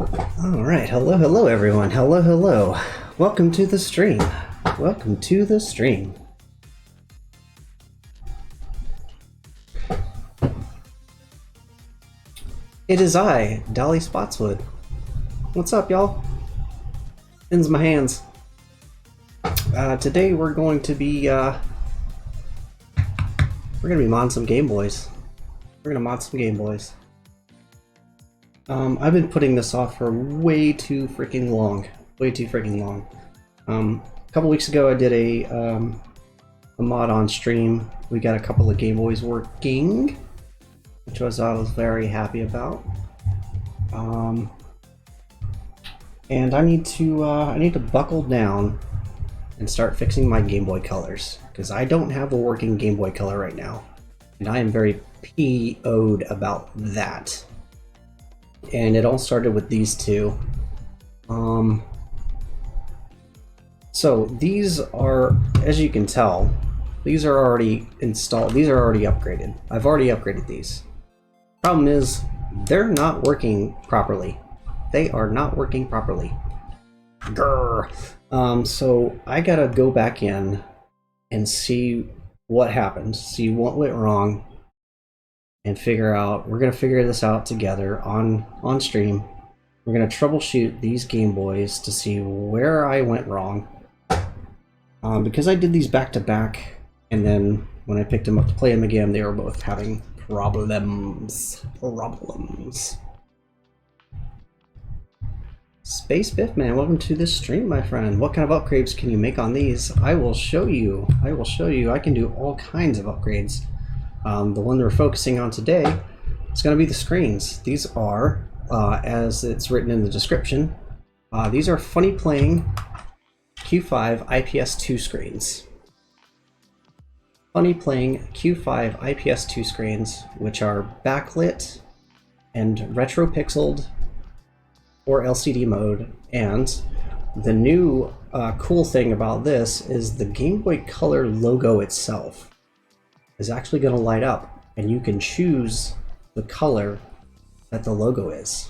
Alright, hello everyone. Hello. Welcome to the stream. Welcome to the stream. It is I, Dolly Spotswood. What's up, y'all? Ends my hands. Today we're going to be modding some Game Boys. We're gonna mod some Game Boys. I've been putting this off for way too freaking long. A couple weeks ago I did a mod on stream. We got a couple of Game Boys working, which I was very happy about. And I need to buckle down and start fixing my Game Boy colors, because I don't have a working Game Boy Color right now, and I am very PO'd about that. And it all started with these two. So these are, as you can tell, these are already installed. These are already upgraded. I've already upgraded these. Problem is, they're not working properly. They are not working properly. Grr. So I gotta go back in and see what happened, see what went wrong, and figure out. We're gonna figure this out together on stream. We're gonna troubleshoot these Game Boys to see where I went wrong. Because I did these back to back, and then when I picked them up to play them again, they were both having problems. Space Biffman, welcome to this stream, my friend. What kind of upgrades can you make on these? I will show you. I can do all kinds of upgrades. The one we're focusing on today is going to be the screens. These are, as it's written in the description, these are FunnyPlaying Q5 IPS2 screens. FunnyPlaying Q5 IPS2 screens, which are backlit and retro-pixeled or LCD mode. And the new cool thing about this is the Game Boy Color logo itself is actually going to light up, and you can choose the color that the logo is,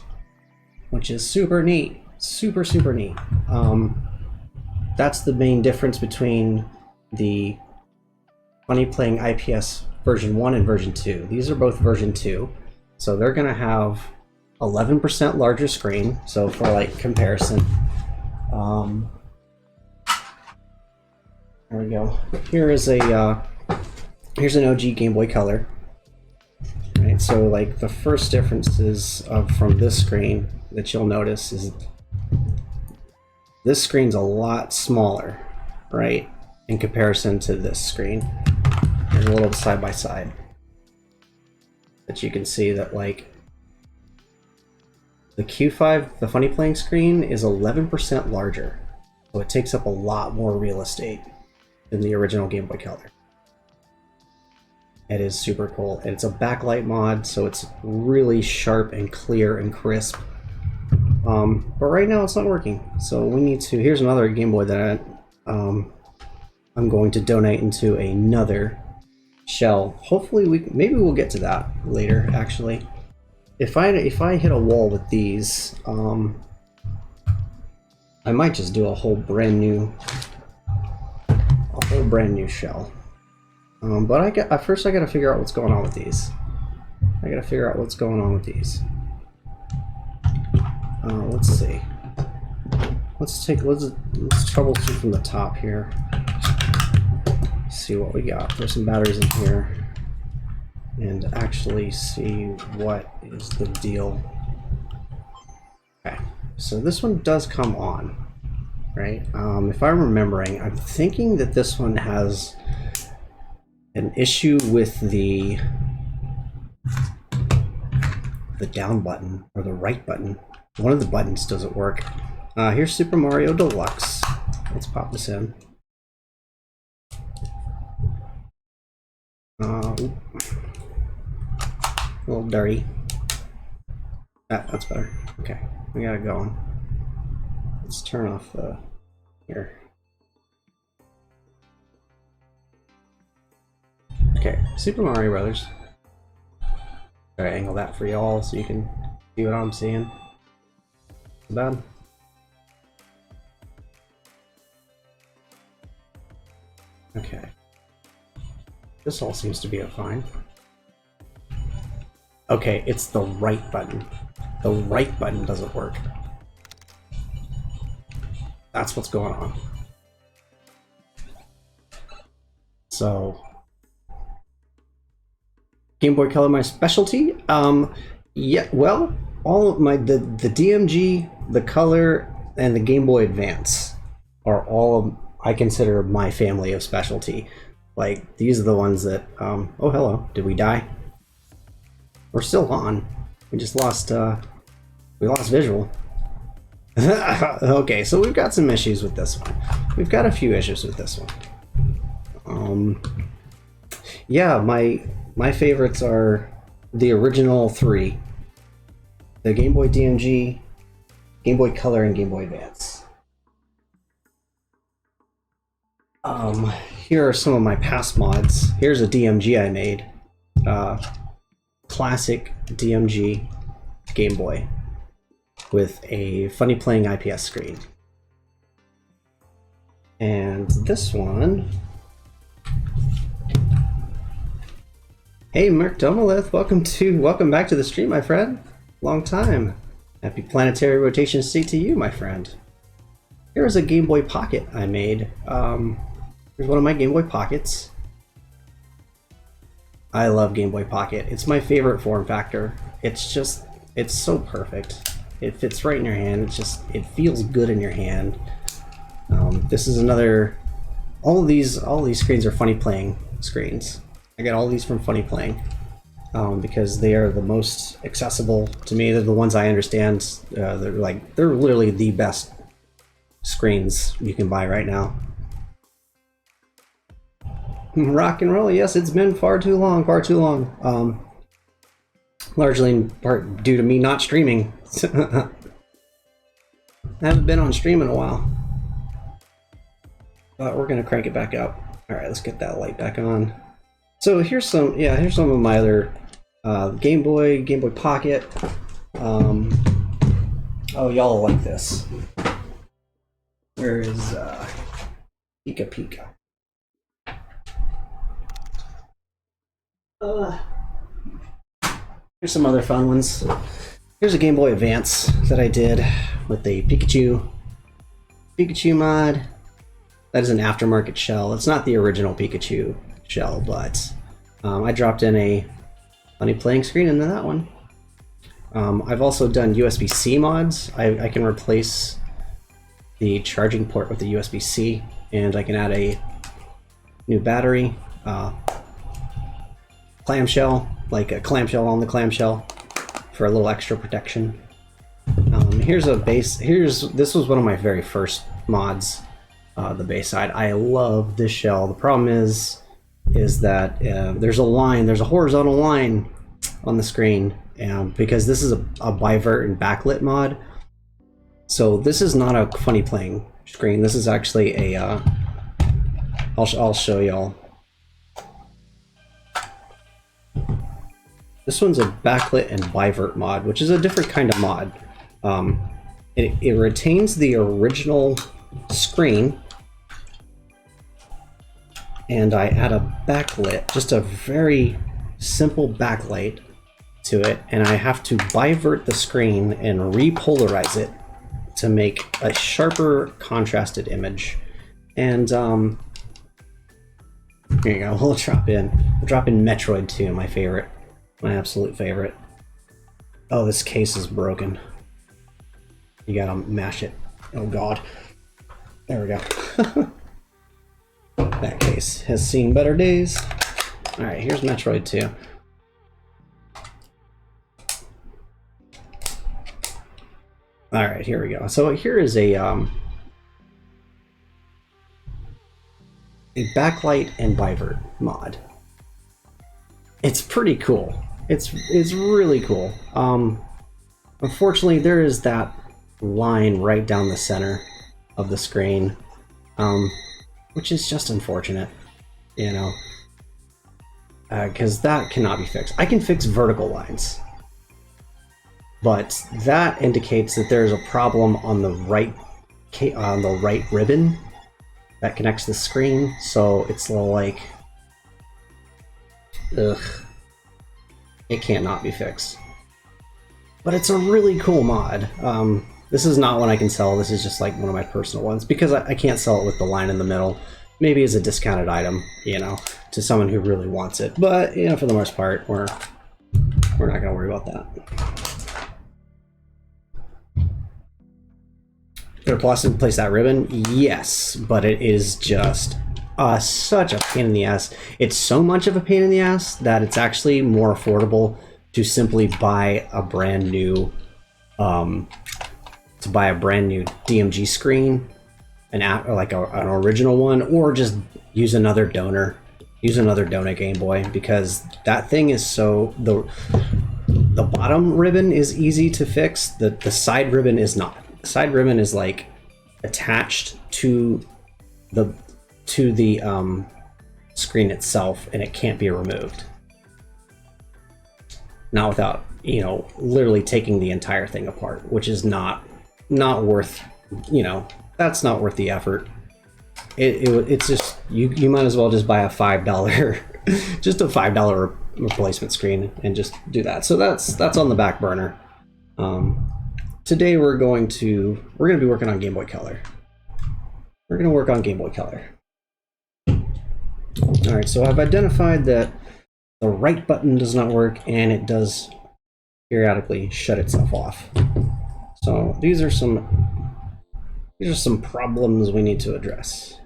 which is super neat. Super neat. That's the main difference between the FunnyPlaying IPS version 1 and version 2. These are both version 2, so they're going to have 11% larger screen. So for like comparison, there we go. Here's an OG Game Boy Color. Right, so like the first differences from this screen that you'll notice is this screen's a lot smaller, right, in comparison to this screen. There's a little side by side that you can see that like the Q5, the FunnyPlaying screen, is 11% larger, so it takes up a lot more real estate than the original Game Boy Color. It is super cool. And it's a backlight mod, so it's really sharp and clear and crisp. But right now it's not working, so we need to. Here's another Game Boy that I'm going to donate into another shell. Hopefully maybe we'll get to that later. Actually, if I hit a wall with these, I might just do a whole brand new shell. But first I gotta figure out what's going on with these. Let's see. Let's troubleshoot from the top here. See what we got. Throw some batteries in here and actually see what is the deal. Okay, so this one does come on, right? If I'm remembering, I'm thinking that this one has an issue with the down button or the right button. One of the buttons doesn't work. Here's Super Mario Deluxe. Let's pop this in. A little dirty. That's better. Okay, we got it going. Let's turn off here. Okay, Super Mario Brothers. Try to angle that for y'all so you can see what I'm seeing. so bad. Okay. This all seems to be fine. Okay, it's the right button. The right button doesn't work. That's what's going on. So, Game Boy Color, my specialty. Yeah, well, all of the DMG, the Color, and the Game Boy Advance are all of, I consider my family of specialty. Like, these are the ones that. Oh, hello. Did we die? We're still on. We just lost. We lost visual. Okay, so we've got some issues with this one. We've got a few issues with this one. Yeah, my favorites are the original three: the Game Boy DMG, Game Boy Color, and Game Boy Advance. Here are some of my past mods. Here's a DMG I made. Classic DMG Game Boy with a FunnyPlaying IPS screen. And this one... Hey, Merc Domalith, welcome back to the stream, my friend. Long time. Happy planetary rotation state to you, my friend. Here's a Game Boy Pocket I made. Here's one of my Game Boy Pockets. I love Game Boy Pocket. It's my favorite form factor. It's so perfect. It fits right in your hand. It feels good in your hand. This is another. All these screens are FunnyPlaying screens. I got all these from FunnyPlaying because they are the most accessible to me. They're the ones I understand. They're literally the best screens you can buy right now. Rock and roll, yes, it's been far too long. Largely in part due to me not streaming. I haven't been on stream in a while. But we're gonna crank it back up. Alright, let's get that light back on. So here's some of my other Game Boy Pocket. Oh, y'all like this. Where is Pika Pika? Here's some other fun ones. Here's a Game Boy Advance that I did with the Pikachu mod. That is an aftermarket shell. It's not the original Pikachu shell, but I dropped in a FunnyPlaying screen into that one. I've also done USB-C mods. I can replace the charging port with the USB-C, and I can add a new battery. Clamshell, like a clamshell on the clamshell for a little extra protection. Here's a base. This was one of my very first mods, the base side. I love this shell. The problem is that there's a horizontal line on the screen, because this is a bivert and backlit mod. So this is not a FunnyPlaying screen. This is actually a. I'll show y'all. This one's a backlit and bivert mod, which is a different kind of mod. It retains the original screen, and I add a backlit, just a very simple backlight to it, and I have to bivert the screen and repolarize it to make a sharper contrasted image. And here you go. We'll drop in Metroid 2, my favorite. My absolute favorite. Oh, this case is broken. You gotta mash it. Oh god. There we go. That case has seen better days. Alright, here's Metroid 2. Alright, here we go. So here is a backlight and bivert mod. It's pretty cool. It's really cool. Unfortunately, there is that line right down the center of the screen, which is just unfortunate, you know, because that cannot be fixed. I can fix vertical lines, but that indicates that there's a problem on the right ribbon that connects the screen. So it's like, ugh, it can't not be fixed. But it's a really cool mod. This is not one I can sell. This is just like one of my personal ones because I can't sell it with the line in the middle. Maybe as a discounted item, you know, to someone who really wants it. But you know, for the most part, we're not going to worry about that. Could I place that ribbon? Yes, but it is just such a pain in the ass. It's so much of a pain in the ass that it's actually more affordable to simply buy a brand new DMG screen, an original one, or just use another donor Game Boy, because that thing is so the bottom ribbon is easy to fix. The side ribbon is not. The side ribbon is like attached to the screen itself, and it can't be removed. Not without, you know, literally taking the entire thing apart, which is not worth, you know, that's not worth the effort. It's just, you might as well just buy a $5 just a $5 replacement screen and just do that. So that's on the back burner. Today we're going to be working on Game Boy Color. We're going to work on Game Boy Color. All right, so I've identified that the right button does not work, and it does periodically shut itself off. So these are some problems we need to address.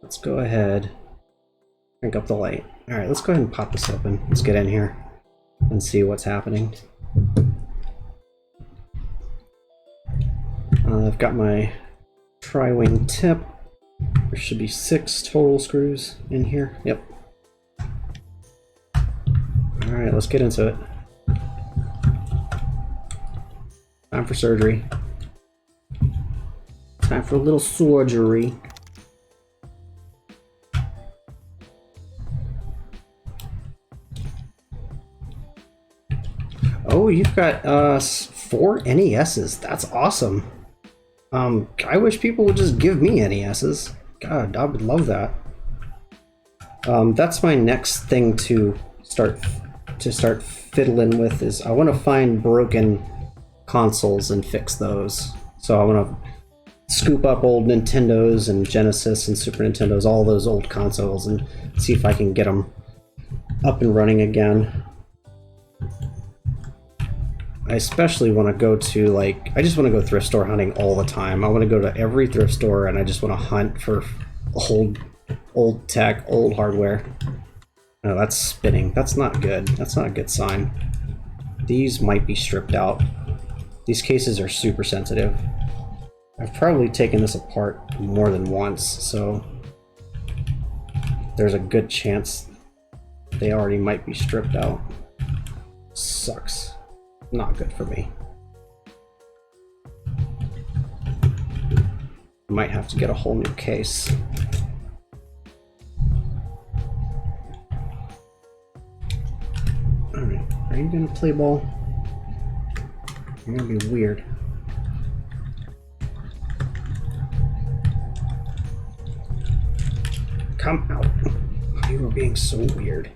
Let's go ahead, crank up the light. All right, let's go ahead and pop this open. Let's get in here and see what's happening. I've got my tri-wing tip. There should be 6 total screws in here. Yep. All right, let's get into it. Time for surgery. Time for a little surgery. Oh, you've got 4 NESs. That's awesome. I wish people would just give me NESs. God, I would love that. That's my next thing to start fiddling with. Is I want to find broken consoles and fix those. So I want to scoop up old Nintendos and Genesis and Super Nintendos, all those old consoles, and see if I can get them up and running again. I especially want to go to, like, I just want to go thrift store hunting all the time. I want to go to every thrift store and I just want to hunt for old tech, old hardware. Oh, that's spinning. That's not good. That's not a good sign. These might be stripped out. These cases are super sensitive. I've probably taken this apart more than once, so there's a good chance they already might be stripped out. Sucks. Not good for me. Might have to get a whole new case. Alright, are you gonna play ball? You're gonna be weird. Come out. You are being so weird.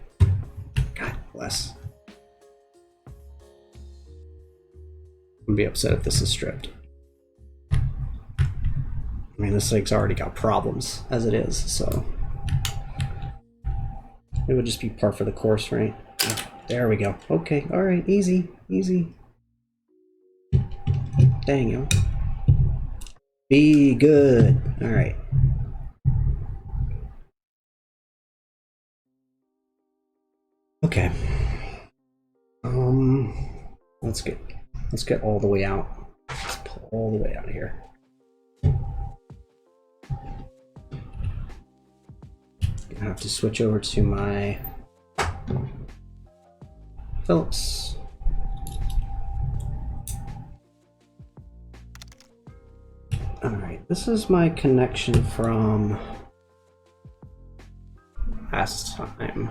God bless. I'm gonna be upset if this is stripped. I mean, this thing's already got problems as it is, so it would just be par for the course, right? There we go. Okay, all right, easy, easy. Dang, yo. Be good. All right. Okay. Let's get all the way out. Let's pull all the way out of here. I have to switch over to my Phillips. All right, this is my connection from last time.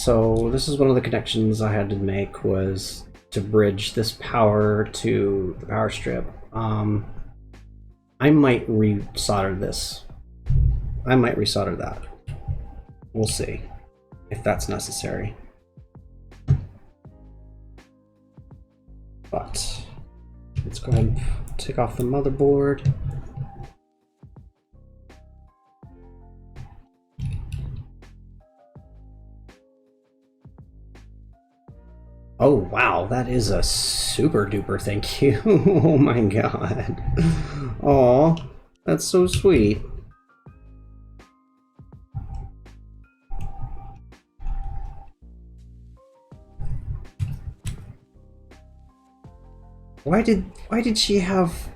So this is one of the connections I had to make, was to bridge this power to the power strip. I might re-solder this. I might resolder that. We'll see if that's necessary. But let's go ahead and take off the motherboard. Oh wow, that is a super duper thank you. Oh my god. Aw, that's so sweet. Why did she have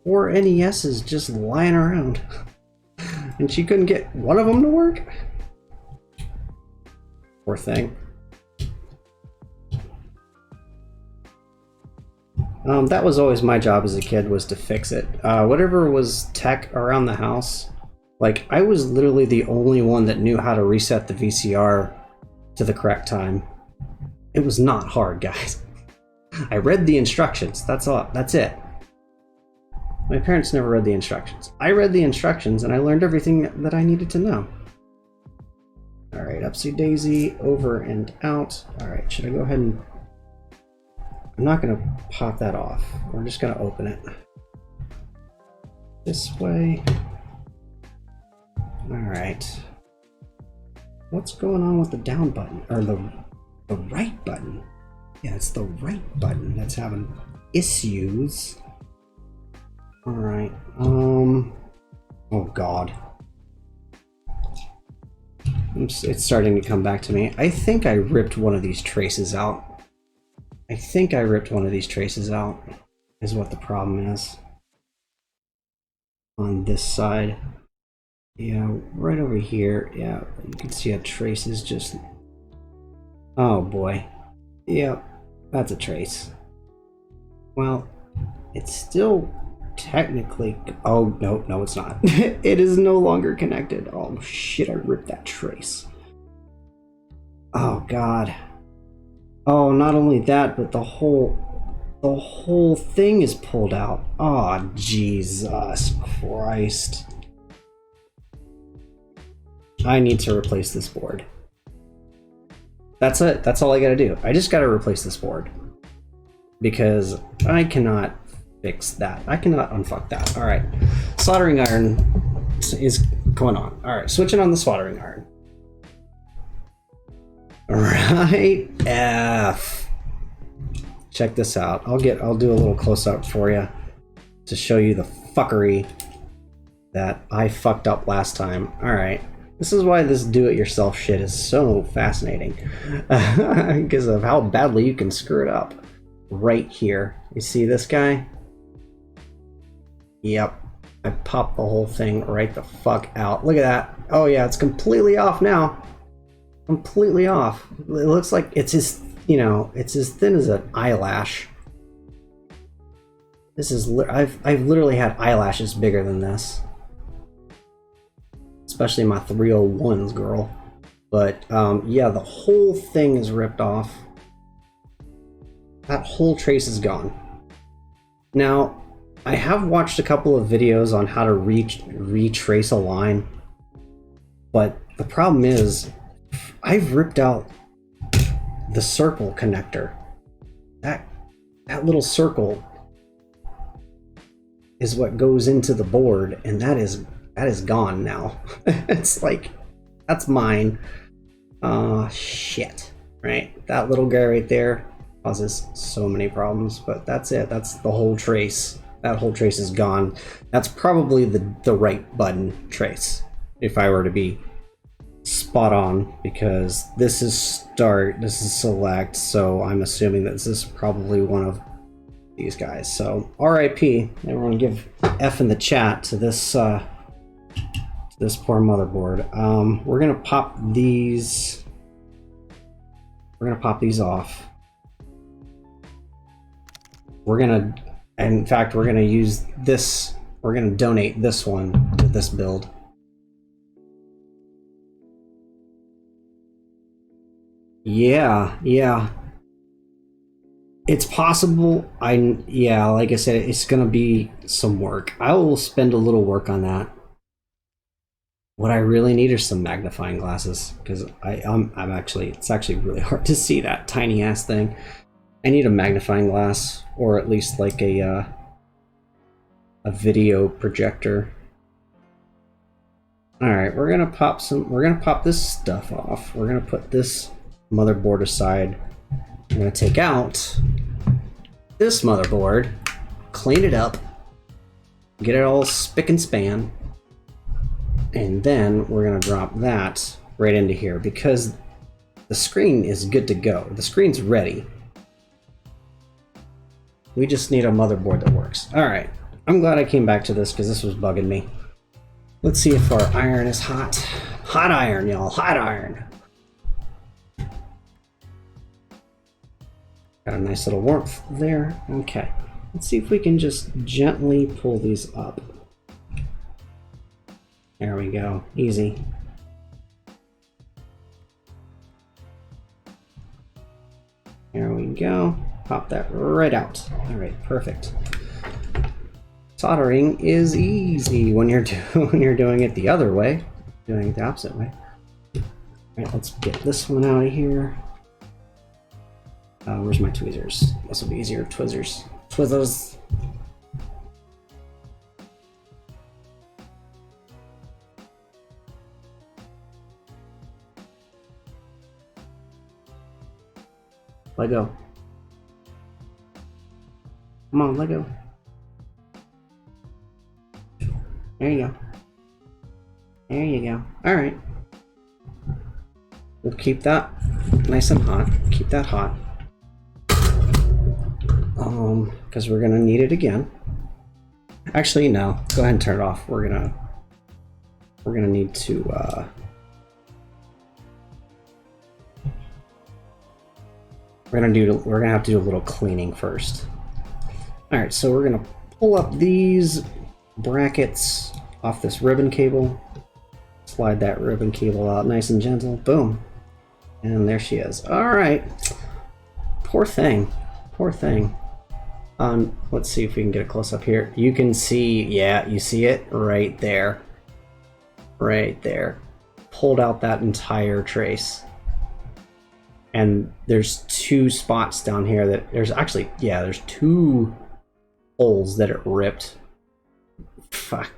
4 NESs just lying around? And she couldn't get one of them to work? Poor thing. That was always my job as a kid, was to fix it. Whatever was tech around the house, like, I was literally the only one that knew how to reset the VCR to the correct time. It was not hard, guys. I read the instructions, that's all. That's it. My parents never read the instructions. I read the instructions and I learned everything that I needed to know. Alright, upsy daisy, over and out. Alright, should I go ahead and... I'm not going to pop that off. We're just going to open it. This way. Alright. What's going on with the down button? Or the right button? Yeah, it's the right button that's having issues. Alright, oh god. It's starting to come back to me. I think I ripped one of these traces out. Is what the problem is. On this side. Yeah, right over here. Yeah, you can see a trace is just... Oh boy. Yep, that's a trace. Well, it's still technically... Oh, no, it's not. It is no longer connected. Oh shit, I ripped that trace. Oh god. Oh, not only that, but the whole thing is pulled out. Oh, Jesus Christ. I need to replace this board. That's it. That's all I gotta do. I just gotta replace this board. Because I cannot fix that. I cannot unfuck that. Alright. Soldering iron is going on. Alright, switching on the soldering iron. Right, F. Check this out. I'll do a little close-up for you to show you the fuckery that I fucked up last time. Alright. This is why this do-it-yourself shit is so fascinating. Because of how badly you can screw it up. Right here. You see this guy? Yep. I popped the whole thing right the fuck out. Look at that. Oh yeah, it's completely off now. Completely off. It looks like it's as, it's as thin as an eyelash. This is, I've literally had eyelashes bigger than this. Especially my 301s, girl. But yeah, the whole thing is ripped off. That whole trace is gone. Now, I have watched a couple of videos on how to retrace a line, but the problem is I've ripped out the circle connector. That little circle is what goes into the board, and that is gone now. It's like, that's mine. Shit, right? That little guy right there causes so many problems, but that's it. That's the whole trace. That whole trace is gone. That's probably the right button trace, if I were to be spot on, because this is start, this is select, so I'm assuming that this is probably one of these guys. So RIP, everyone give F in the chat to this this poor motherboard. We're gonna pop these. We're gonna pop these off. In fact, we're gonna use this. We're gonna donate this one to this build. Yeah. It's possible. Yeah, like I said, it's gonna be some work. I will spend a little work on that. What I really need are some magnifying glasses because I'm actually it's actually really hard to see that tiny ass thing. I need a magnifying glass or at least like a video projector. All right, we're gonna pop this stuff off. We're gonna put this motherboard aside. I'm gonna take out this motherboard, clean it up, get it all spick and span, and then we're gonna drop that right into here because the screen is good to go. The screen's ready. We just need a motherboard that works. All right, I'm glad I came back to this because this was bugging me. Let's see if our iron is hot. Hot iron, y'all, hot iron. Got a nice little warmth there. Okay, let's see if we can just gently pull these up. There we go, easy. There we go, pop that right out. All right, perfect. Soldering is easy when you're doing it the other way, doing it the opposite way. All right, let's get this one out of here. Where's my tweezers? This will be easier. Twizzers. Let go. Come on, let go. There you go. There you go. All right. We'll keep that nice and hot. Keep that hot. Because we're gonna need it again. Actually, no. Go ahead and turn it off. We're gonna need to. We're gonna have to do a little cleaning first. All right. So we're gonna pull up these brackets off this ribbon cable. Slide that ribbon cable out nice and gentle. Boom. And there she is. All right. Poor thing. Poor thing. Let's see if we can get a close up here. You can see, yeah, you see it right there. Right there. Pulled out that entire trace. And there's two spots down here that there's actually, yeah, there's two holes that it ripped. Fuck.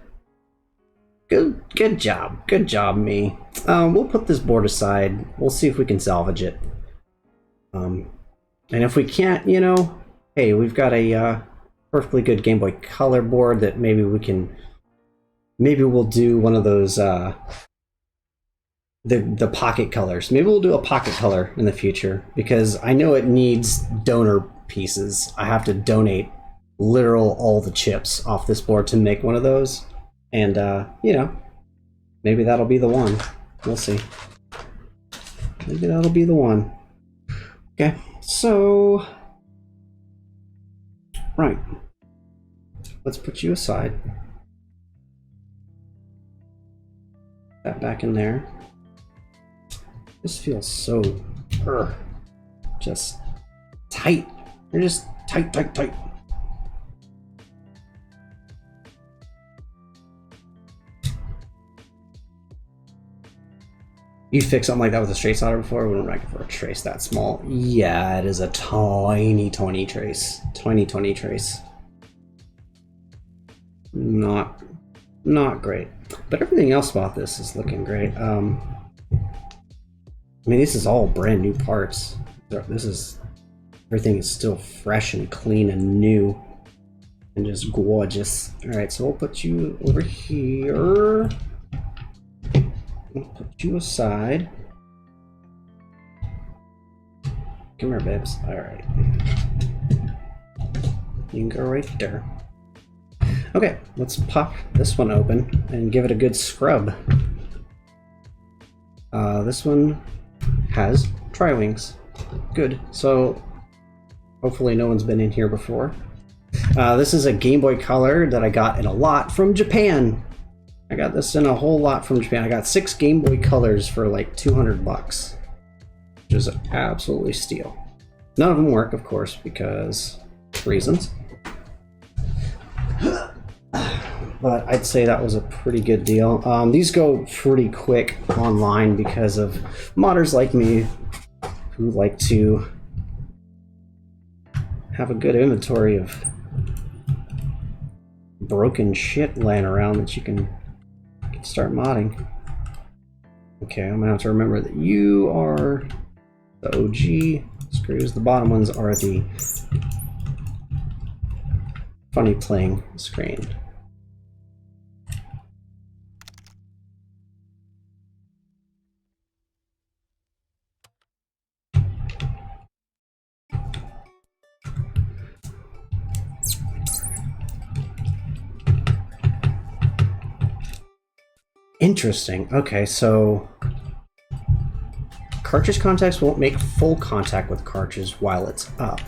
Good job, me. We'll put this board aside. We'll see if we can salvage it. And if we can't, you know, hey, we've got a perfectly good Game Boy Color board that maybe we can. Maybe we'll do one of those the pocket colors. Maybe we'll do a pocket color in the future because I know it needs donor pieces. I have to donate literal all the chips off this board to make one of those. And, you know, maybe that'll be the one. We'll see. Maybe that'll be the one. Okay, so... Right. Let's put you aside. That back in there. This feels so... just tight. They're just tight. You fix something like that with a straight solder before? We wouldn't reckon for a trace that small. Yeah, it is a tiny trace. Tiny trace. Not great. But everything else about this is looking great. I mean, this is all brand new parts. Everything is still fresh and clean and new. And just gorgeous. Alright, so we'll put you over here. I'll put you aside. Come here, babes. Alright. You can go right there. Okay, let's pop this one open and give it a good scrub. This one has tri-wings. Good. So, hopefully no one's been in here before. This is a Game Boy Color that I got in a lot from Japan. I got this in a whole lot from Japan. I got 6 Game Boy Colors for like $200. which is absolutely steel. None of them work, of course, because reasons. But I'd say that was a pretty good deal. These go pretty quick online because of modders like me who like to have a good inventory of broken shit laying around that you can start modding. Okay, I'm gonna have to remember that you are the OG screws. The bottom ones are the FunnyPlaying screen. Interesting. Okay, so cartridge contacts won't make full contact with cartridge while it's up,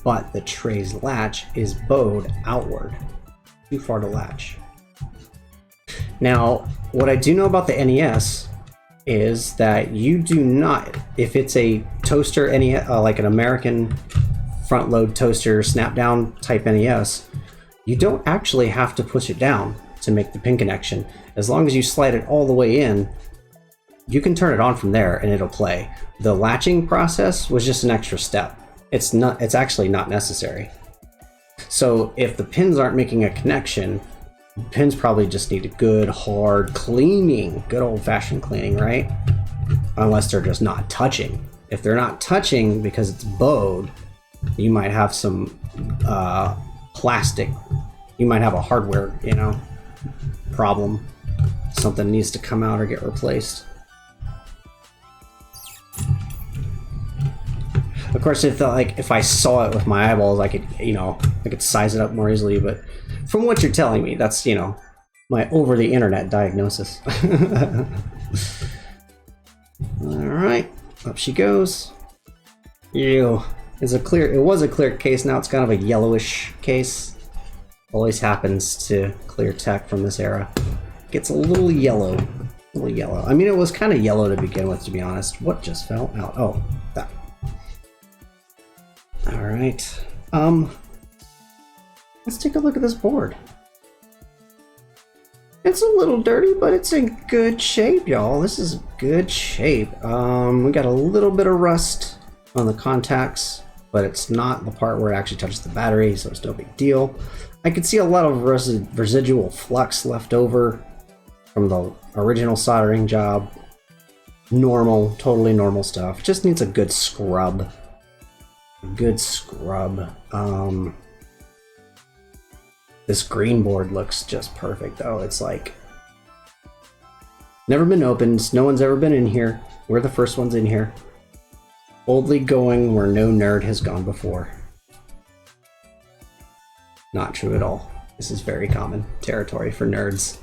but the tray's latch is bowed outward, too far to latch. Now, what I do know about the NES is that you do not, if it's a toaster NES, like an American front load toaster snap down type NES, you don't actually have to push it down to make the pin connection. As long as you slide it all the way in, you can turn it on from there and it'll play. The latching process was just an extra step. It's actually not necessary. So if the pins aren't making a connection, pins probably just need a good hard cleaning, good old-fashioned cleaning, right? Unless they're just not touching. If they're not touching because it's bowed, you might have some plastic, you might have a hardware, problem. Something needs to come out or get replaced. Of course, if I saw it with my eyeballs, I could size it up more easily. But from what you're telling me, that's my over the internet diagnosis. All right, up she goes. Ew, it was a clear case. Now it's kind of a yellowish case. Always happens to clear tech from this era. Gets a little yellow. I mean, it was kind of yellow to begin with, to be honest. What just fell out? Oh, that. All right. Let's take a look at this board. It's a little dirty, but it's in good shape, y'all. This is good shape. We got a little bit of rust on the contacts, but it's not the part where it actually touches the battery, so it's no big deal. I could see a lot of residual flux left over from the original soldering job. Normal, totally normal stuff. Just needs a good scrub. This green board looks just perfect, though. It's like never been opened. No one's ever been in here. We're the first ones in here. Boldly going where no nerd has gone before. Not true at all. This is very common territory for nerds.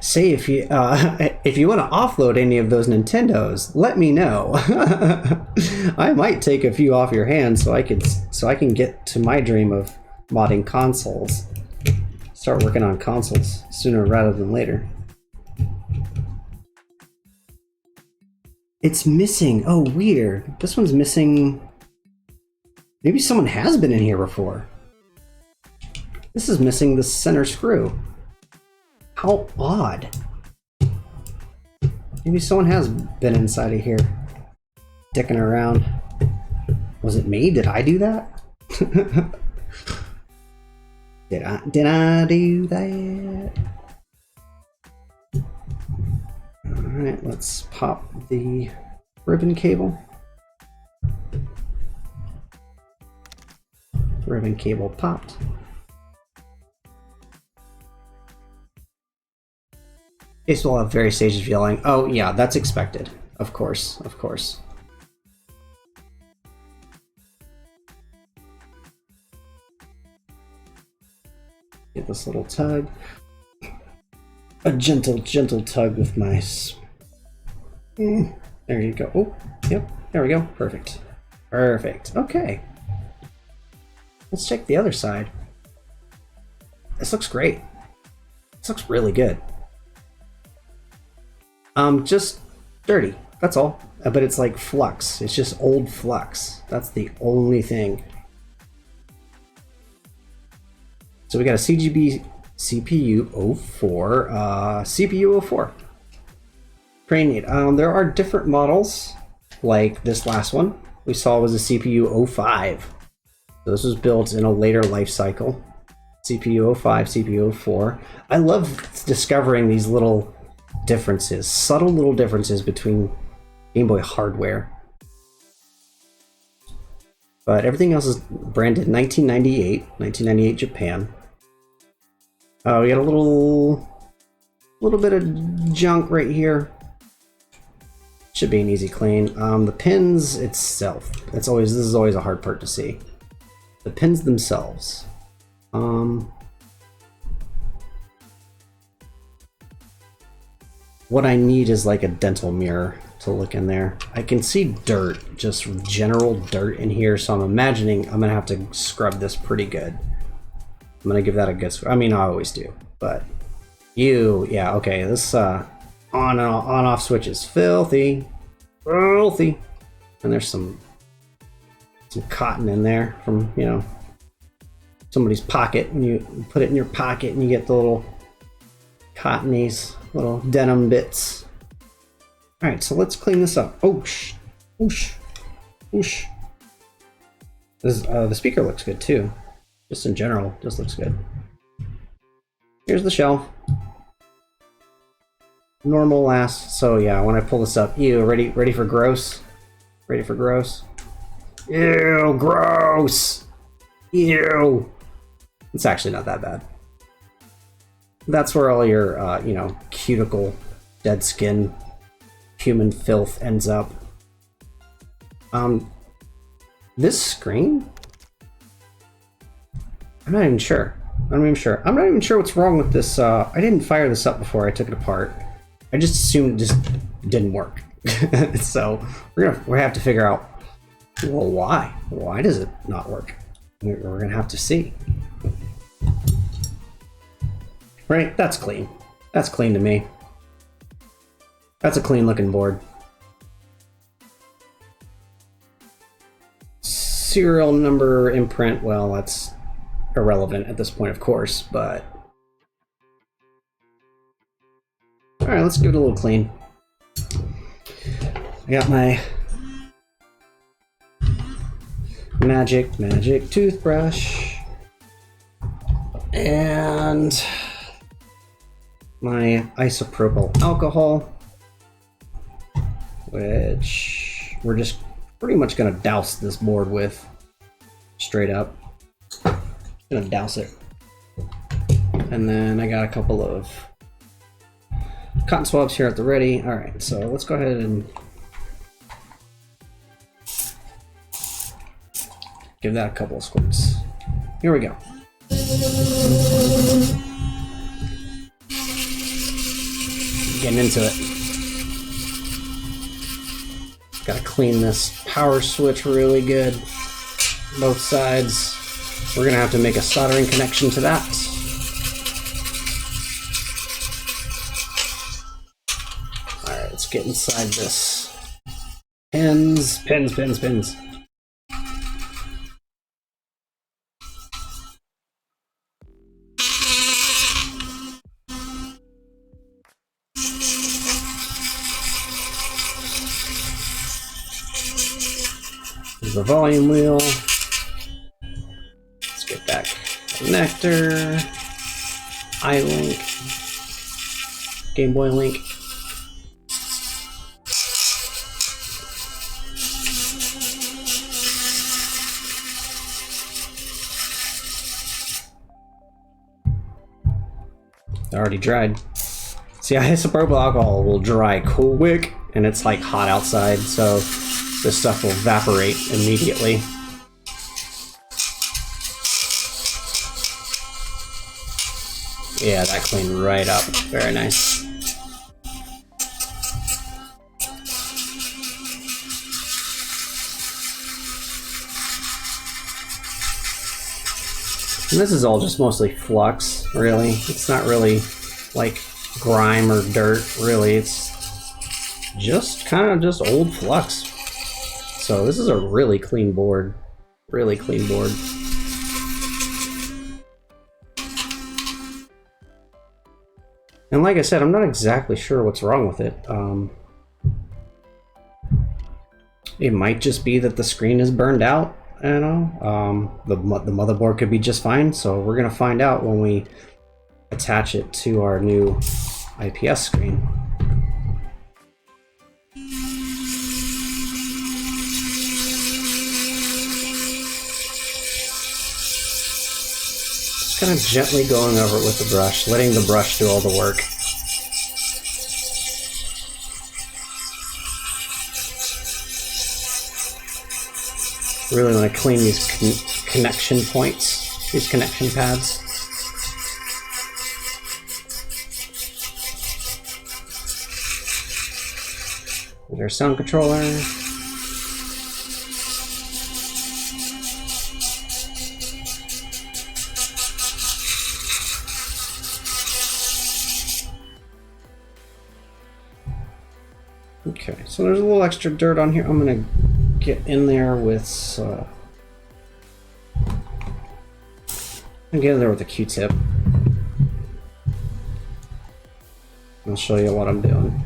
Say if you want to offload any of those Nintendos, let me know. I might take a few off your hands so I can get to my dream of modding consoles. Start working on consoles sooner rather than later. It's missing. Oh, weird. This one's missing. Maybe someone has been in here before. This is missing the center screw. How odd. Maybe someone has been inside of here, dicking around. Was it me? Did I do that? Did I do that? Alright, let's pop the ribbon cable. Ribbon cable popped. Case will have various stages of yelling. Oh yeah, that's expected. Of course, of course. Get this little tug. A gentle tug with my... There you go. Oh, yep, there we go. Perfect. Perfect. Okay. Let's check the other side. This looks great. This looks really good. Just dirty. That's all. But it's like flux. It's just old flux. That's the only thing. So we got a CGB CPU 04, CPU 04. Pretty neat. There are different models, like this last one we saw was a CPU 05. So this was built in a later life cycle. CPU 05, CPU 04. I love discovering these little differences, subtle little differences between Game Boy hardware. But everything else is branded 1998 Japan. We got a little bit of junk right here. Should be an easy clean. The pins itself. This is always a hard part to see. The pins themselves. What I need is like a dental mirror to look in there. I can see dirt, just general dirt in here, so I'm imagining I'm gonna have to scrub this pretty good. I'm gonna give that a good scrub. I mean, I always do, but yeah, okay. This on and off switch is filthy, and there's some cotton in there from, you know, somebody's pocket, and you put it in your pocket and you get the little cottonies, little denim bits. All right, so let's clean this up. Oosh. The speaker looks good too. Just in general, just looks good. Here's the shelf. Normal last. So yeah, when I pull this up, ew, ready for gross? Ready for gross? Ew, gross! Ew! It's actually not that bad. That's where all your, you know, cuticle, dead skin, human filth ends up. This screen? I'm not even sure. I'm not even sure what's wrong with this. I didn't fire this up before I took it apart. I just assumed it just didn't work. So we have to figure out, well, why? Why does it not work? We're gonna have to see. Right, that's clean. That's clean to me. That's a clean looking board. Serial number imprint, well, that's irrelevant at this point, of course, but... Alright, let's give it a little clean. I got my magic toothbrush and my isopropyl alcohol, which we're just pretty much gonna douse this board with, straight up. Gonna douse it. And then I got a couple of cotton swabs here at the ready. All right, so let's go ahead and give that a couple of squirts. Here we go. Getting into it. Gotta clean this power switch really good. Both sides. We're gonna have to make a soldering connection to that. Alright, let's get inside this. Pins. There's the volume wheel. Let's get back connector, iLink, Game Boy Link. Already dried. See, isopropyl alcohol will dry quick, and it's like hot outside, so this stuff will evaporate immediately. Yeah, that cleaned right up. Very nice. And this is all just mostly flux, really. It's not really like grime or dirt, really. It's just kind of just old flux. So this is a really clean board. Really clean board. And like I said, I'm not exactly sure what's wrong with it. It might just be that the screen is burned out. I don't know. The motherboard could be just fine. So we're gonna find out when we attach it to our new IPS screen. Just kind of gently going over it with the brush, letting the brush do all the work. Really want to clean these connection points, these connection pads. There's our sound controller. Okay, so there's a little extra dirt on here. I'm gonna get in there with a Q-tip. I'll show you what I'm doing.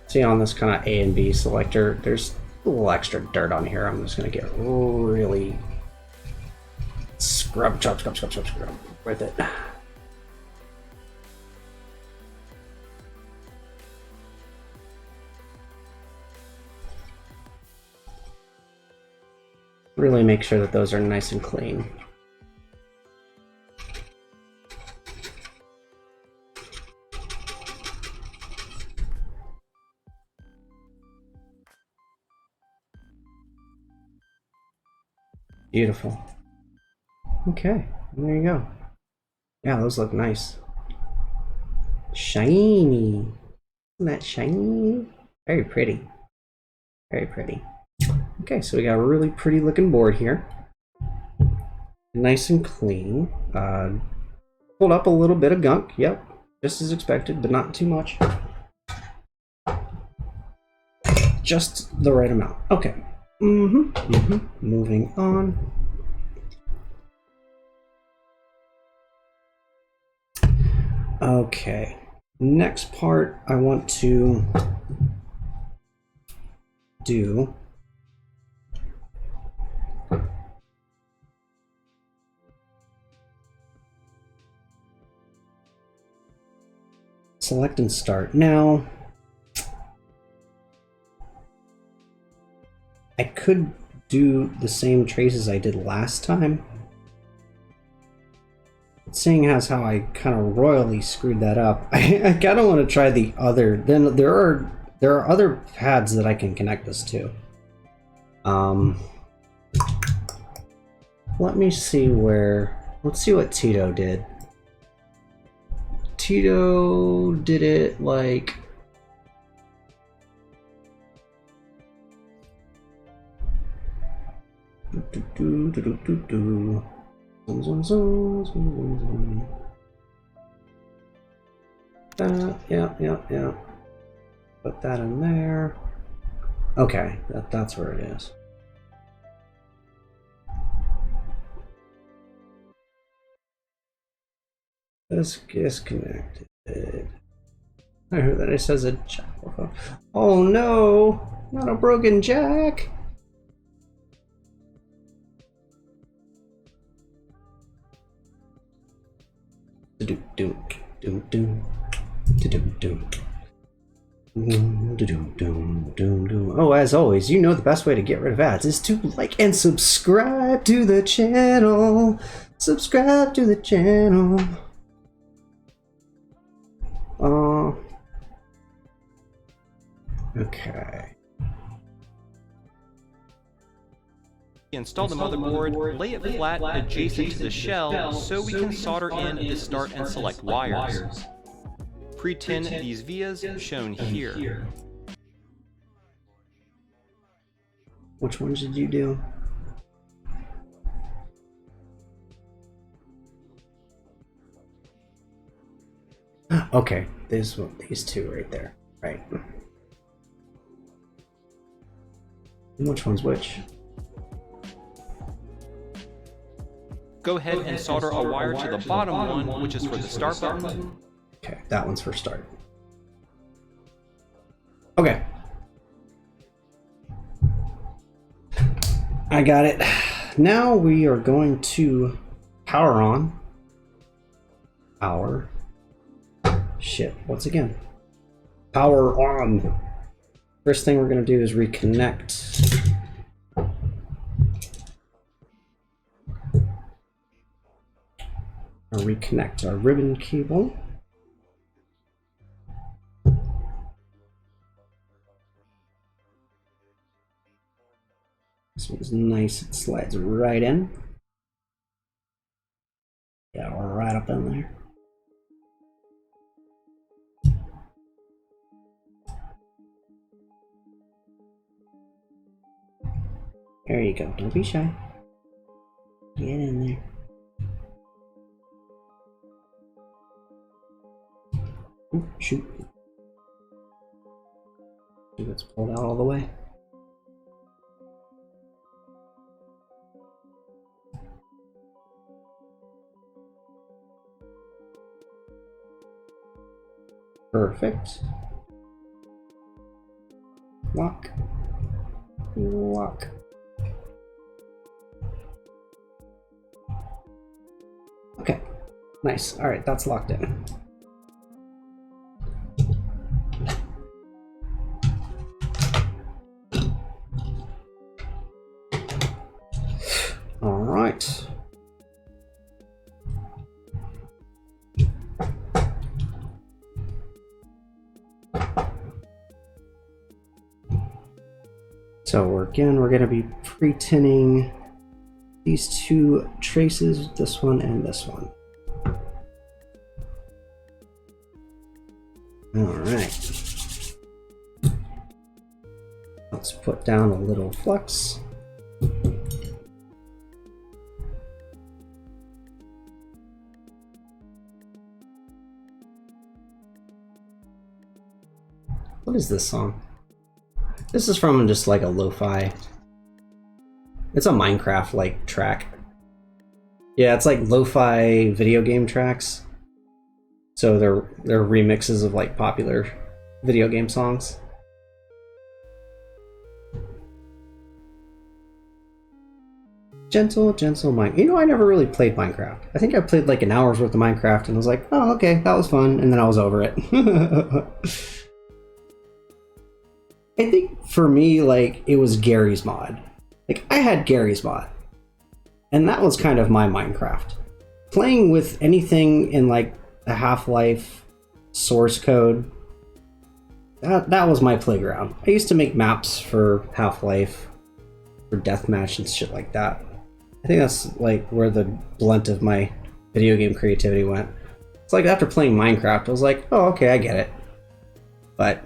See, on this kind of A and B selector, there's a little extra dirt on here. I'm just gonna get really scrub with it. Really make sure that those are nice and clean. Beautiful. Okay, there you go. Yeah, those look nice. Shiny. Isn't that shiny? Very pretty. Very pretty. Okay, so we got a really pretty looking board here. Nice and clean. Pulled up a little bit of gunk. Yep, just as expected, but not too much. Just the right amount. Okay. Moving on. Okay. Next part I want to do select and start. Now, I could do the same traces I did last time. Seeing as how I kind of royally screwed that up, I kind of want to try the other. Then there are other pads that I can connect this to. Let me see where. Let's see what Tito did. Tito did it like. Yeah. Put that in there. Okay, that's where it is. This is connected. I heard that it says a jack. Oh no! Not a broken jack! Oh, as always, you know the best way to get rid of ads is to like and subscribe to the channel. Subscribe to the channel. Okay. Install the motherboard, lay it flat adjacent to the shell so we can solder in the start and select wires. Pre-tin these vias shown here. Which ones did you do? Okay, these two right there. Right. Which one's which? Go ahead and solder a wire to the bottom one, which is for the start button. Okay, that one's for start. Okay. I got it. Now we are going to power on our shit. Once again, power on. First thing we're going to do is reconnect. Or reconnect our ribbon cable. This one's nice, it slides right in. Yeah, we're right up in there. There you go, don't be shy. Get in there. Ooh, shoot. It's pulled out all the way. Perfect. Lock. Lock. Okay. Nice. All right, that's locked in. All right. So we're going to be pre-tinning these two traces, this one and this one. All right. Let's put down a little flux. What is this song? This is from just like a lo-fi. It's a Minecraft like track. Yeah, it's like lo-fi video game tracks. So they're remixes of like popular video game songs. Gentle, gentle Minecraft. You know, I never really played Minecraft. I think I played like an hour's worth of Minecraft and was like, oh, okay, that was fun. And then I was over it. I think for me, like, it was Gary's mod. Like, I had Gary's mod. And that was kind of my Minecraft. Playing with anything in, like, the Half-Life source code, that was my playground. I used to make maps for Half-Life, for Deathmatch and shit like that. I think that's, like, where the blunt of my video game creativity went. It's like, after playing Minecraft, I was like, oh, okay, I get it. But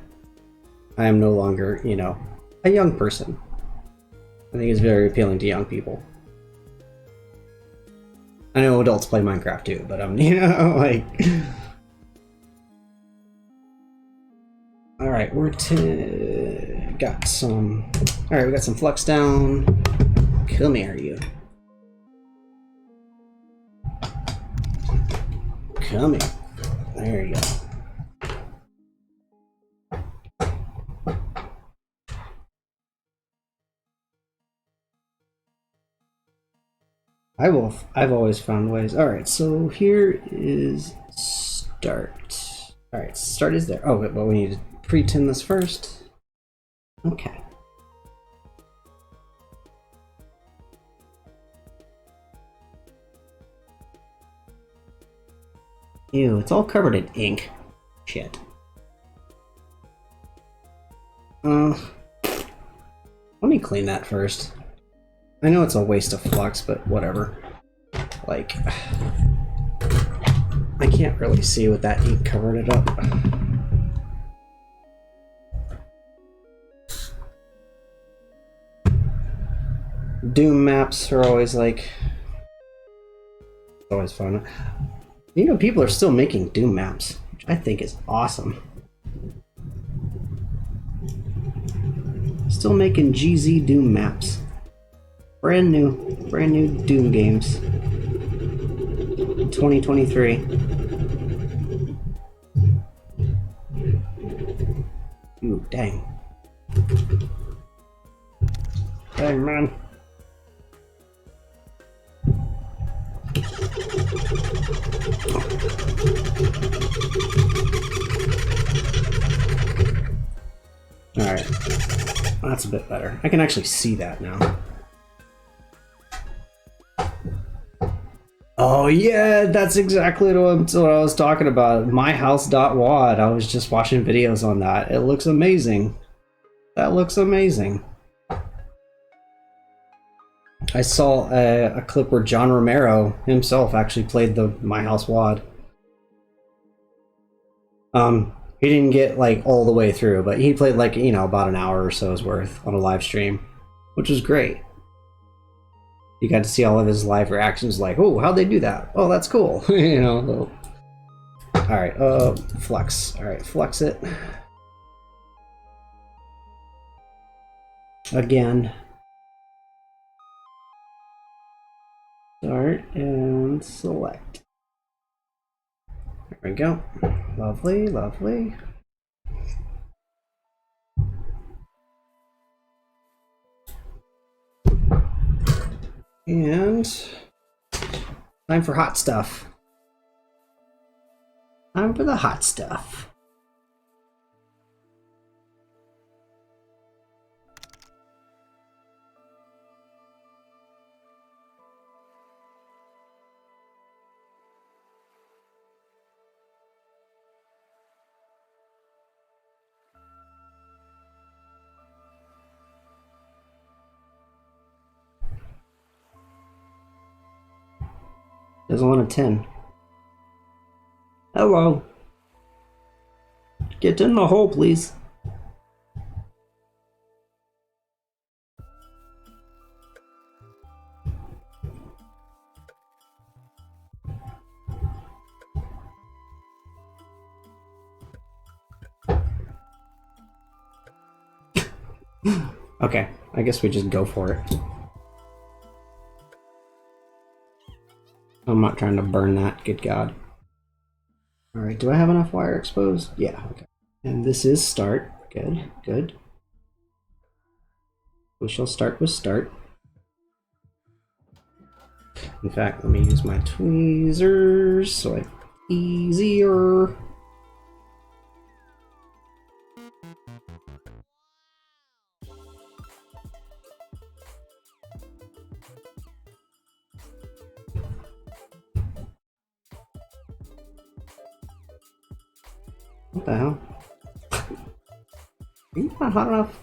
I am no longer, you know, a young person. I think it's very appealing to young people. I know adults play Minecraft too, but you know, like... Alright, got some... Alright, we got some flux down. Come here, you. Come here. There you go. I've always found ways. Alright, so here is start. Alright, start is there. Oh, but we need to pre-tin this first. Okay. Ew, it's all covered in ink. Shit. Let me clean that first. I know it's a waste of flux, but whatever. Like, I can't really see with that ink covering it up. Doom maps are always like... It's always fun. You know, people are still making Doom maps, which I think is awesome. Still making GZ Doom maps. Brand new Doom games. 2023. Ooh, dang. Dang, man. Alright. That's a bit better. I can actually see that now. Oh yeah, that's exactly what I was talking about. MyHouse.wad. I was just watching videos on that. It looks amazing. That looks amazing. I saw a clip where John Romero himself actually played the My House WAD. He didn't get like all the way through, but he played like, you know, about an hour or so's worth on a live stream, which was great. You got to see all of his live reactions, like, oh, how'd they do that? Oh, that's cool. You know. All right, flex. All right, flex it. Again. Start and select. There we go. Lovely, lovely. And time for hot stuff. Time for the hot stuff. Doesn't want a 10. Hello. Get in the hole, please. Okay, I guess we just go for it. I'm not trying to burn that, good God. Alright, do I have enough wire exposed? Yeah, okay. And this is start. Good, good. We shall start with start. In fact, let me use my tweezers so it's easier. What the hell? Are you not hot enough?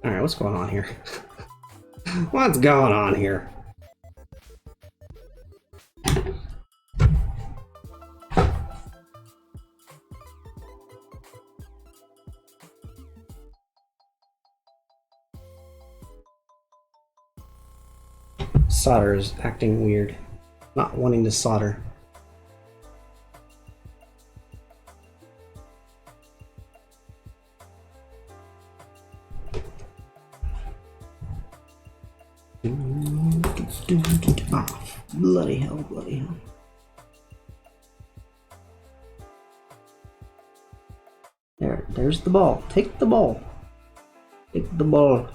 Alright, what's going on here? What's going on here? Solder is acting weird. Not wanting to solder. Oh, bloody hell, bloody hell. There's the ball. Take the ball. Take the ball.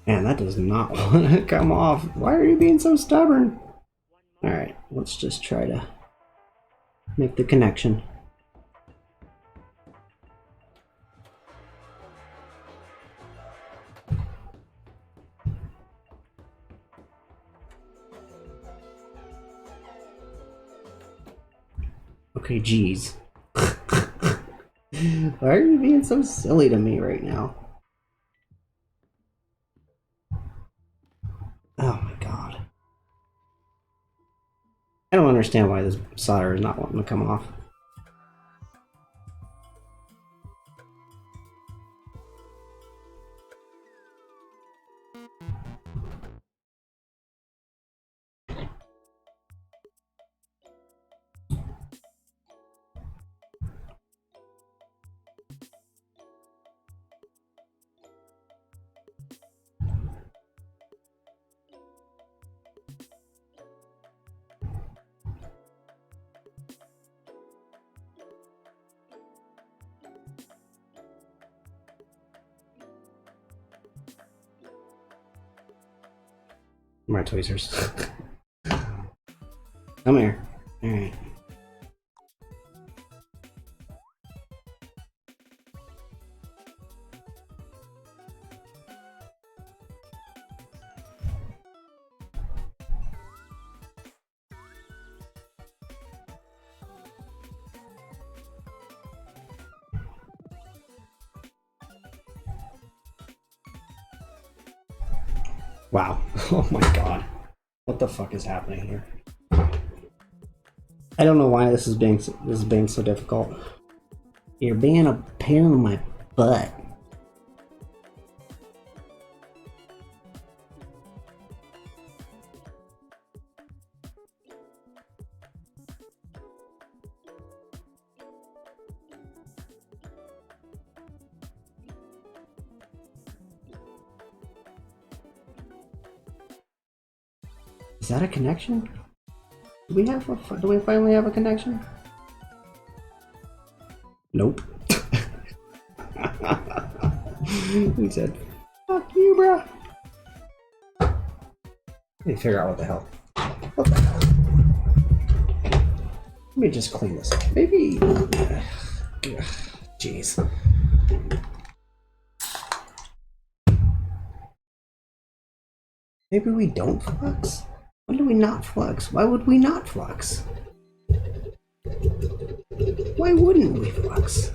Man, that does not want to come off. Why are you being so stubborn? Alright, let's just try to make the connection. Okay, geez. Why are you being so silly to me right now? I don't understand why this solder is not wanting to come off. My tweezers. Come here. Alright. Wow. Oh my god. What the fuck is happening here? I don't know why this is being so difficult. You're being a pain in my butt. Is that a connection? Do we finally have a connection? Nope. He said, "Fuck you, bro." Let me figure out what the hell. What the hell? Let me just clean this up. Maybe. Jeez. Maybe we don't flux? When do we not flux? Why would we not flux? Why wouldn't we flux?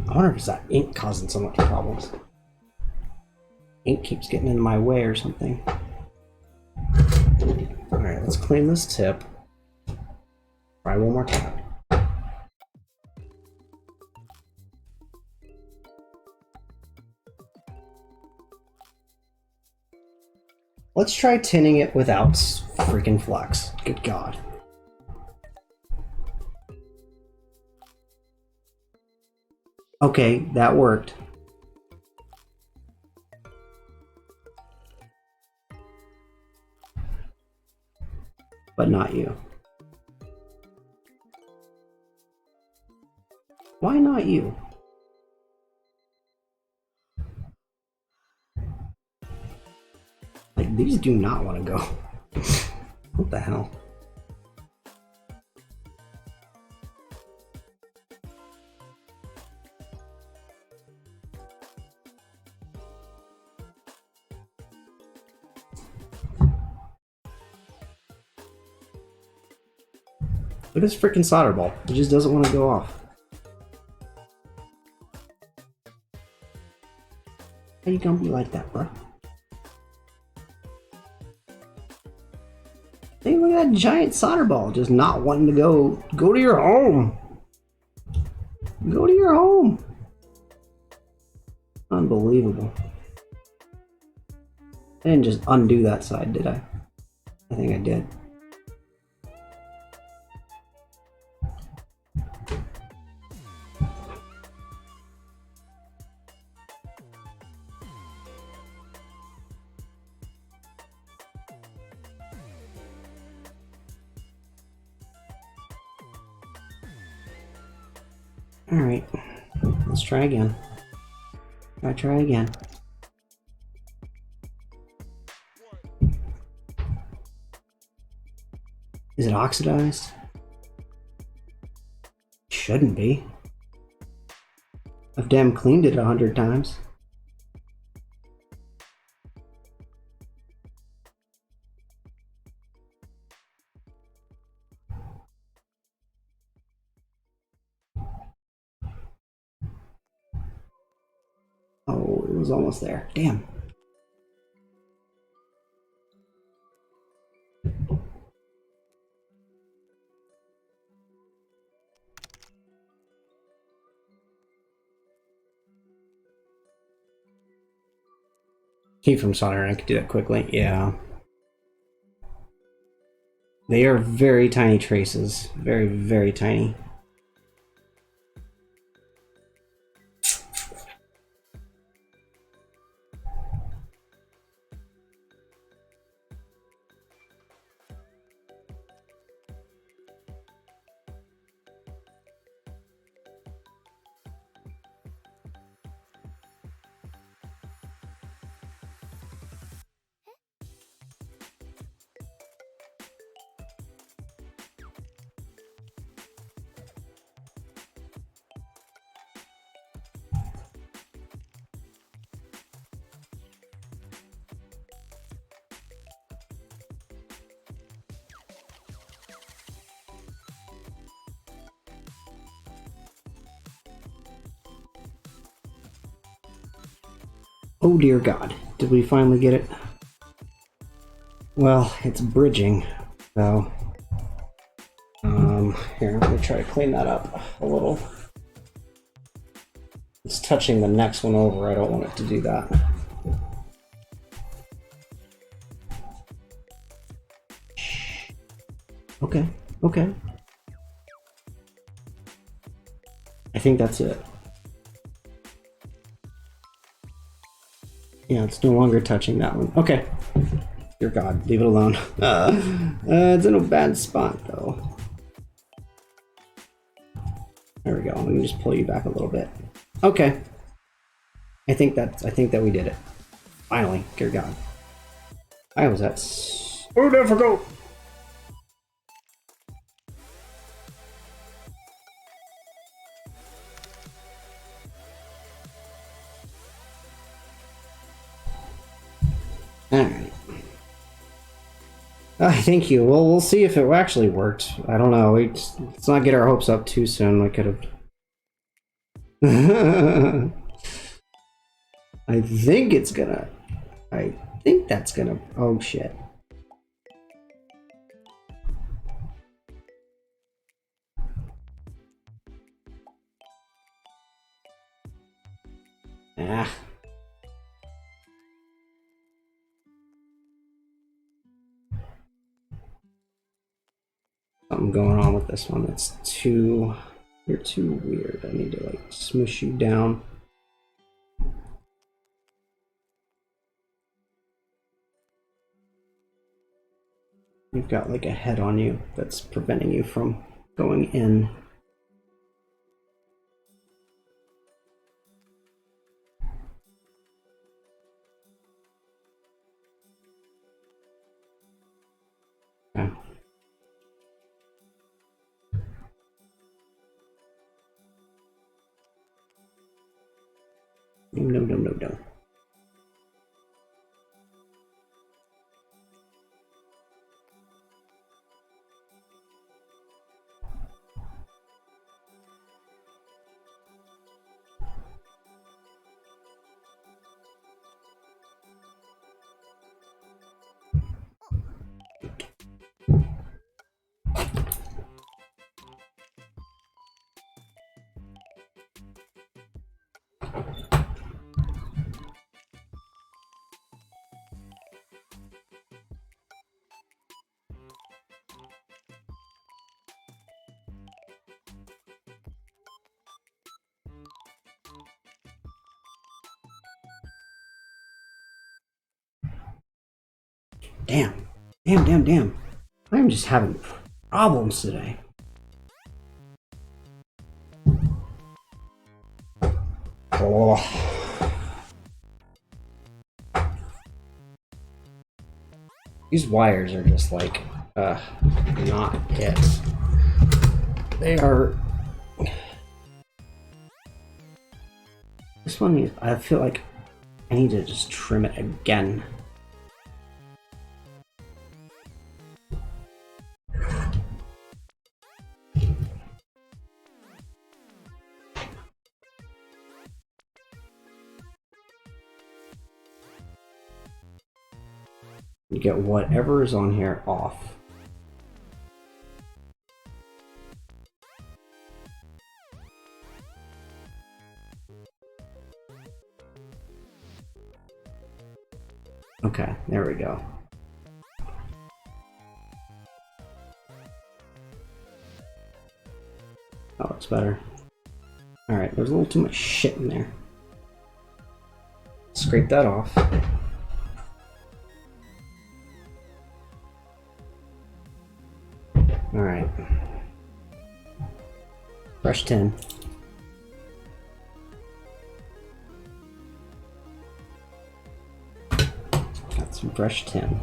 I wonder if it's that ink causing so much problems. Ink keeps getting in my way or something. Alright, let's clean this tip. Try one more time. Let's try tinning it without freaking flux. Good God. Okay, that worked. But not you. Why not you? Like, these do not want to go. What the hell? Look at this freaking solder ball. It just doesn't want to go off. How you gonna be like that, bro? Hey, look at that giant solder ball just not wanting to go. Go to your home. Go to your home. Unbelievable. I didn't just undo that side, did I? I think I did. Alright, let's try again. Try again. Is it oxidized? Shouldn't be. I've damn cleaned it 100 times. Oh, it was almost there. Damn. Keep from soldering. I could do that quickly. Yeah. They are very tiny traces. Very, very tiny. Oh dear God, did we finally get it? Well, it's bridging, so... here, let me try to clean that up a little. It's touching the next one over, I don't want it to do that. Okay, okay. I think that's it. Yeah, it's no longer touching that one. Okay. Dear God, leave it alone. It's in a bad spot, though. There we go. Let me just pull you back a little bit. Okay. I think that we did it. Finally, dear God. I was at so difficult. Alright. Thank you. Well, we'll see if it actually worked. I don't know. Let's not get our hopes up too soon. We could have... I think it's gonna... I think that's gonna... Oh, shit. Ah. Something going on with this one. It's too... You're too weird. I need to, like, smush you down. You've got, like, a head on you that's preventing you from going in. Okay. No, no, no, no. Damn. Damn, damn, damn. I'm just having problems today. Oh. These wires are just like, not it. They are... This one, I feel like I need to just trim it again. You get whatever is on here off. Okay, there we go. That looks better. Alright, there's a little too much shit in there. Scrape that off. Alright. Brush 10. Got some brush 10.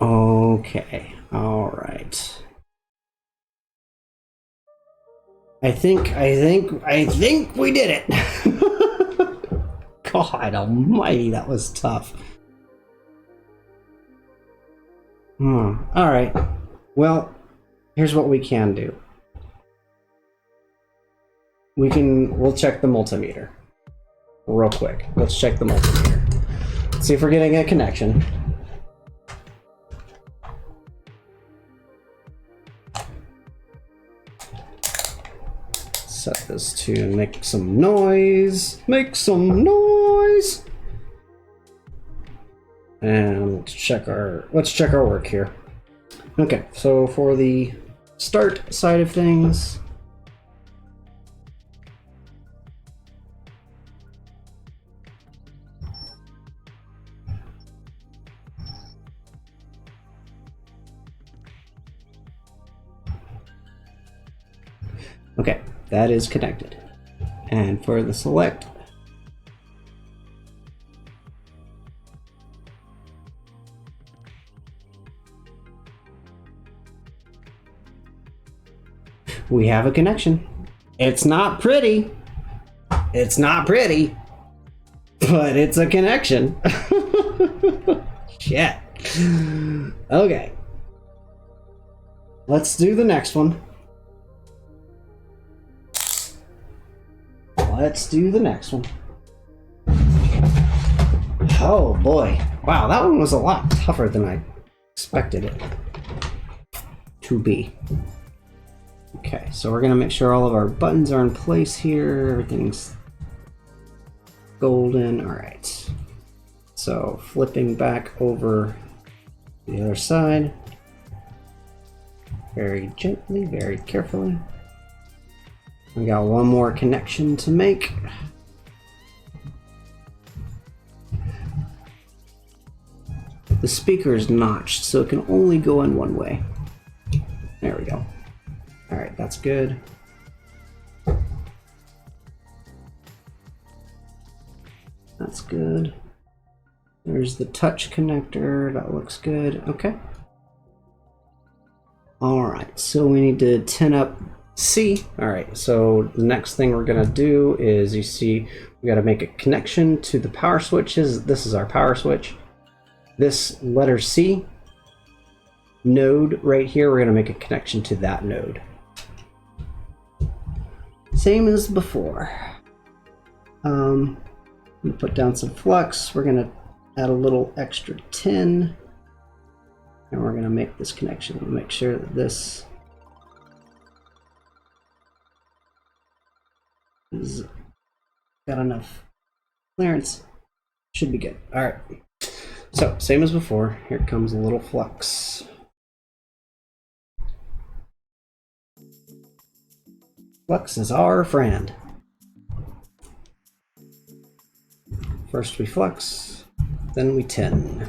Okay, alright. I think we did it! God almighty, that was tough. Alright. Well, here's what we can do. We'll check the multimeter. Real quick. Let's check the multimeter. See if we're getting a connection. Set this to make some noise. Make some noise! And let's check our work here. Okay, so for the start side of things, okay, that is connected. And for the select, we have a connection. It's not pretty. It's not pretty, but it's a connection. Shit. Okay. Let's do the next one. Let's do the next one. Oh boy. Wow, that one was a lot tougher than I expected it to be. Okay, so we're gonna make sure all of our buttons are in place here. Everything's golden. Alright. So flipping back over the other side. Very gently, very carefully. We got one more connection to make. The speaker is notched, so it can only go in one way. There we go. Alright, that's good. That's good. There's the touch connector. That looks good. Okay. Alright, so we need to tin up C. Alright, so the next thing we're going to do is, you see, we got to make a connection to the power switches. This is our power switch. This letter C node right here, we're going to make a connection to that node. Same as before. We put down some flux. We're going to add a little extra tin. And we're going to make this connection. We'll make sure that this is got enough clearance. Should be good. All right. So, same as before. Here comes a little flux. Flux is our friend. First we flux, then we tin.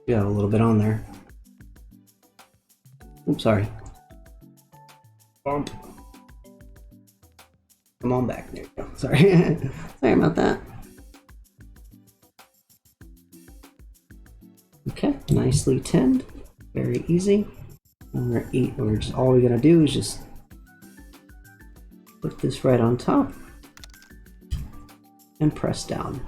You got a little bit on there. Oops, sorry. Bump. Come on back. There you go. Sorry. Sorry about that. Okay, nicely tinned. Very easy. And all we're gonna do is just put this right on top and press down.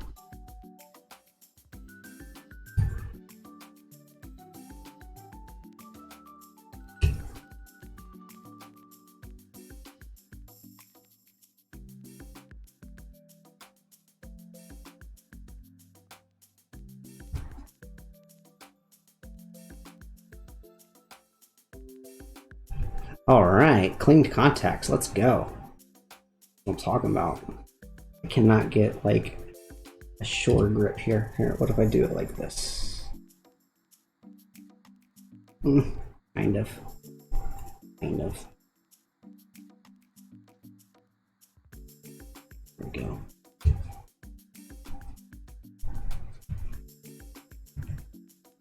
Alright, cleaned contacts, let's go. What I'm talking about. I cannot get like a short grip here. Here, what if I do it like this? Kind of. Kind of. There we go.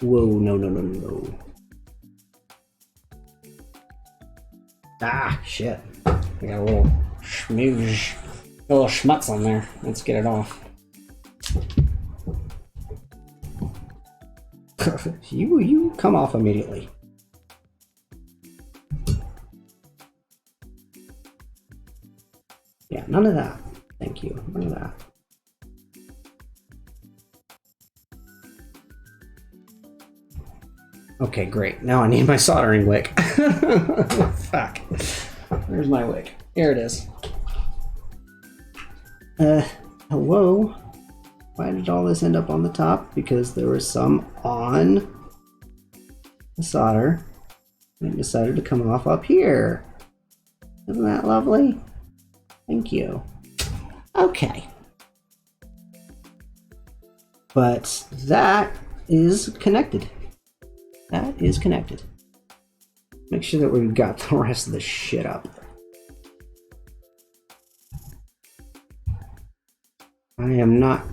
Whoa, no, no, no, no. Ah, shit. I got a little schmooze, a little schmutz on there. Let's get it off. you come off immediately. Yeah, none of that. Thank you. None of that. Okay, great. Now I need my soldering wick. Fuck. Where's my wick? Here it is. Hello? Why did all this end up on the top? Because there was some on the solder and it decided to come off up here. Isn't that lovely? Thank you. Okay. But that is connected. That is connected. Make sure that we've got the rest of the shit up. I am not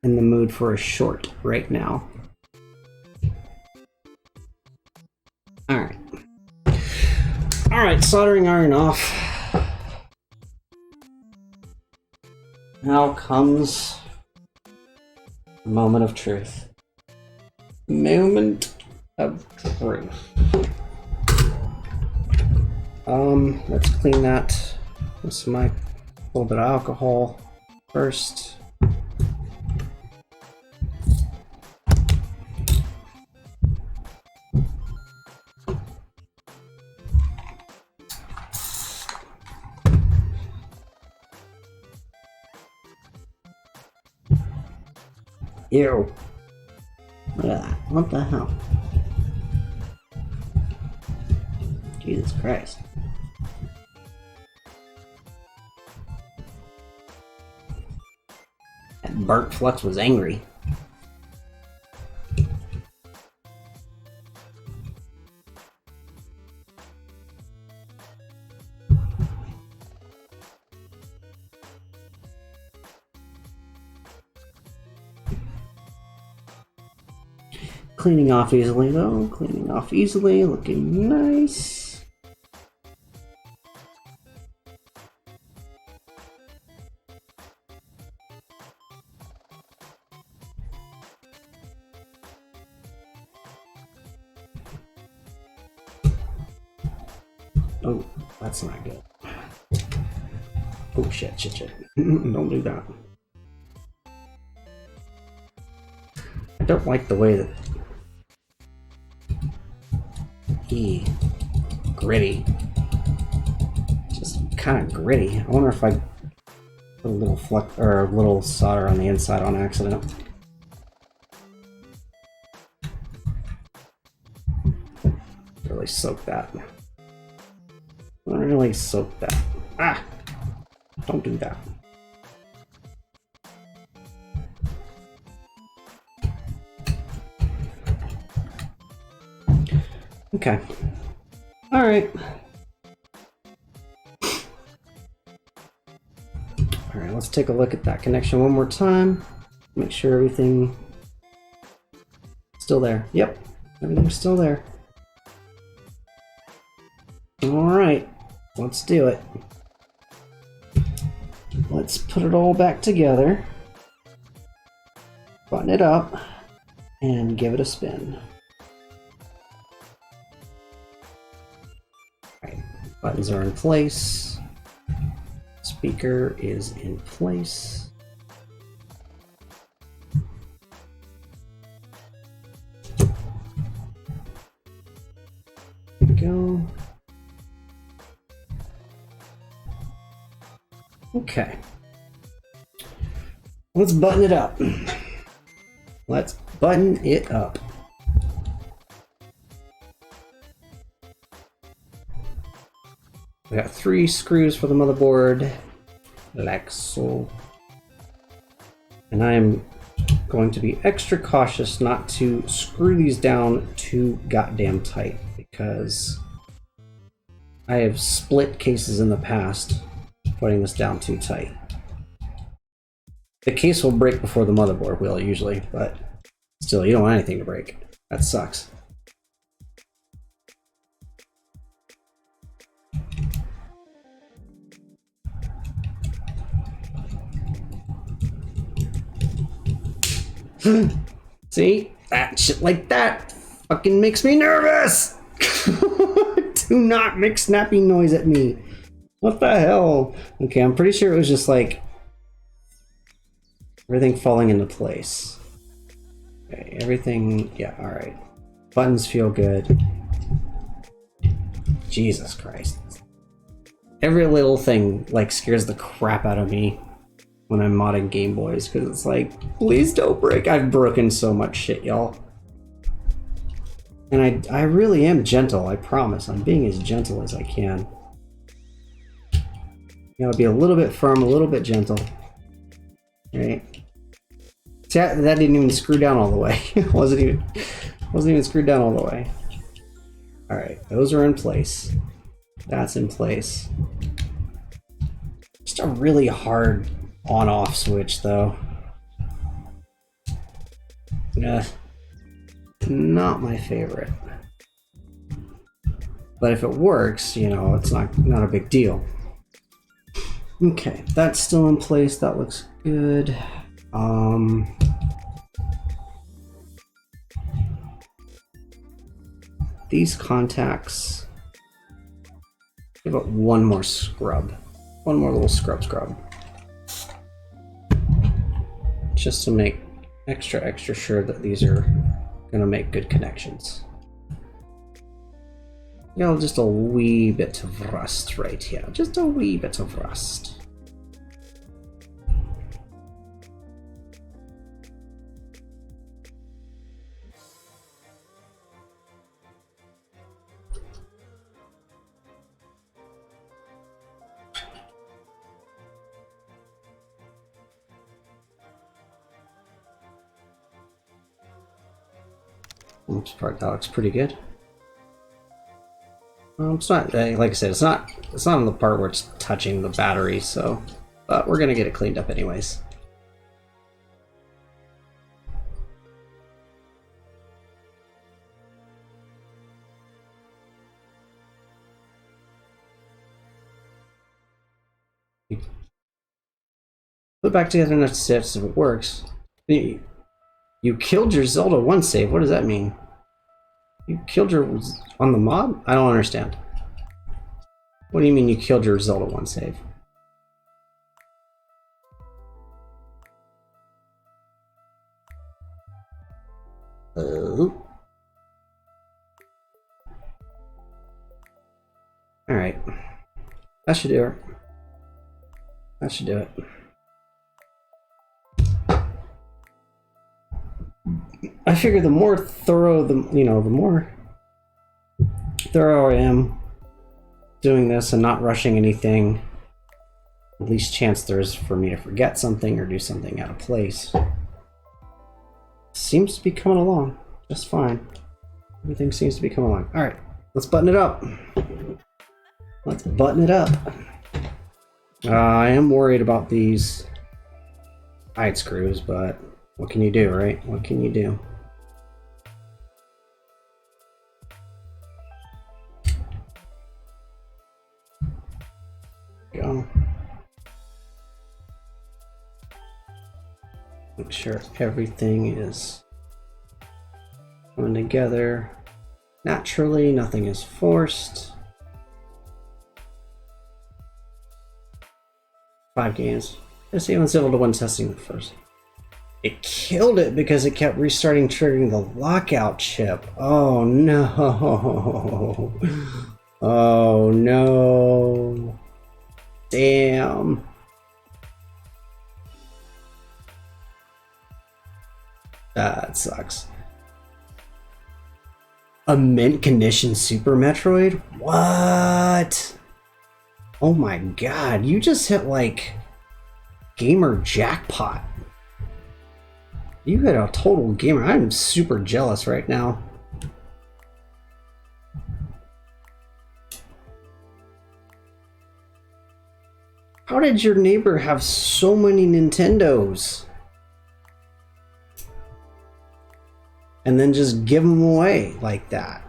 in the mood for a short right now. Alright. Alright, soldering iron off. Now comes the moment of truth. Moment of truth. Let's clean that with some little bit of alcohol first. Ew. Look at that. What the hell? Jesus Christ. That burnt flux was angry. Cleaning off easily though, cleaning off easily, looking nice. Oh, that's not good. Oh shit, shit, shit. Don't do that. I don't like the way that gritty. Just kind of gritty. I wonder if I put a little flux or a little solder on the inside on accident. Really soak that. Really soak that. Ah! Don't do that. Okay. Alright. Alright, let's take a look at that connection one more time. Make sure everything is Still there. Yep. Everything's still there. Alright. Let's do it. Let's put it all back together. Button it up. And give it a spin. Alright. Buttons are in place. Speaker is in place. There we go. Okay. Let's button it up. Let's button it up. We got 3 screws for the motherboard, like so. And I am going to be extra cautious not to screw these down too goddamn tight, because I have split cases in the past putting this down too tight. The case will break before the motherboard will usually, but still, you don't want anything to break. That sucks. See? That shit like that fucking makes me nervous! Do not make snappy noise at me. What the hell? Okay, I'm pretty sure it was just like everything falling into place. Okay, everything, yeah, alright. Buttons feel good. Jesus Christ. Every little thing like scares the crap out of me when I'm modding Game Boys, because it's like, please don't break. I've broken so much shit, y'all. And I really am gentle, I promise. I'm being as gentle as I can. You gotta be a little bit firm, a little bit gentle. Right? See, that didn't even screw down all the way. It wasn't even screwed down all the way. Alright, those are in place. That's in place. Just a really hard on-off switch, though. Not my favorite. But if it works, you know, it's not a big deal. Okay, that's still in place. That looks good. These contacts, give it one more scrub. One more little scrub. Just to make extra sure that these are gonna make good connections. You know, just a wee bit of rust right here. Just a wee bit of rust. Oops, part that looks pretty good. It's not, like I said, it's not on the part where it's touching the battery, so, but we're gonna get it cleaned up anyways. Put it back together enough to see if it works. You killed your Zelda 1 save. What does that mean? You killed your on the mod? I don't understand. What do you mean you killed your Zelda 1 save? Oh. Alright. That should do it. That should do it. I figure the more thorough, the more thorough I am doing this and not rushing anything, the least chance there is for me to forget something or do something out of place. Seems to be coming along just fine. Everything seems to be coming along. All right, let's button it up. Let's button it up. I am worried about these hide screws, but what can you do, right? What can you do? sure everything is coming together naturally, nothing is forced. 5 games. Let's see if it's able to win testing first. It killed it because it kept restarting, triggering the lockout chip. Oh no. Oh no. Damn. That sucks. A mint condition Super Metroid? What? Oh my god, you just hit like gamer jackpot. You hit a total gamer. I'm super jealous right now. How did your neighbor have so many Nintendos? And then just give them away like that?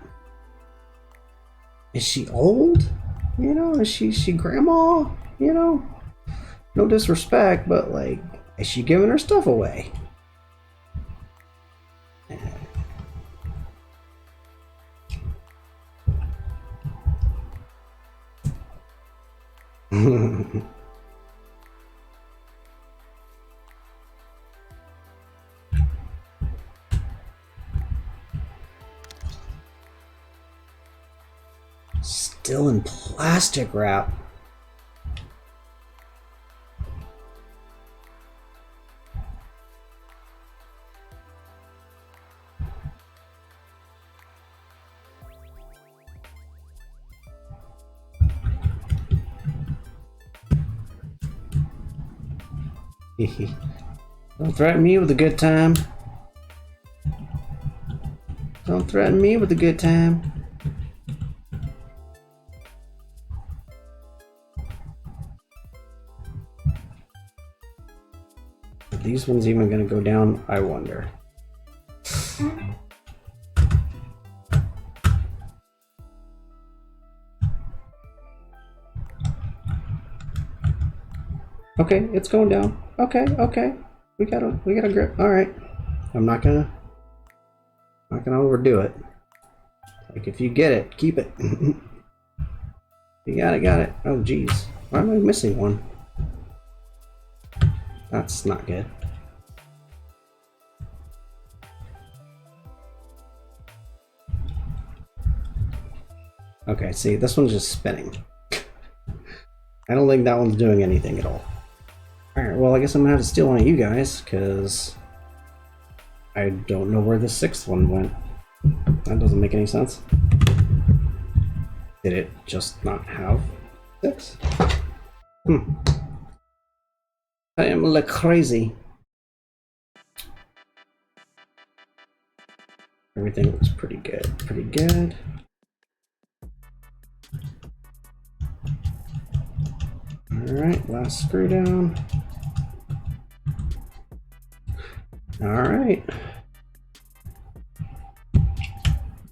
Is she old? You know, is she grandma? You know? No disrespect, but like, is she giving her stuff away? Still in plastic wrap. Don't threaten me with a good time. Don't threaten me with a good time. Are these ones even gonna go down? I wonder. Okay, it's going down. Okay, okay. We got a grip. All right. I'm not gonna overdo it. Like if you get it, keep it. You got it. Oh geez. Why am I missing one? That's not good. Okay, see, this one's just spinning. I don't think that one's doing anything at all. Alright, well, I guess I'm gonna have to steal one of you guys, because I don't know where the 6th one went. That doesn't make any sense. Did it just not have 6? I am like crazy. Everything looks pretty good. Pretty good. Alright, last screw down. Alright.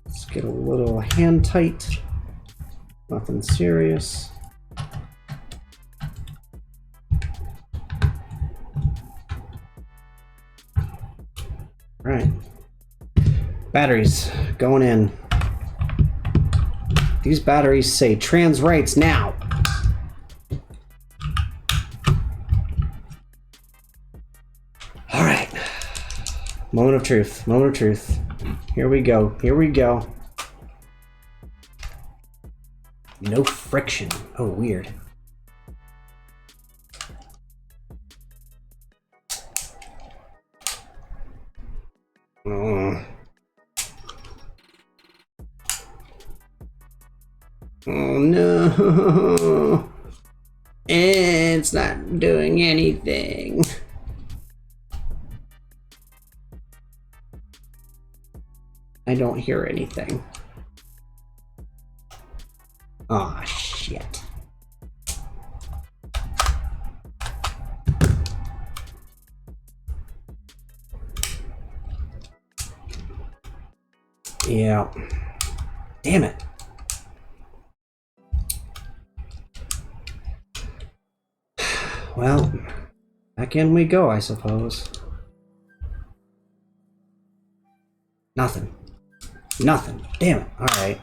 Let's get a little hand tight. Nothing serious. Right. Batteries going in. These batteries say trans rights now. All right. Moment of truth. Moment of truth. Here we go. Here we go. No friction. Oh, weird. Oh. Oh no. It's not doing anything. I don't hear anything. Aw, oh, shit. Yeah. Damn it. Well, back in we go, I suppose. Nothing. Nothing. Damn it. Alright.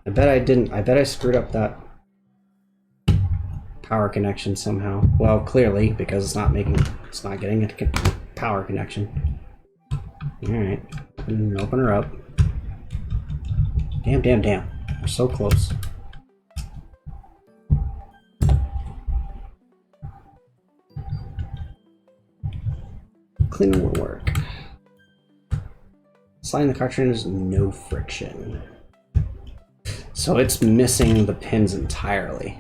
I bet I didn't. I bet I screwed up that power connection somehow. Well, clearly, because it's not getting a power connection. Alright. Open her up. Damn, damn, damn. We're so close. Cleaner will work. Sliding the cartridge is no friction. So it's missing the pins entirely.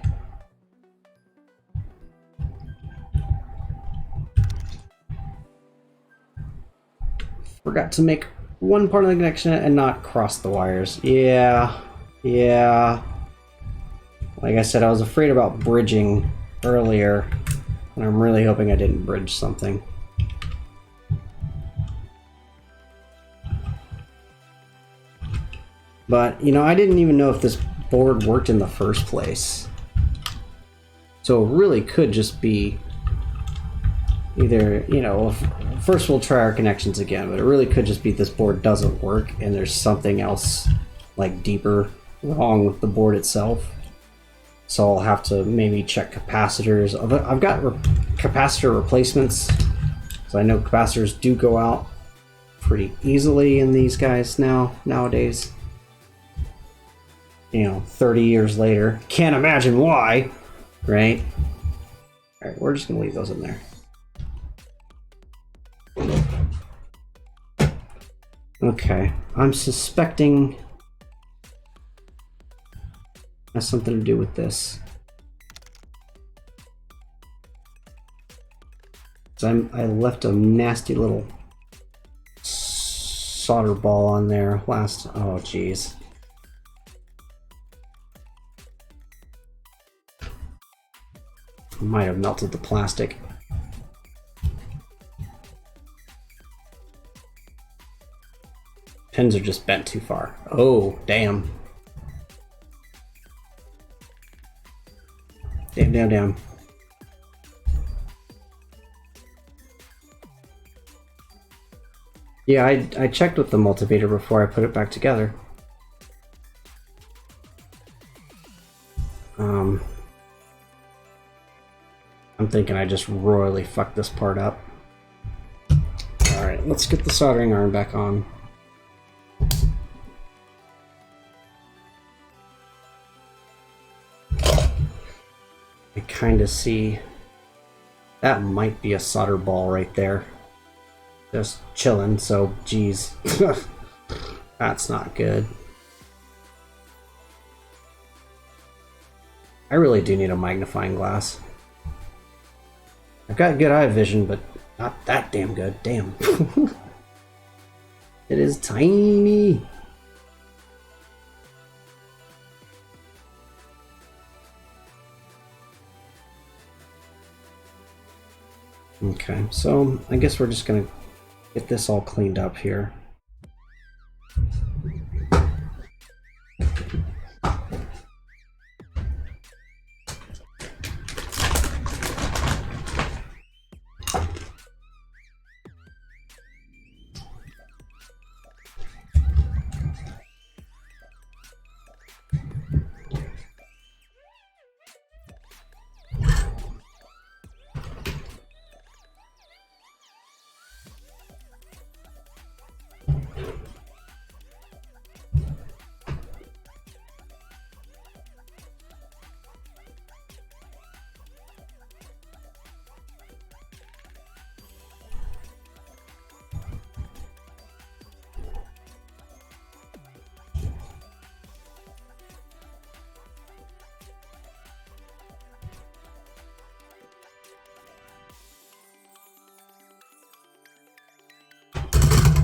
Forgot to make one part of the connection and not cross the wires. Yeah. Like I said, I was afraid about bridging earlier, and I'm really hoping I didn't bridge something. But, you know, I didn't even know if this board worked in the first place. So it really could just be either, you know, first we'll try our connections again, but it really could just be this board doesn't work and there's something else, like, deeper wrong with the board itself. So I'll have to maybe check capacitors. I've got capacitor replacements, so I know capacitors do go out pretty easily in these guys nowadays. You know, 30 years later. Can't imagine why, right? Alright, we're just gonna leave those in there. Okay, I'm suspecting it has something to do with this. So I left a nasty little solder ball on there last. Oh, jeez. Might have melted the plastic. Pins are just bent too far. Oh, damn. Damn. Yeah, I checked with the multimeter before I put it back together. I'm thinking I just royally fucked this part up. Alright, let's get the soldering iron back on. I kind of see that might be a solder ball right there. Just chilling, so geez. That's not good. I really do need a magnifying glass. I've got good eye vision, but not that damn good. Damn. It is tiny. Okay, so I guess we're just gonna get this all cleaned up here.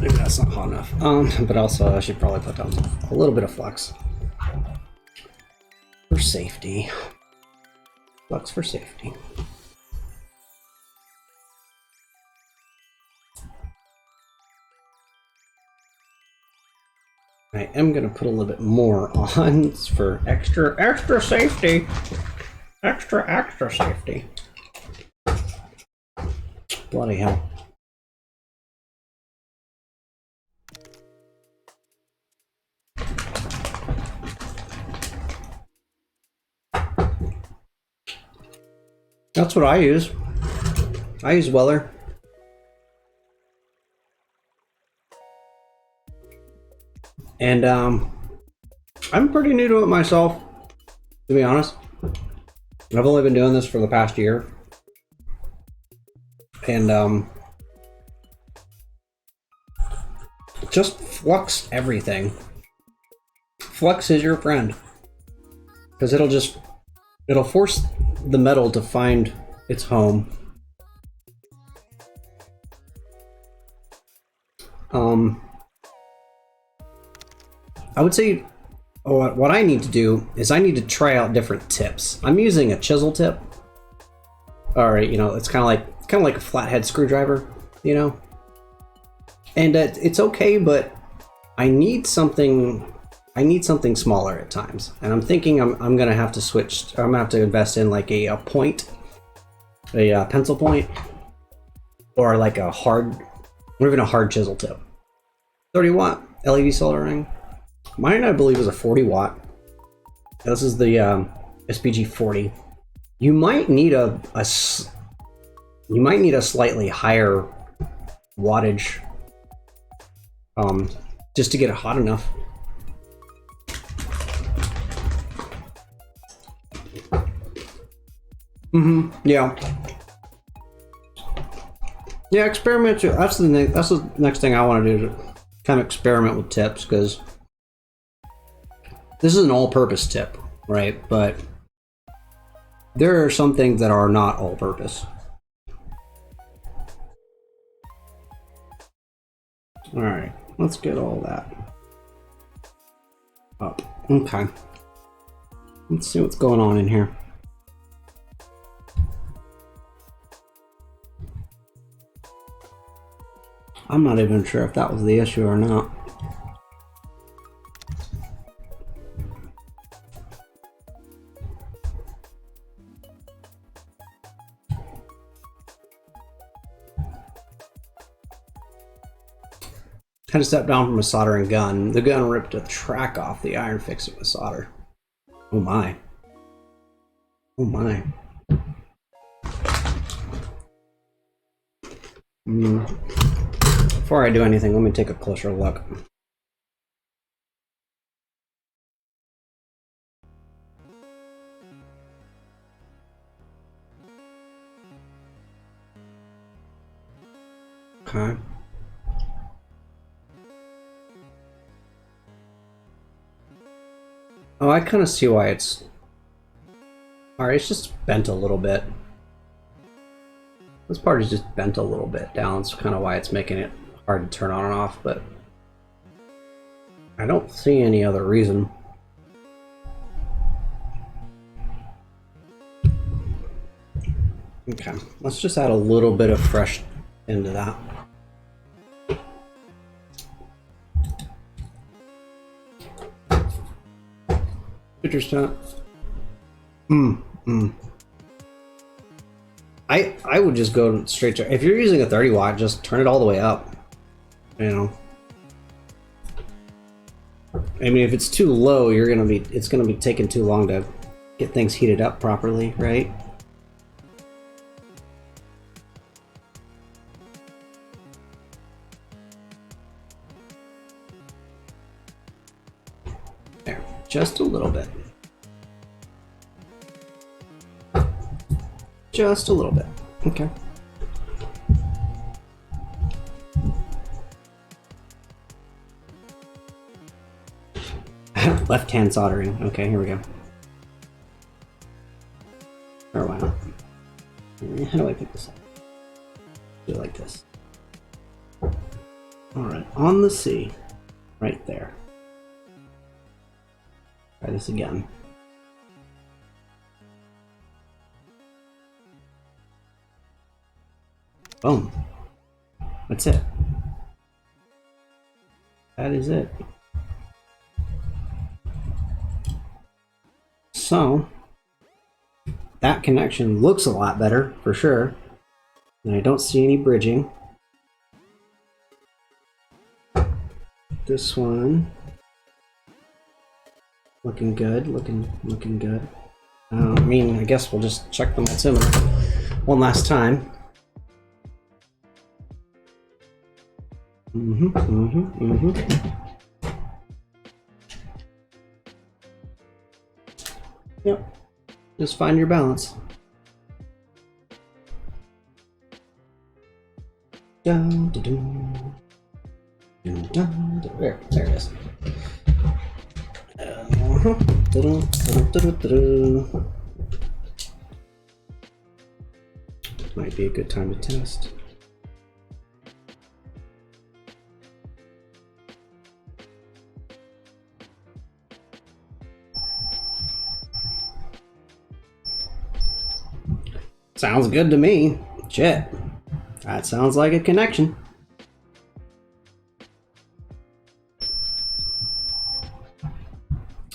Maybe that's not hot enough. But also I should probably put down a little bit of flux. For safety. Flux for safety. I am gonna put a little bit more on for extra safety. Extra safety. Bloody hell. That's what I use. I use Weller. And I'm pretty new to it myself, to be honest. I've only been doing this for the past year. And just flux everything. Flux is your friend. Because it'll force the metal to find its home. I would say what I need to do is I need to try out different tips. I'm using a chisel tip. Alright, you know, it's kind of like a flathead screwdriver, you know? And it's okay, but I need something smaller at times. And I'm thinking I'm gonna have to switch, I'm gonna have to invest in like a point, a pencil point, or like a hard, or even a hard chisel tip. 30 watt LED soldering. Mine, I believe, is a 40 watt. This is the SPG 40. You might need a slightly higher wattage, just to get it hot enough. Yeah. Yeah, experiment. That's the next thing I want to do, to kind of experiment with tips, because this is an all-purpose tip, right? But there are some things that are not all-purpose. All right, let's get all that up. Okay. Let's see what's going on in here. I'm not even sure if that was the issue or not. Had to step down from a soldering gun. The gun ripped a track off the iron, fixed it with solder. Oh my. Oh my. Before I do anything, let me take a closer look. Okay. Oh, I kind of see why it's... Alright, it's just bent a little bit. This part is just bent a little bit down. It's kind of why it's making it hard to turn on and off, but I don't see any other reason. Okay, let's just add a little bit of fresh into that. Interesting. I would just go straight to, if you're using a 30 watt, just turn it all the way up. You know. I mean, if it's too low, it's gonna be taking too long to get things heated up properly, right? There, just a little bit. Just a little bit. Okay. Left-hand soldering. Okay, here we go. Or why not? How do I pick this up? Do it like this. Alright, on the C. Right there. Try this again. Boom. That's it. That is it. So, that connection looks a lot better, for sure. And I don't see any bridging. This one. Looking good, looking good. I mean, I guess we'll just check the multimeter. One last time. Yep. Just find your balance. Dun, dun, dun. Dun, dun, dun. There it is. Dun, dun, dun, dun. Might be a good time to test. Sounds good to me. Shit. That sounds like a connection.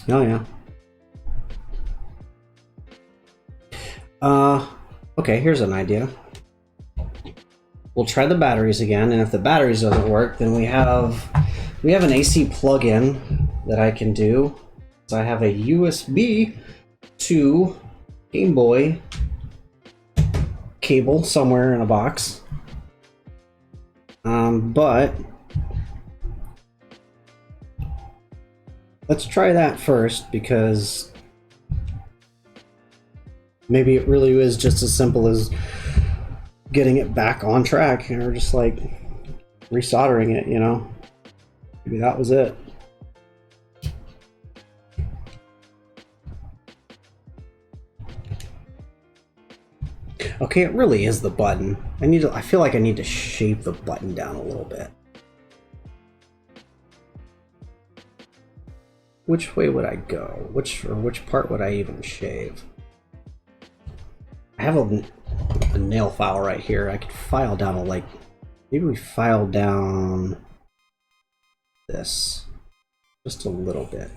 Oh yeah. Okay, here's an idea. We'll try the batteries again, and if the batteries doesn't work, then we have an AC plug-in that I can do. So I have a USB to Game Boy cable somewhere in a box. But let's try that first, because maybe it really is just as simple as getting it back on track, or just like resoldering it, you know? Maybe that was it. Okay, it really is the button. I feel like I need to shape the button down a little bit. Which way would I go? Which part would I even shave? I have a nail file right here. I could file down maybe we file down this just a little bit.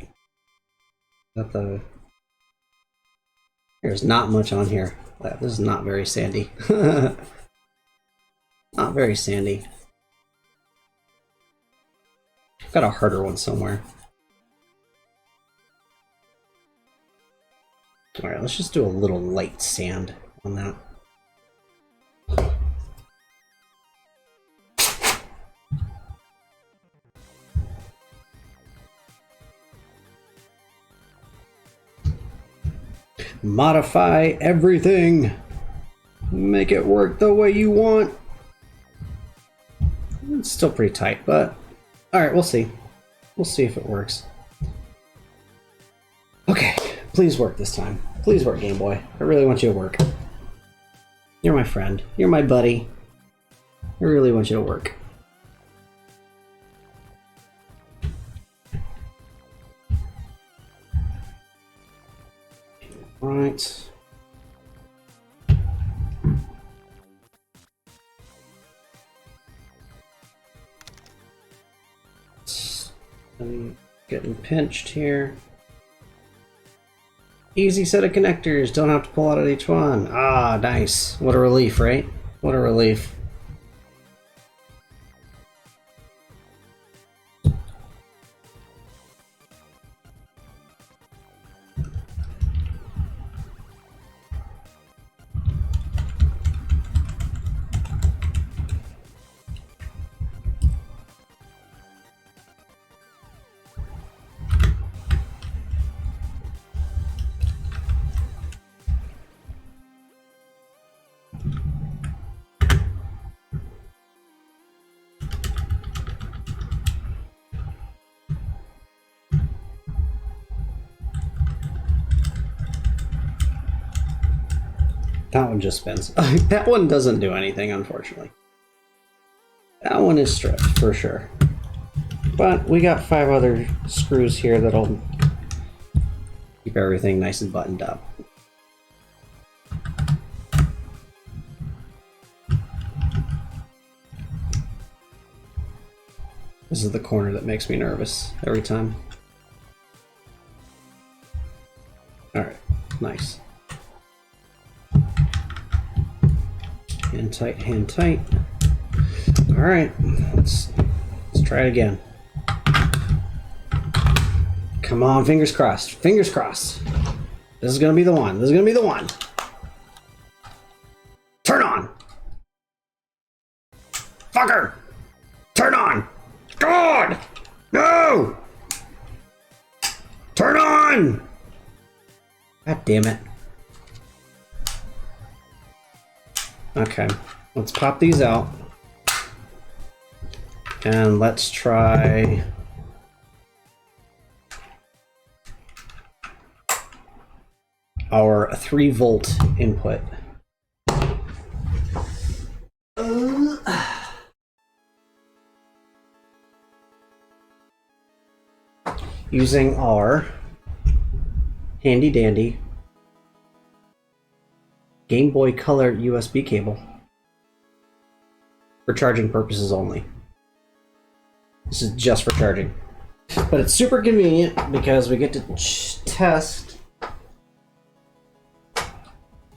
There's not much on here. This is not very sandy. Not very sandy. I've got a harder one somewhere. Alright, let's just do a little light sand on that. Modify everything. Make it work the way you want. It's still pretty tight, but alright, we'll see. We'll see if it works. Okay, please work this time. Please work, Game Boy. I really want you to work. You're my friend. You're my buddy. I really want you to work. Right. I'm getting pinched here. Easy set of connectors. Don't have to pull out at each one. Ah, nice. What a relief, right? What a relief. That one just spins. That one doesn't do anything, unfortunately. That one is stripped, for sure. But we got 5 other screws here that'll keep everything nice and buttoned up. This is the corner that makes me nervous every time. Alright, nice. Hand tight, hand tight. Alright, let's try it again. Come on, fingers crossed. Fingers crossed. This is gonna be the one. This is gonna be the one. Motherfucker! Turn on! God! No! Turn on! God damn it. Okay, let's pop these out. And let's try... our 3-volt input. Using our handy dandy Game Boy Color USB cable for charging purposes only. This is just for charging, but it's super convenient because we get to test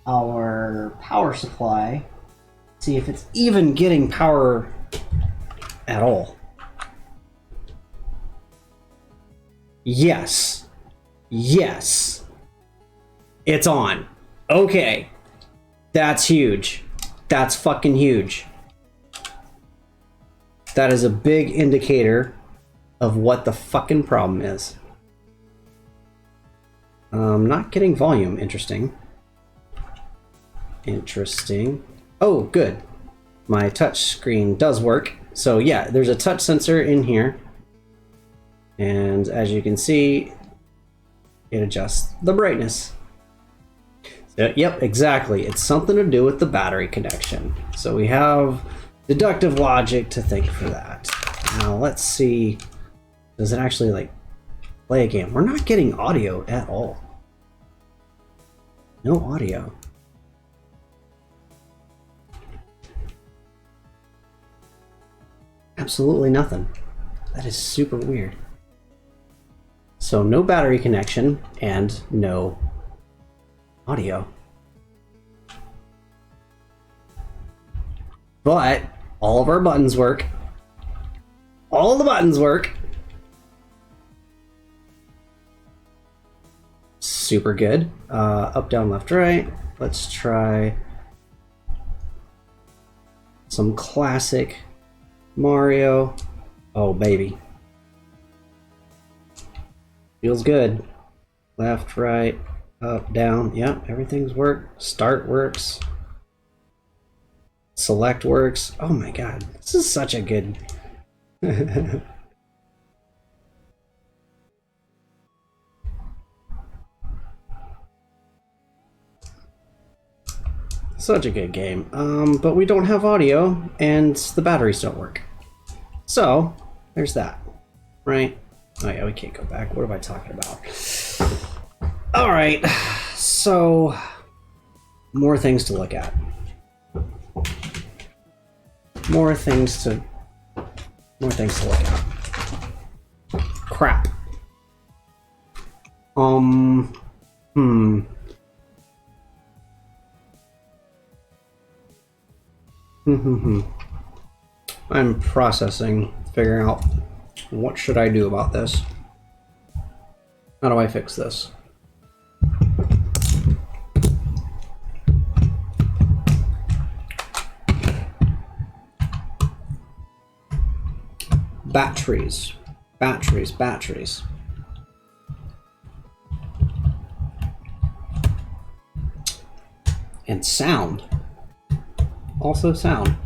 our power supply, see if it's even getting power at all. Yes. Yes. It's on. Okay. That's huge. That's fucking huge. That is a big indicator of what the fucking problem is. Not getting volume. Interesting. Interesting. Oh, good. My touch screen does work. So yeah, there's a touch sensor in here. And as you can see, it adjusts the brightness. So, yep, exactly. It's something to do with the battery connection. So we have deductive logic to thank for that. Now let's see, does it actually like play a game? We're not getting audio at all. No audio. Absolutely nothing. That is super weird. So no battery connection and no audio. But all of our buttons work. All of the buttons work. Super good. Up, down, left, right. Let's try some classic Mario. Oh, baby. Feels good. Left, right, up, down. Yep, everything's worked. Start works. Select works. Oh my god. This is such a good... Such a good game. But we don't have audio, and the batteries don't work. So, there's that. Right? Oh yeah, we can't go back. What am I talking about? Alright, so... more things to look at. More things to look at. Crap. I'm processing, figuring out what should I do about this. How do I fix this? Batteries, batteries, batteries. And sound. Also sound.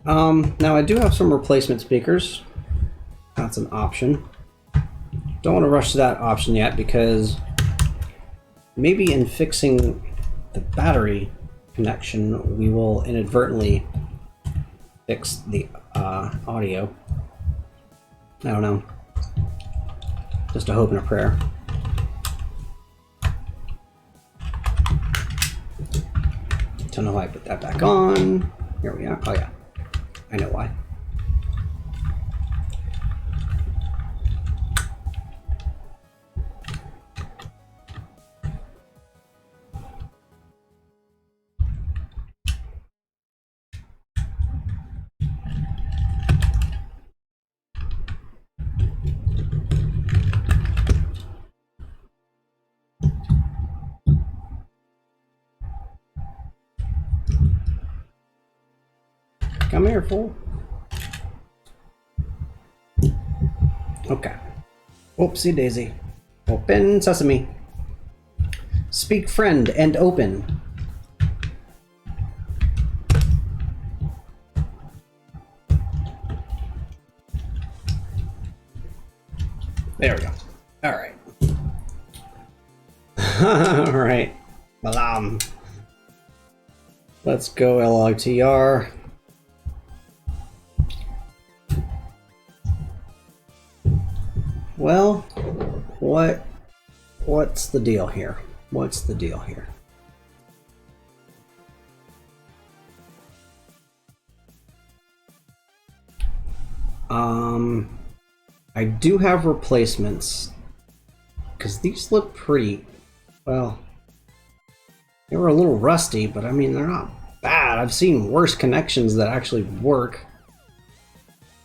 Now I do have some replacement speakers. That's an option. Don't want to rush to that option yet because maybe in fixing the battery connection, we will inadvertently fix the audio. I don't know. Just a hope and a prayer. Don't know why I put that back on. Here we are. Oh yeah. I know why. Come here, fool. Okay. Oopsie daisy. Open sesame. Speak friend and open. There we go. Alright. Alright. Malam. Let's go LITR. Well, what's the deal here? What's the deal here? I do have replacements because these look pretty, well, they were a little rusty, but I mean, they're not bad. I've seen worse connections that actually work.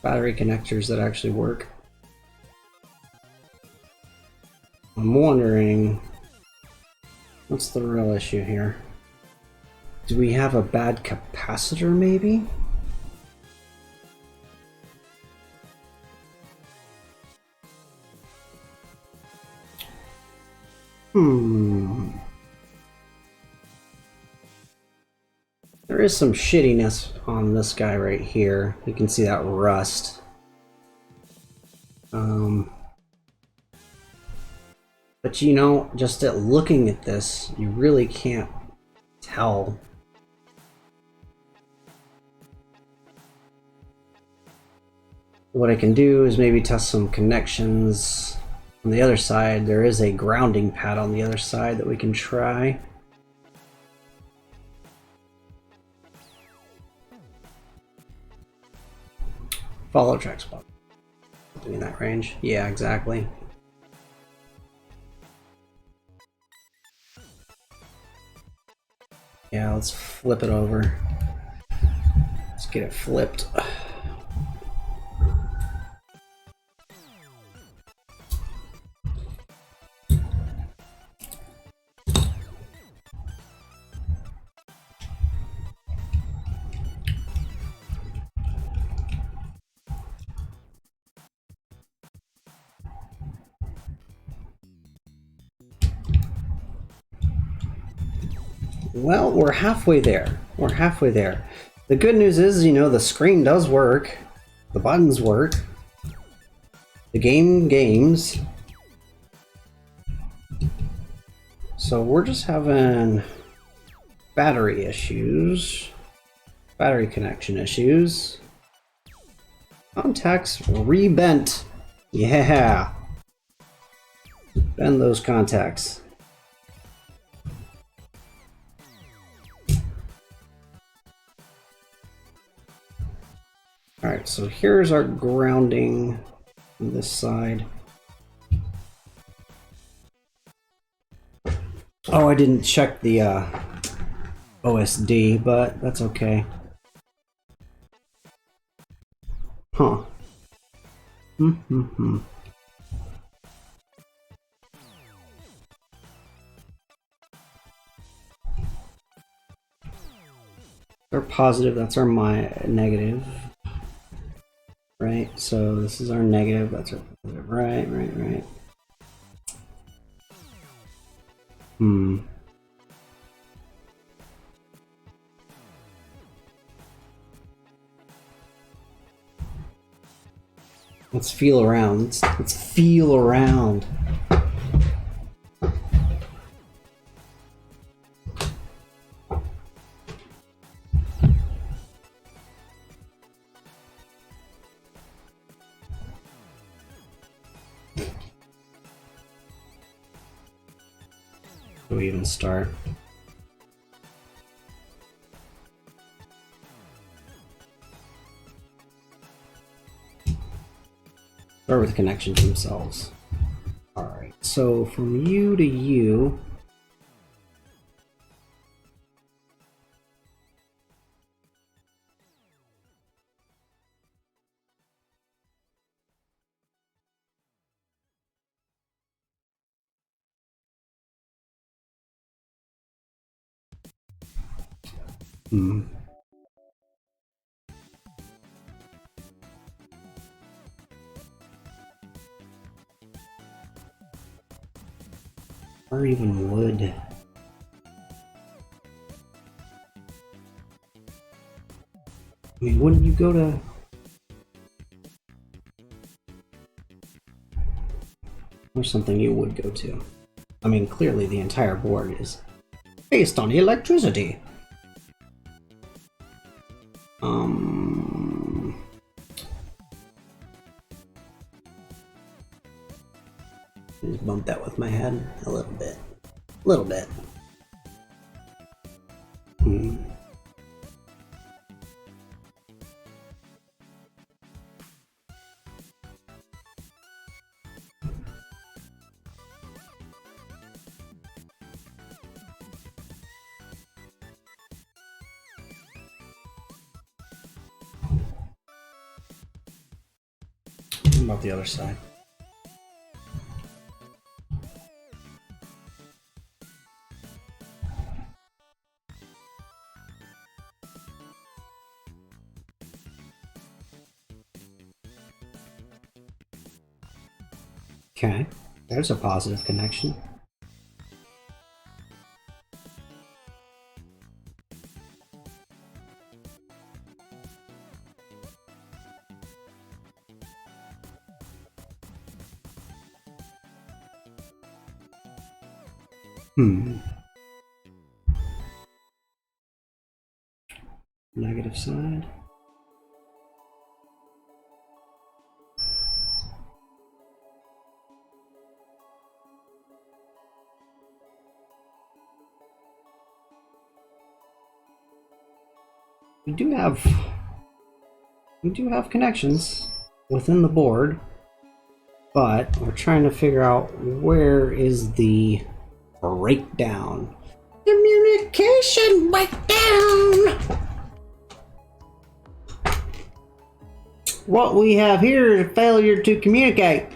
Battery connectors that actually work. I'm wondering, what's the real issue here? Do we have a bad capacitor, maybe? There is some shittiness on this guy right here. You can see that rust. But you know, just at looking at this, you really can't tell. What I can do is maybe test some connections. On the other side, there is a grounding pad on the other side that we can try. Follow track spot. Something in that range. Yeah, exactly. Yeah, let's flip it over. Let's get it flipped. Well, we're halfway there. We're halfway there. The good news is, you know, the screen does work. The buttons work. The game games. So we're just having battery issues. Battery connection issues. Contacts rebent. Yeah. Bend those contacts. Alright, so here's our grounding on this side. Oh, I didn't check the OSD, but that's okay. Huh. Our positive, that's our negative. Right, so this is our negative, that's our positive. Right. Let's feel around. Let's feel around. Do we even start? Start with connections themselves. Alright, so from you to you. Or even wood. I mean, wouldn't you go to... Or something you would go to. I mean, clearly the entire board is based on electricity. Just bump that with my head a little bit. A little bit. What about the other side? Okay, there's a positive connection. Negative side. We do have connections within the board, but we're trying to figure out where is the breakdown. Communication breakdown! What we have here is a failure to communicate.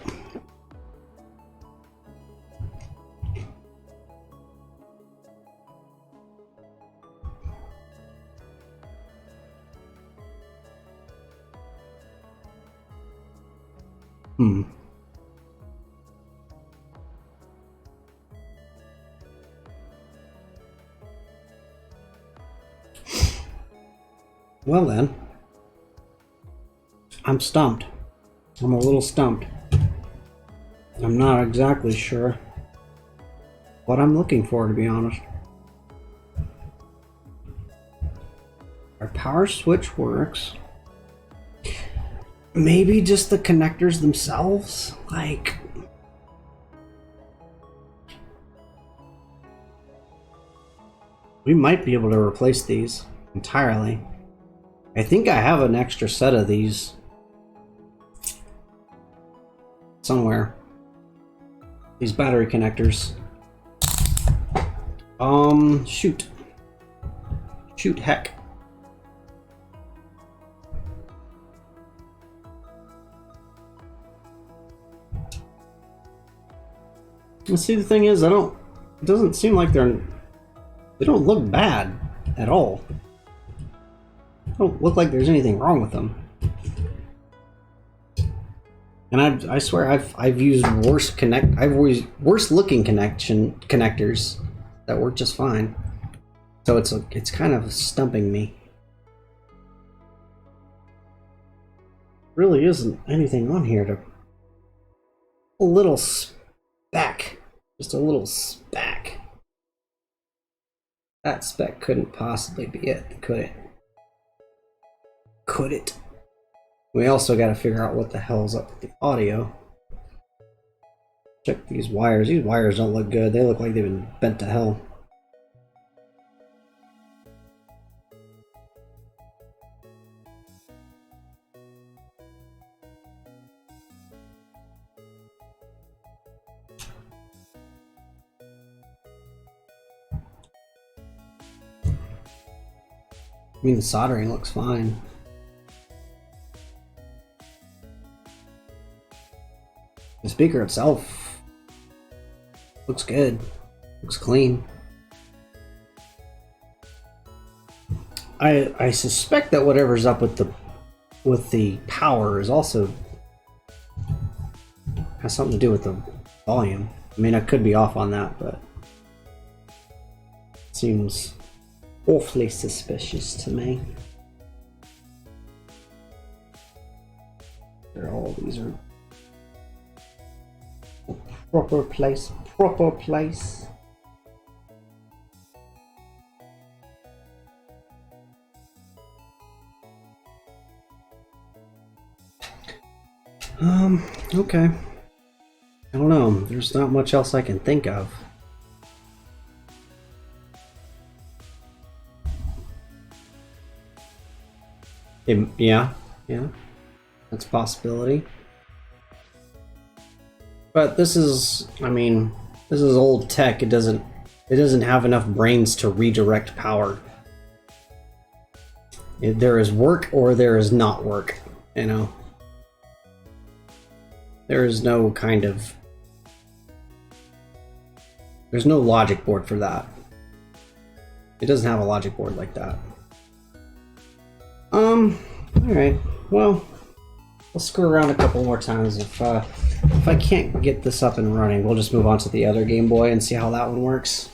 Well then, I'm stumped. I'm a little stumped. I'm not exactly sure what I'm looking for, to be honest. Our power switch works. Maybe just the connectors themselves? Like... we might be able to replace these entirely. I think I have an extra set of these somewhere. These battery connectors. Shoot. Shoot, heck. And see, the thing is, it doesn't seem like they don't look bad at all. They don't look like there's anything wrong with them. And I swear I've used worse looking connectors that work just fine. So it's kind of stumping me. Really isn't anything on here to... a little speck. Just a little speck. That speck couldn't possibly be it, could it? Could it? We also got to figure out what the hell's up with the audio. Check these wires. These wires don't look good. They look like they've been bent to hell. I mean, the soldering looks fine. The speaker itself looks good. Looks clean. I suspect that whatever's up with the power is also has something to do with the volume. I mean, I could be off on that, but it seems awfully suspicious to me. All these are proper place, proper place. Okay. I don't know. There's not much else I can think of. Yeah. That's a possibility. But this is, I mean, this is old tech. It doesn't have enough brains to redirect power. There is work or there is not work, you know. There is no kind of... There's no logic board for that. It doesn't have a logic board like that. Alright, well, I'll screw around a couple more times. If I can't get this up and running, we'll just move on to the other Game Boy and see how that one works.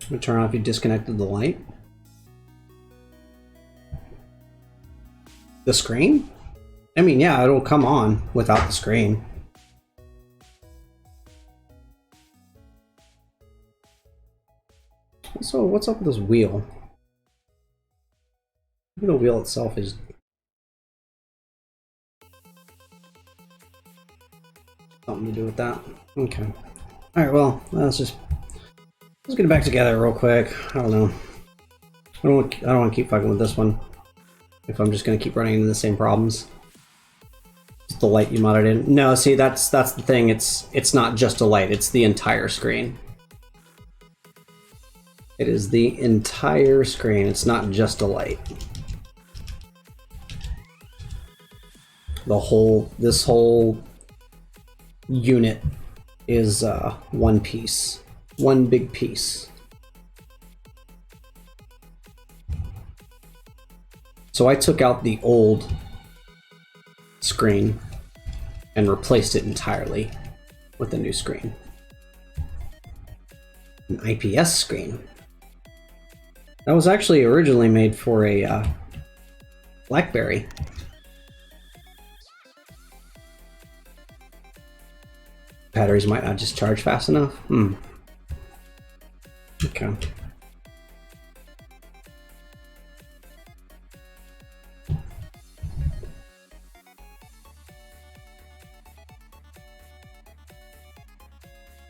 I'm gonna turn off. You disconnected the light. The screen? I mean, yeah, it'll come on without the screen. So what's up with this wheel? Maybe the wheel itself is... something to do with that. Okay. Alright, well, let's get it back together real quick. I don't know. I don't want to keep fucking with this one. If I'm just gonna keep running into the same problems. It's the light you modded in. No, see, that's the thing. It's not just a light. It's the entire screen. It is the entire screen. It's not just a light. This whole unit is one piece. One big piece. So I took out the old screen and replaced it entirely with a new screen. An IPS screen. That was actually originally made for a BlackBerry. Batteries might not just charge fast enough. Okay.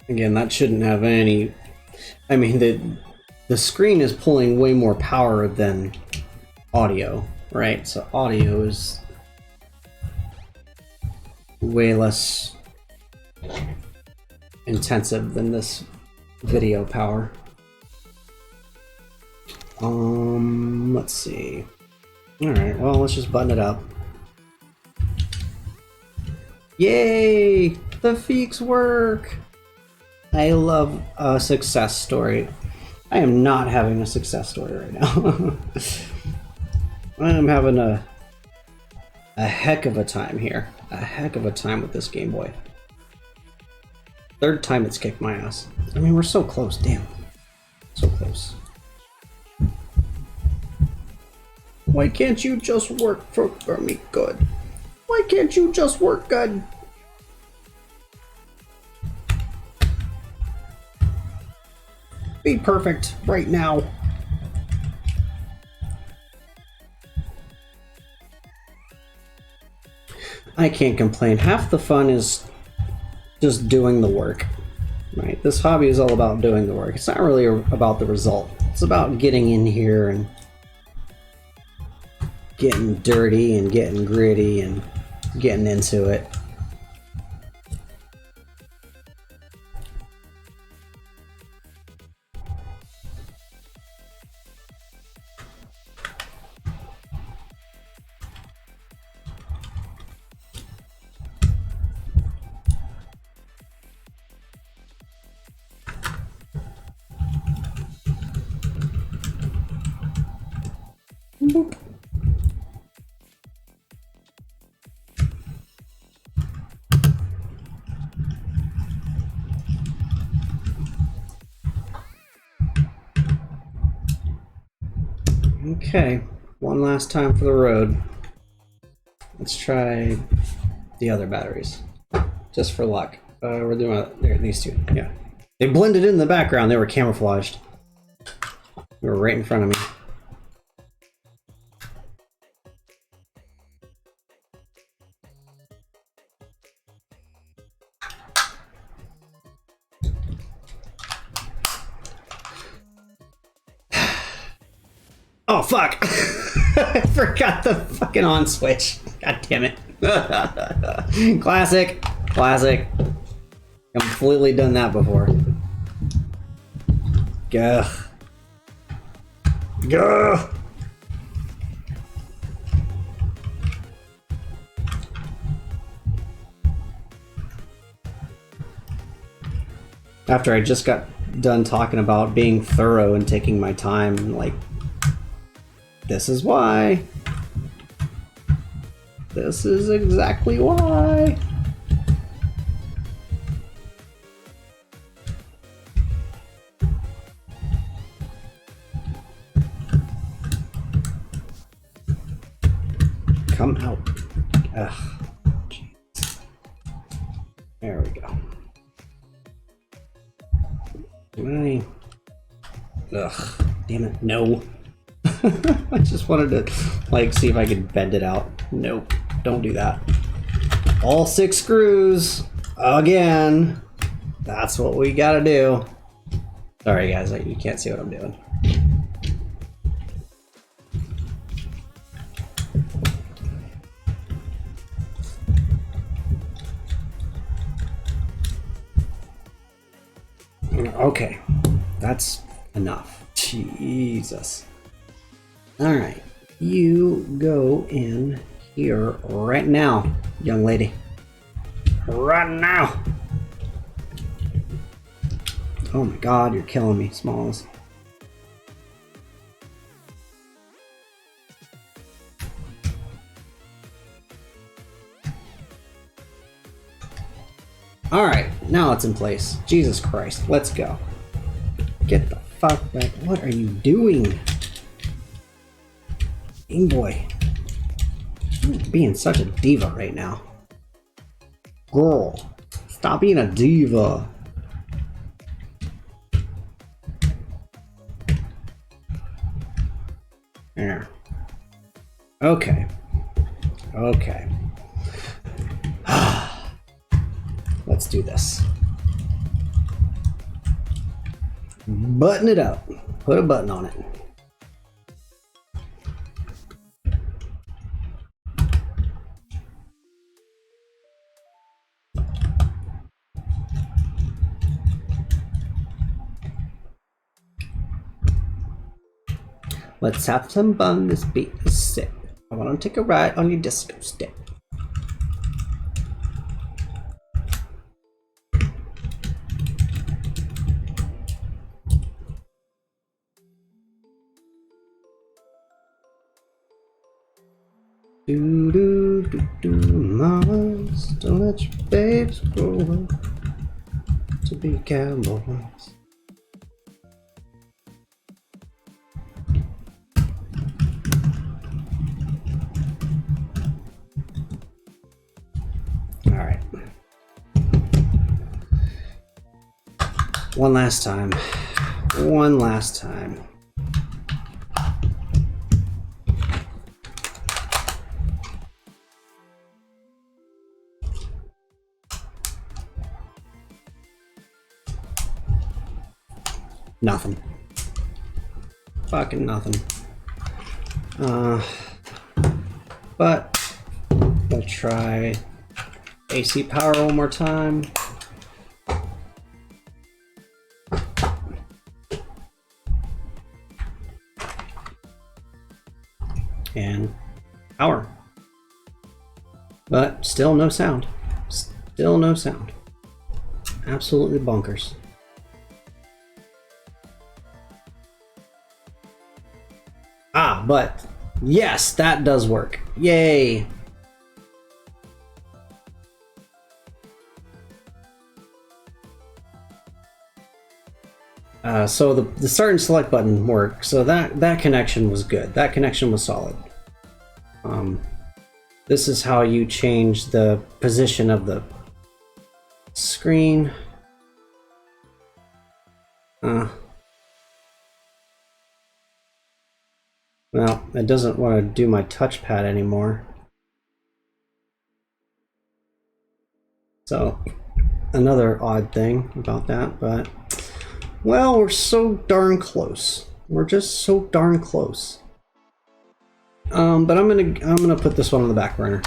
Again, that shouldn't have any... I mean, the screen is pulling way more power than audio, right? So audio is way less intensive than this video power. Let's see. Alright, well, let's just button it up. Yay! The Feeks work! I love a success story. I am not having a success story right now. I am having a heck of a time here. A heck of a time with this Game Boy. Third time it's kicked my ass. I mean, we're so close, damn. So close. Why can't you just work for me good? Why can't you just work good? Be perfect right now. I can't complain. Half the fun is just doing the work, right? This hobby is all about doing the work. It's not really about the result. It's about getting in here and getting dirty and getting gritty and getting into it. Boop. Okay, one last time for the road. Let's try the other batteries, just for luck. We're doing there. These two, yeah. They blended in the background. They were camouflaged. They were right in front of me. Oh fuck! I forgot the fucking on switch. God damn it. Classic. Classic. Completely done that before. Gah. Gah. After I just got done talking about being thorough and taking my time, like, this is why. This is exactly why. Come out. Ugh. Jeez. There we go. Ugh. Damn it. No. I just wanted to, like, see if I could bend it out. Nope. Don't do that. All 6 screws. Again. That's what we gotta do. Sorry, guys. You can't see what I'm doing. Okay. That's enough. Jesus. Alright. You go in here right now, young lady. Right now! Oh my god, you're killing me, Smalls. Alright, now it's in place. Jesus Christ, let's go. Get the fuck back. What are you doing? Game Boy. You're being such a diva right now. Girl, stop being a diva. There. Okay. Okay. Let's do this. Button it up. Put a button on it. Let's have some fun. This beat is sick. I want to take a ride on your disco stick. Do do do do, mamas, don't let your babes grow up to be cowboys. All right. One last time. One last time. Nothing. Fucking nothing. But we'll try AC power one more time. And power. But still no sound. Still no sound. Absolutely bonkers. Ah, but Yes, that does work. Yay! So the start and select button worked. So that connection was good. That connection was solid. This is how you change the position of the screen. Well, it doesn't want to do my touchpad anymore. So, another odd thing about that, but well, we're so darn close. We're just so darn close. But I'm gonna put this one on the back burner.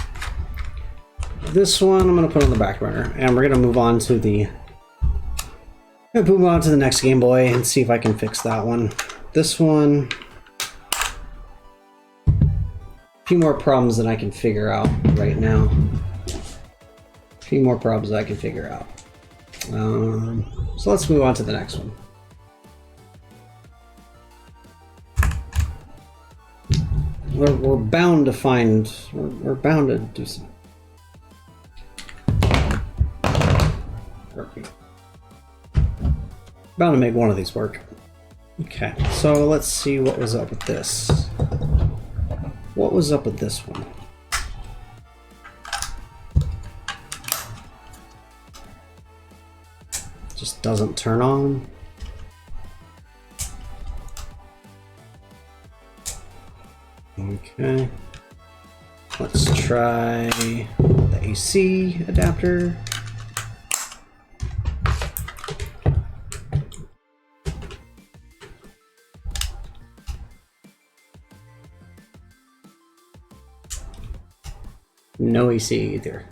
This one I'm gonna put on the back burner, and we're gonna move on to the next Game Boy and see if I can fix that one. This one, a few more problems than I can figure out right now. A few more problems that I can figure out. So let's move on to the next one. We're bound to find. We're bound to do some. Perfect. Bound to make one of these work. Okay, so let's see what was up with this. What was up with this one? Just doesn't turn on. Okay. Let's try the AC adapter. No AC either.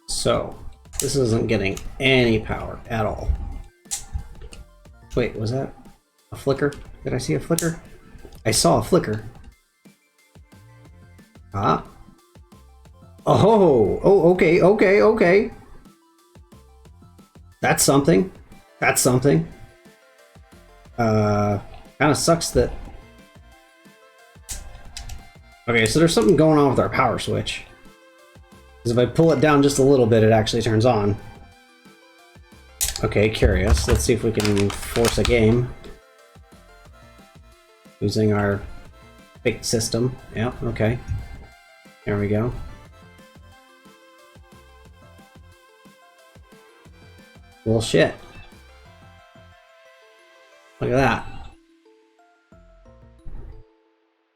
So, this isn't getting any power at all. Wait, was that a flicker? Did I see a flicker? I saw a flicker. Ah. Oh, okay. That's something. That's something. Kind of sucks that... Okay, so there's something going on with our power switch. Because if I pull it down just a little bit, it actually turns on. Okay, curious. Let's see if we can force a game. Using our fake system. Yeah, okay. There we go. Well, shit. Look at that.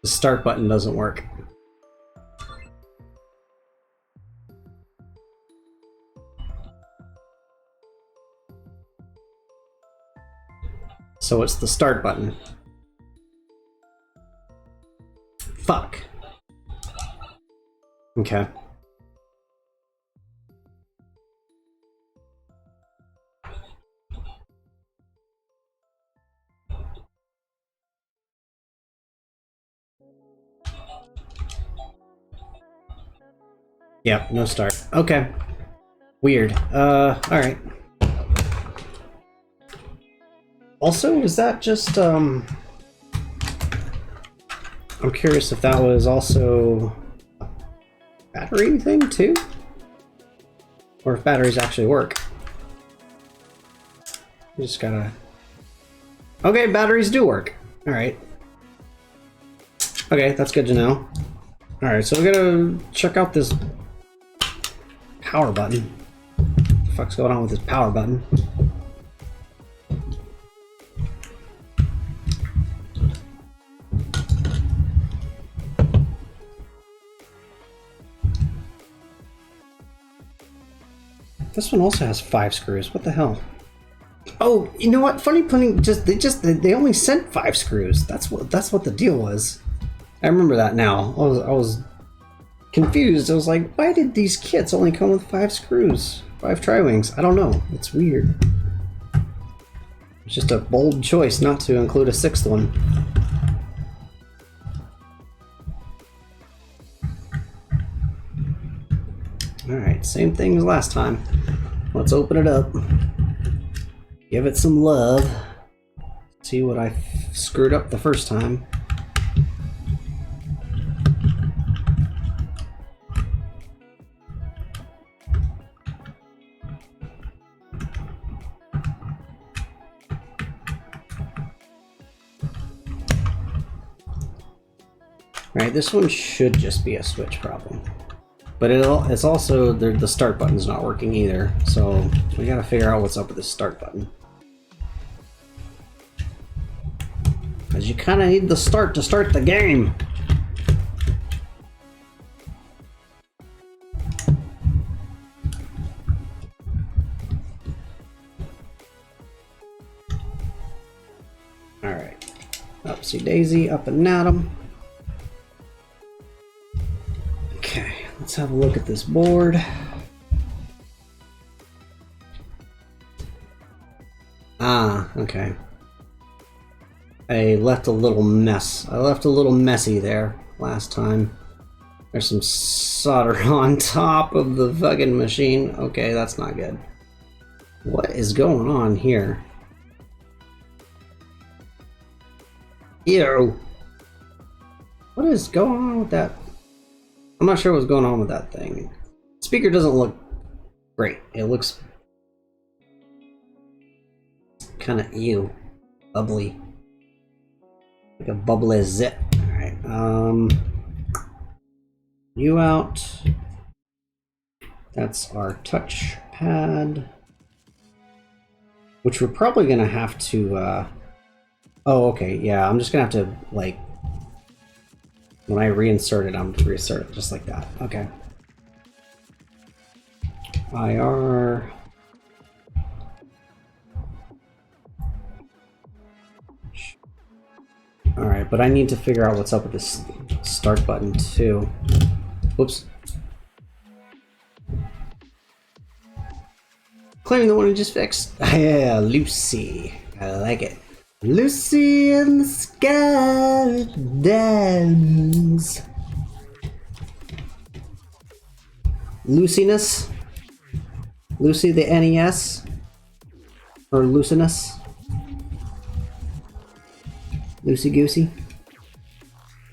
The start button doesn't work. So it's the start button. Fuck. Okay. Yep, no start. Okay. Weird. Alright. Also, is that just, I'm curious if that was also a battery thing, too? Or if batteries actually work. You just gotta... Okay, batteries do work. Alright. Okay, that's good to know. Alright, so we gotta check out this power button. What the fuck's going on with this power button? This one also has 5 screws. What the hell? Oh, you know what? FunnyPlaying they only sent 5 screws. That's what the deal was. I remember that now. I was confused. I was like, why did these kits only come with 5 screws? 5 tri-wings? I don't know. It's weird. It's just a bold choice not to include a 6th one. Alright, same thing as last time. Let's open it up. Give it some love. See what I screwed up the first time. Alright, this one should just be a switch problem. But it's also, the start button's not working either, so we gotta figure out what's up with this start button. Because you kind of need the start to start the game. Alright. Upsy daisy, up and at 'em. Okay, let's have a look at this board. Ah, okay. I left a little mess. I left a little messy there last time. There's some solder on top of the fucking machine. Okay, that's not good. What is going on here? Ew! What is going on with that? I'm not sure what's going on with that thing. Speaker doesn't look great. It looks kind of ew. Bubbly. Like a bubbly zip. Alright, you out. That's our touch pad. Which we're probably gonna have to, oh, okay, yeah, I'm just gonna have to, like, when I reinsert it, I'm gonna reinsert it just like that. Okay. IR. Alright, but I need to figure out what's up with this start button too. Whoops. Claiming the one I just fixed. Yeah, Lucy. I like it. Lucy in the sky dance. Luciness? Lucy the NES? Or Lucinous? Lucy Goosey?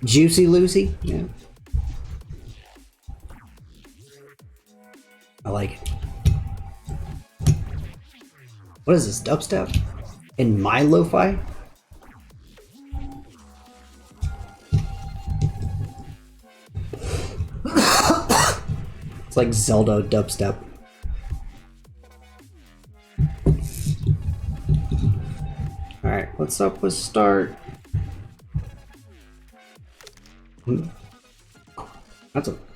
Juicy Lucy? Yeah. I like it. What is this, dubstep? In my lo-fi? It's like Zelda dubstep. Alright, what's up with start?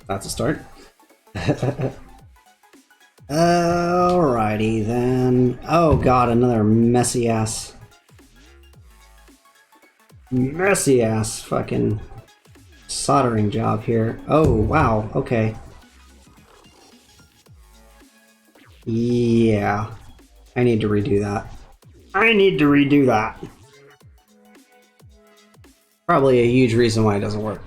That's a start. Alrighty then. Oh god, another messy ass fucking soldering job here. Oh wow, okay. Yeah. I need to redo that. Probably a huge reason why it doesn't work.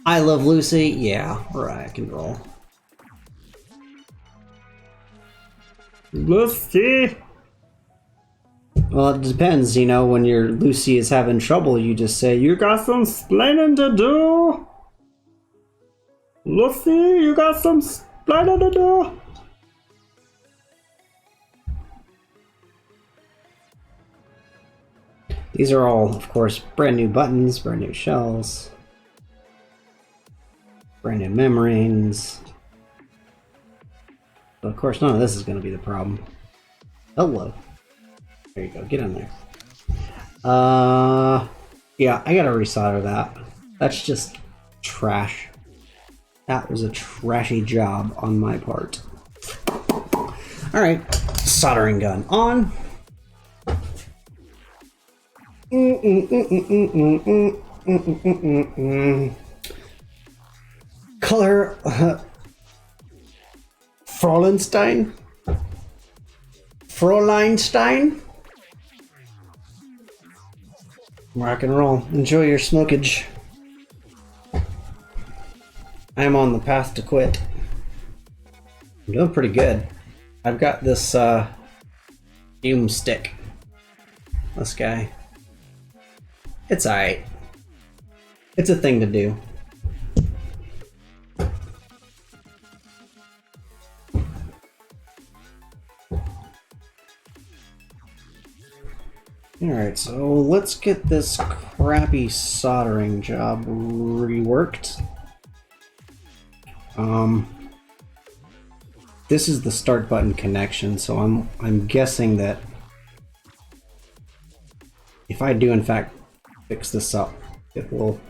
I Love Lucy? Yeah, right, I can roll. Lucy! Well, it depends, you know, when your Lucy is having trouble, you just say, "You got some splaining to do? Lucy, you got some splaining to do?" These are all, of course, brand new buttons, brand new shells, brand new membranes. But of course, none of this is going to be the problem. Hello. There you go, get in there. Yeah, I gotta resolder that. That's just trash. That was a trashy job on my part. Alright, soldering gun on. Color Fräuleinstein? Rock and roll. Enjoy your smokage. I am on the path to quit. I'm doing pretty good. I've got this fume stick. This guy. It's alright. It's a thing to do. Alright, so let's get this crappy soldering job reworked. This is the start button connection, so I'm guessing that if I do in fact fix this up, it will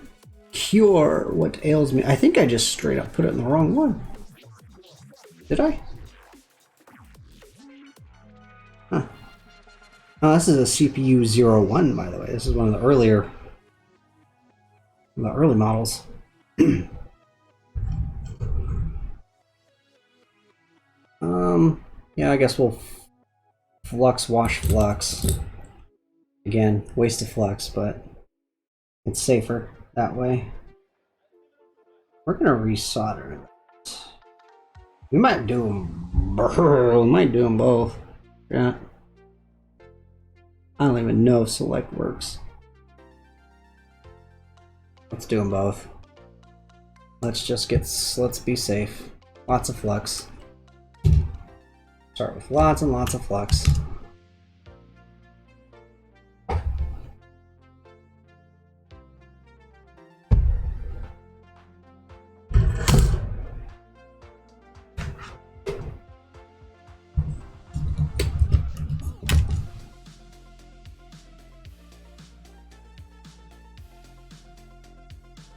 cure what ails me. I think I just straight up put it in the wrong one. Did I? Huh. Oh, this is a CPU 01, by the way. This is one of the early models. Yeah, I guess we'll flux wash flux. Again, waste of flux, but it's safer that way. We're gonna resolder it. We might do them. We might do them both. Yeah. I don't even know if select works. Let's do them both. Let's be safe. Lots of flux. Start with lots and lots of flux.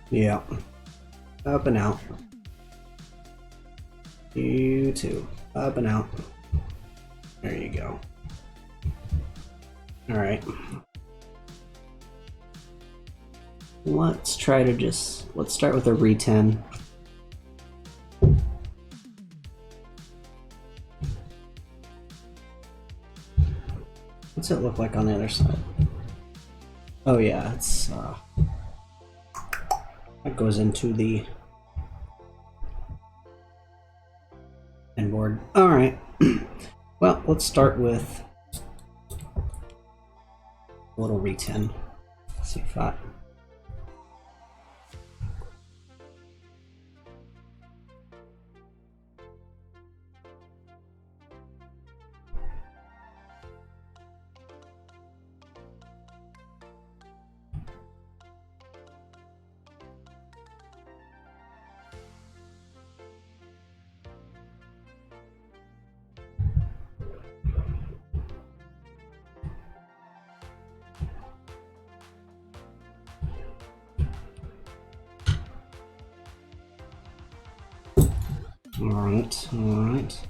Yeah. Up and out. You too. Up and out. There you go. Alright. Let's try to let's start with a re-10. What's it look like on the other side? Oh yeah, it's that goes into the end board. Alright. Well, let's start with a little re-10. See if that. Alright, alright.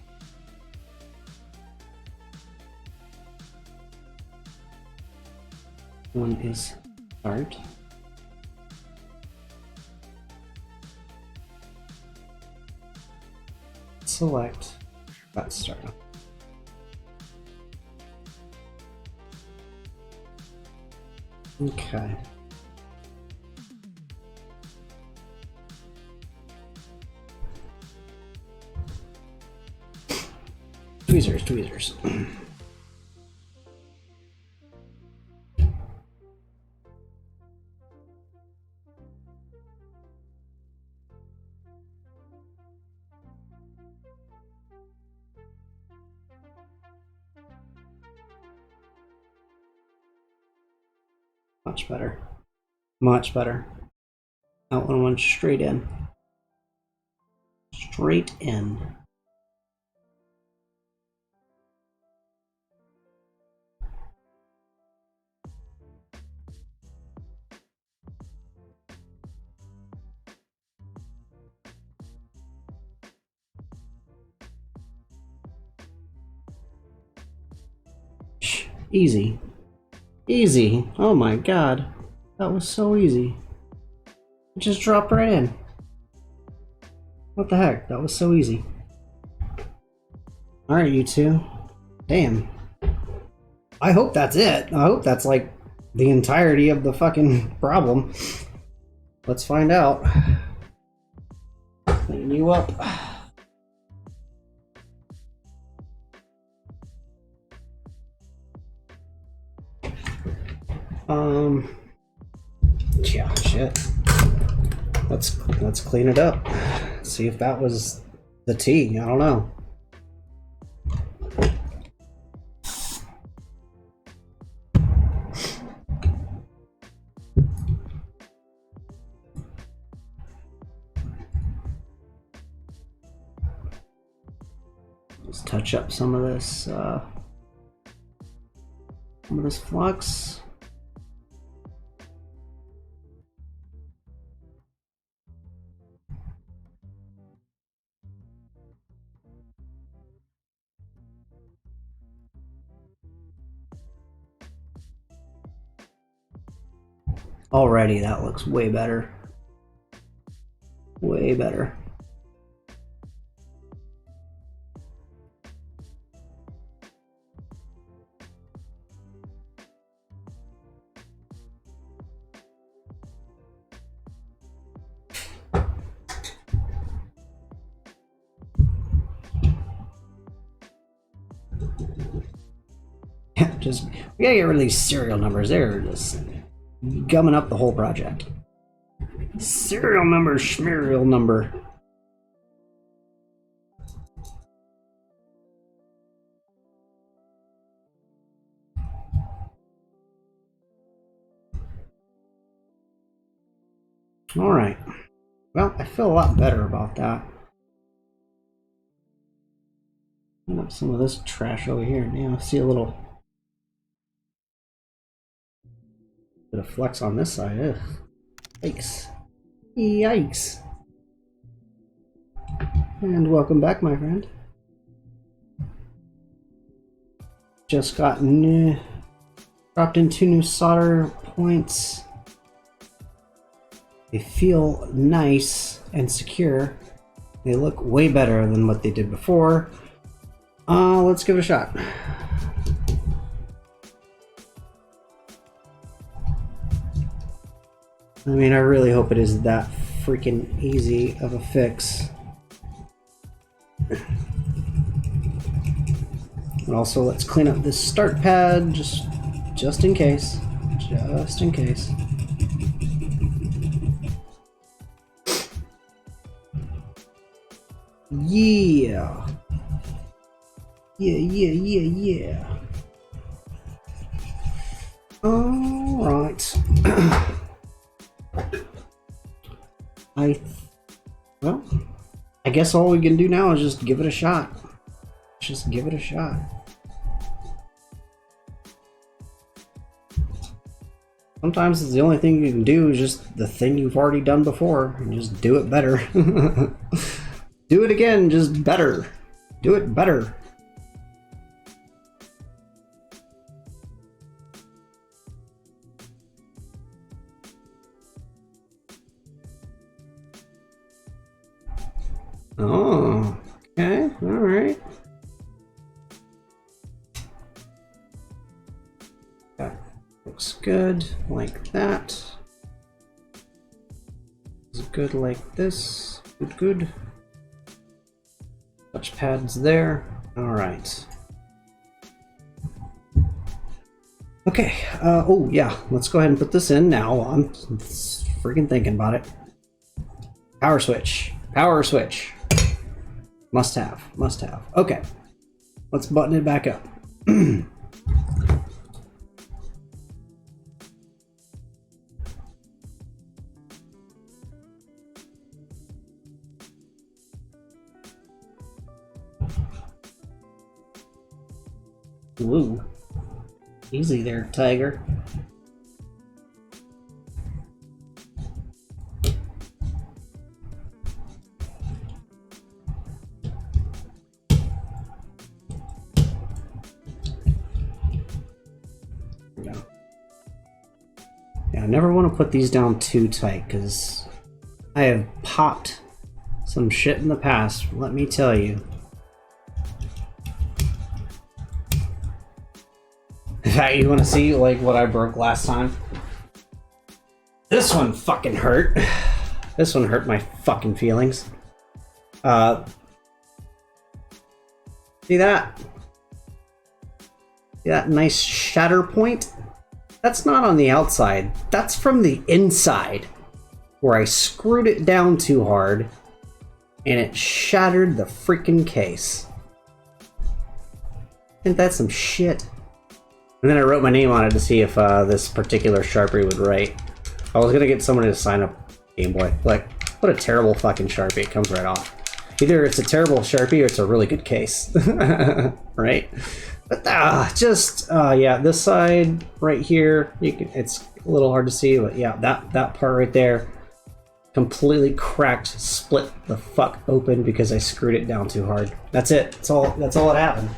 One is start. Select that start. Okay. Tweezers, tweezers. Much better. Much better. That one went straight in. Straight in. Easy. Easy. Oh my god. That was so easy. It just dropped right in. What the heck? That was so easy. Alright, you two. Damn. I hope that's it. I hope that's like the entirety of the fucking problem. Let's find out. Clean you up. Yeah, shit. Let's clean it up. See if that was the T. I don't know. touch up some of this flux. Alrighty, that looks way better. Way better. Just, we gotta get rid of these serial numbers. They're just gumming up the whole project. Serial number, schmerial number. Alright. Well, I feel a lot better about that. Clean up some of this trash over here. Now I see a little bit of flex on this side. Ugh. Yikes. Yikes. And welcome back, my friend. Just got dropped in 2 new solder points. They feel nice and secure. They look way better than what they did before. Let's give it a shot. I mean, I really hope it is that freaking easy of a fix. And also, let's clean up this start pad just in case. Just in case. Yeah. Yeah. Alright. Well, I guess all we can do now is just give it a shot. Just give it a shot. Sometimes it's the only thing you can do is just the thing you've already done before and just do it better. Do it again, just better. Do it better. Oh, okay, all right. That looks good like that. It's good like this. Good. Touch pads there. All right. Okay. Oh yeah. Let's go ahead and put this in now. I'm freaking thinking about it. Power switch. Power switch. Must have. Must have. Okay. Let's button it back up. Ooh. Easy there, Tiger. Yeah, I never want to put these down too tight because I have popped some shit in the past, let me tell you. In fact, you want to see like what I broke last time? This one fucking hurt. This one hurt my fucking feelings. See that? See that nice shatter point? That's not on the outside. That's from the inside, where I screwed it down too hard, and it shattered the freaking case. Ain't that some shit? And then I wrote my name on it to see if this particular Sharpie would write. I was gonna get someone to sign up Game Boy. Like, what a terrible fucking Sharpie. It comes right off. Either it's a terrible Sharpie or it's a really good case, right? But yeah, this side right here, it's a little hard to see, but yeah, that part right there, completely cracked, split the fuck open because I screwed it down too hard. That's it. That's all that happened.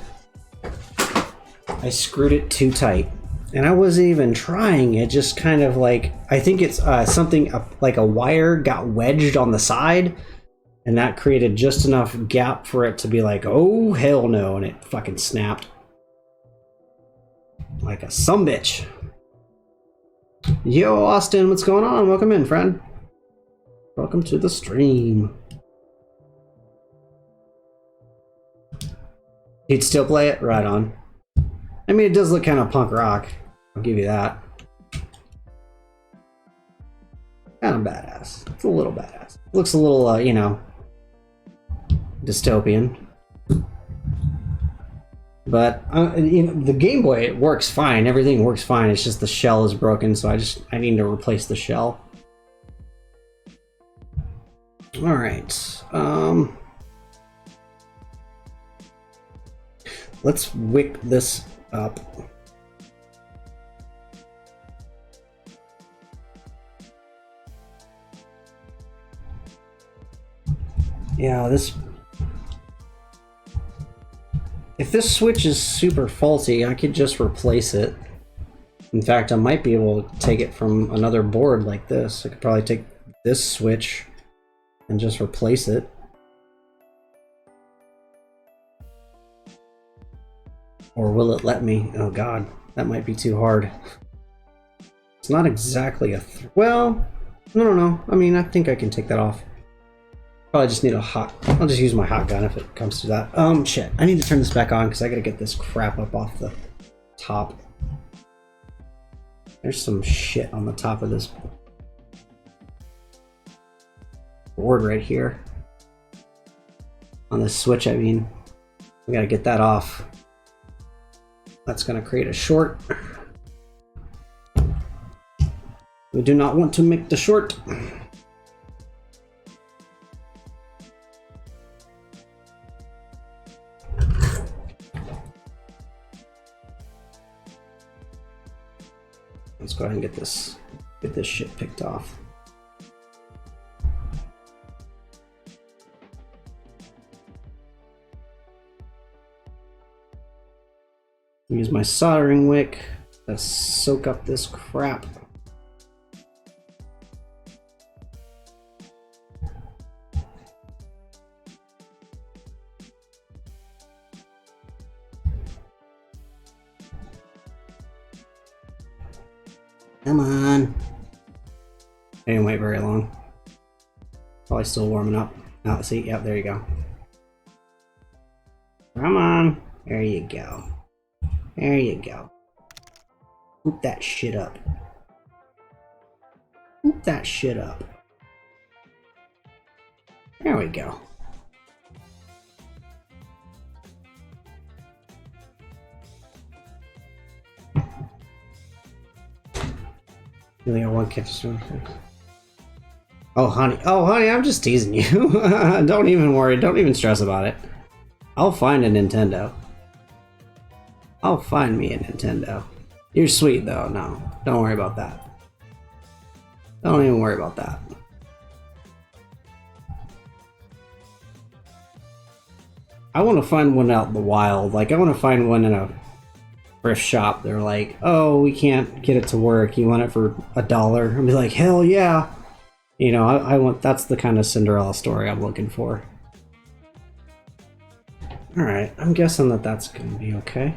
I screwed it too tight. And I wasn't even trying, it just kind of like, I think it's something like a wire got wedged on the side, and that created just enough gap for it to be like, oh hell no, and it fucking snapped. Like a sumbitch. Yo, Austin, what's going on? Welcome in, friend. Welcome to the stream. You'd still play it? Right on. I mean, it does look kind of punk rock. I'll give you that. Kind of badass. It's a little badass. It looks a little, you know, dystopian. But you know, the Game Boy, it works fine. Everything works fine. It's just the shell is broken, so I need to replace the shell. All right. Let's wick this up. Yeah, if this switch is super faulty, I could just replace it. In fact, I might be able to take it from another board like this. I could probably take this switch and just replace it. Or will it let me? Oh god, that might be too hard. It's not exactly a... well, no. I mean, I think I can take that off. Probably just need a hot... I'll just use my hot gun if it comes to that. Shit. I need to turn this back on because I gotta get this crap up off the top. There's some shit on the top of this board right here. On this switch, I mean. We gotta get that off. That's gonna create a short. We do not want to make the short. Let's go ahead and get this shit picked off. Use my soldering wick to soak up this crap. Come on. I didn't wait very long. Probably still warming up. Oh, see, yep, there you go. Come on. There you go. There you go. Hoop that shit up. Hoop that shit up. There we go. You only got one catch. Oh, honey, I'm just teasing you. Don't even worry. Don't even stress about it. I'll find a Nintendo. I'll find me a Nintendo. You're sweet, though. No, don't worry about that. Don't even worry about that. I want to find one out in the wild. Like, I want to find one in a thrift shop. They're like, oh, we can't get it to work. You want it for $1? I'd be like, hell yeah. You know, I want, that's the kind of Cinderella story I'm looking for. Alright, I'm guessing that that's going to be okay.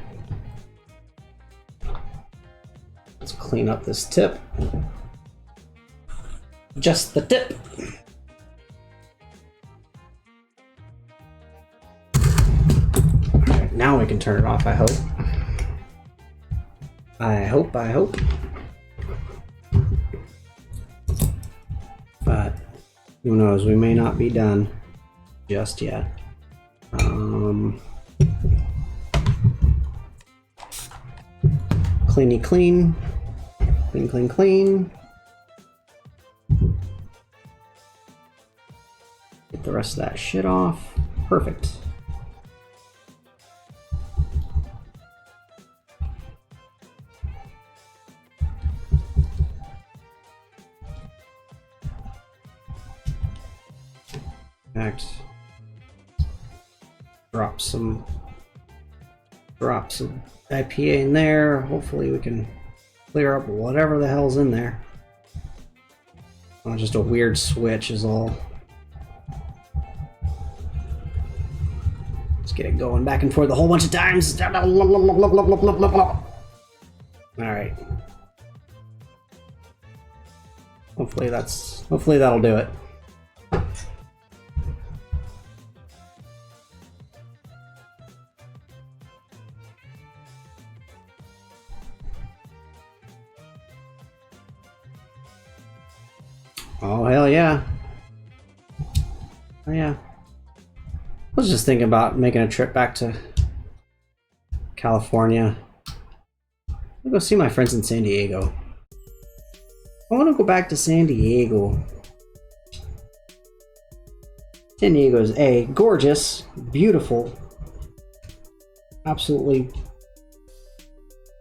Let's clean up this tip. Just the tip. Alright, now we can turn it off, I hope. I hope. But who knows, we may not be done just yet. Cleany clean. Clean, clean, clean. Get Get the rest of that shit off. Perfect. Next. Drop some IPA in there. Hopefully we can clear up whatever the hell's in there. Oh, just a weird switch is all. Let's get it going back and forth a whole bunch of times. Alright. Hopefully that'll do it. Oh, hell yeah. Oh, yeah. I was just thinking about making a trip back to California. I'll go see my friends in San Diego. I want to go back to San Diego. San Diego is A, gorgeous, beautiful, absolutely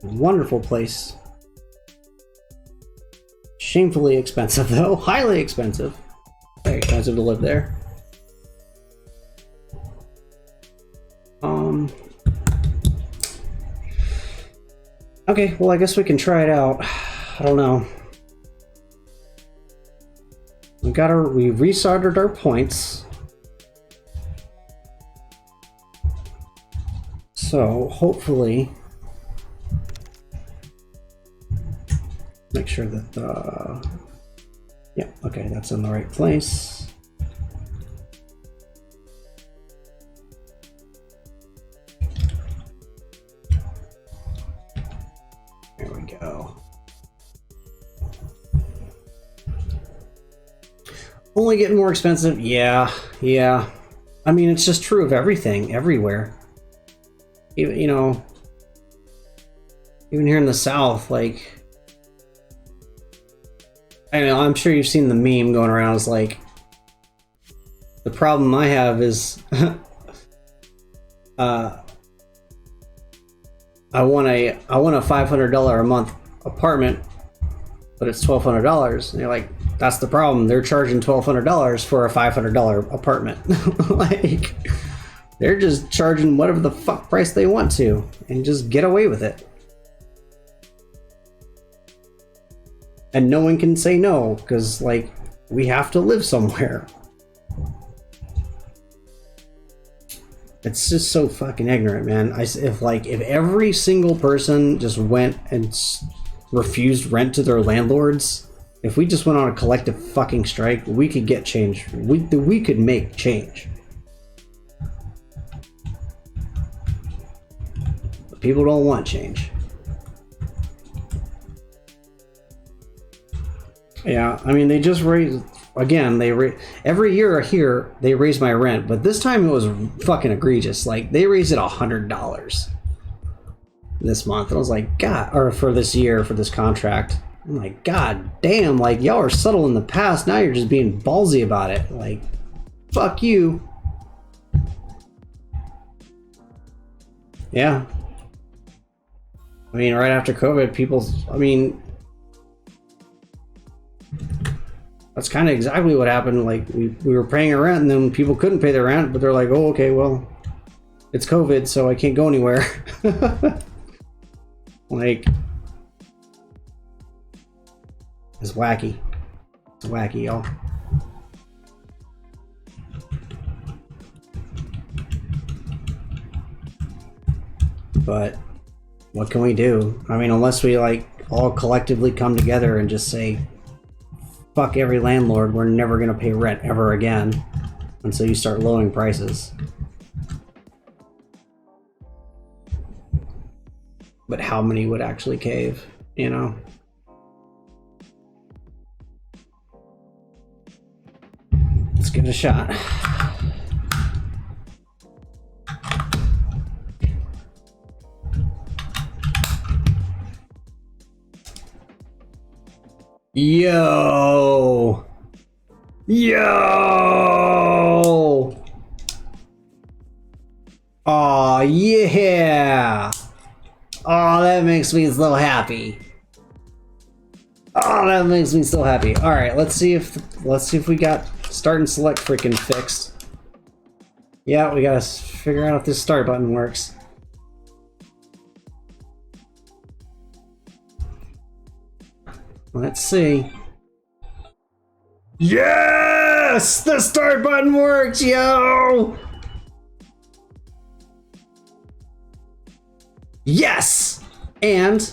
wonderful place. Shamefully expensive though, highly expensive. Very expensive to live there. Okay, well I guess we can try it out. I don't know. We restarted our points. So hopefully make sure that yeah, okay, that's in the right place. There we go. Only getting more expensive? Yeah. I mean, it's just true of everything, everywhere. Even, you know, even here in the South, like, I know, I'm sure you've seen the meme going around. It's like, the problem I have is, I want a $500 a month apartment, but it's $1,200. And you're like, that's the problem. They're charging $1,200 for a $500 apartment. Like, they're just charging whatever the fuck price they want to, and just get away with it. And no one can say no, because, like, we have to live somewhere. It's just so fucking ignorant, man. If every single person just went and refused rent to their landlords, if we just went on a collective fucking strike, we could get change. We could make change. But people don't want change. Yeah, I mean, they just raised, again, every year here, they raise my rent, but this time it was fucking egregious. Like, they raised it $100 this month. And I was like, God, or for this year, for this contract. I'm like, God damn, like, y'all are subtle in the past, now you're just being ballsy about it. Like, fuck you. Yeah. I mean, right after COVID, that's kind of exactly what happened. Like, we were paying our rent, and then people couldn't pay their rent, but they're like, oh, okay, well, it's COVID, so I can't go anywhere. Like, it's wacky. It's wacky, y'all. But what can we do? I mean, unless we, like, all collectively come together and just say, fuck every landlord, we're never gonna pay rent ever again until you start lowering prices. But how many would actually cave, you know? Let's give it a shot. Yo! Oh yeah! Oh, that makes me so happy. Oh, that makes me so happy. All right, let's see if we got start and select freaking fixed. Yeah, we gotta figure out if this start button works. Let's see. Yes! The start button works, yo! Yes! And...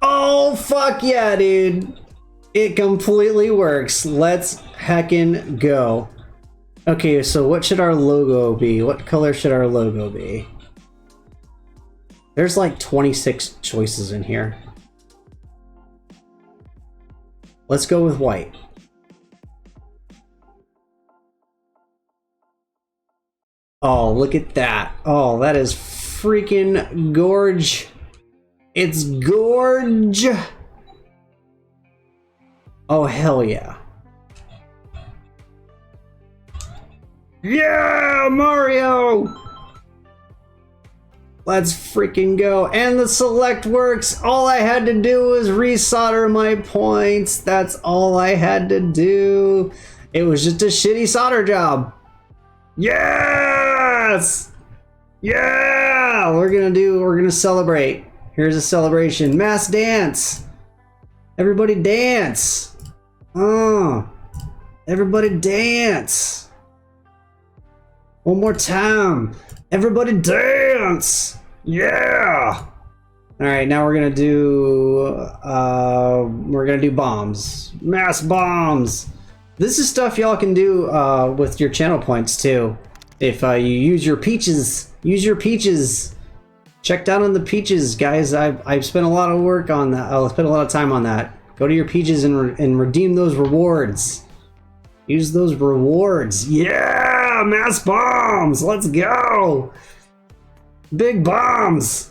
oh, fuck yeah, dude! It completely works. Let's heckin' go. Okay, so what should our logo be? What color should our logo be? There's like 26 choices in here. Let's go with white. Oh, look at that. Oh, that is freaking gorge. It's gorge. Oh, hell yeah. Yeah, Mario! Let's freaking go. And the select works. All I had to do was resolder my points. That's all I had to do. It was just a shitty solder job. Yes! Yeah! We're gonna celebrate. Here's a celebration. Mass dance. Everybody dance. Oh. Everybody dance. One more time. Everybody dance. Yeah! Alright, now we're gonna do bombs. Mass bombs. This is stuff y'all can do with your channel points too. If you use your peaches, check down on the peaches, guys. I've spent a lot of work on that. I'll spend a lot of time on that. Go to your peaches and redeem those rewards. Use those rewards. Yeah, mass bombs. Let's go. Big bombs.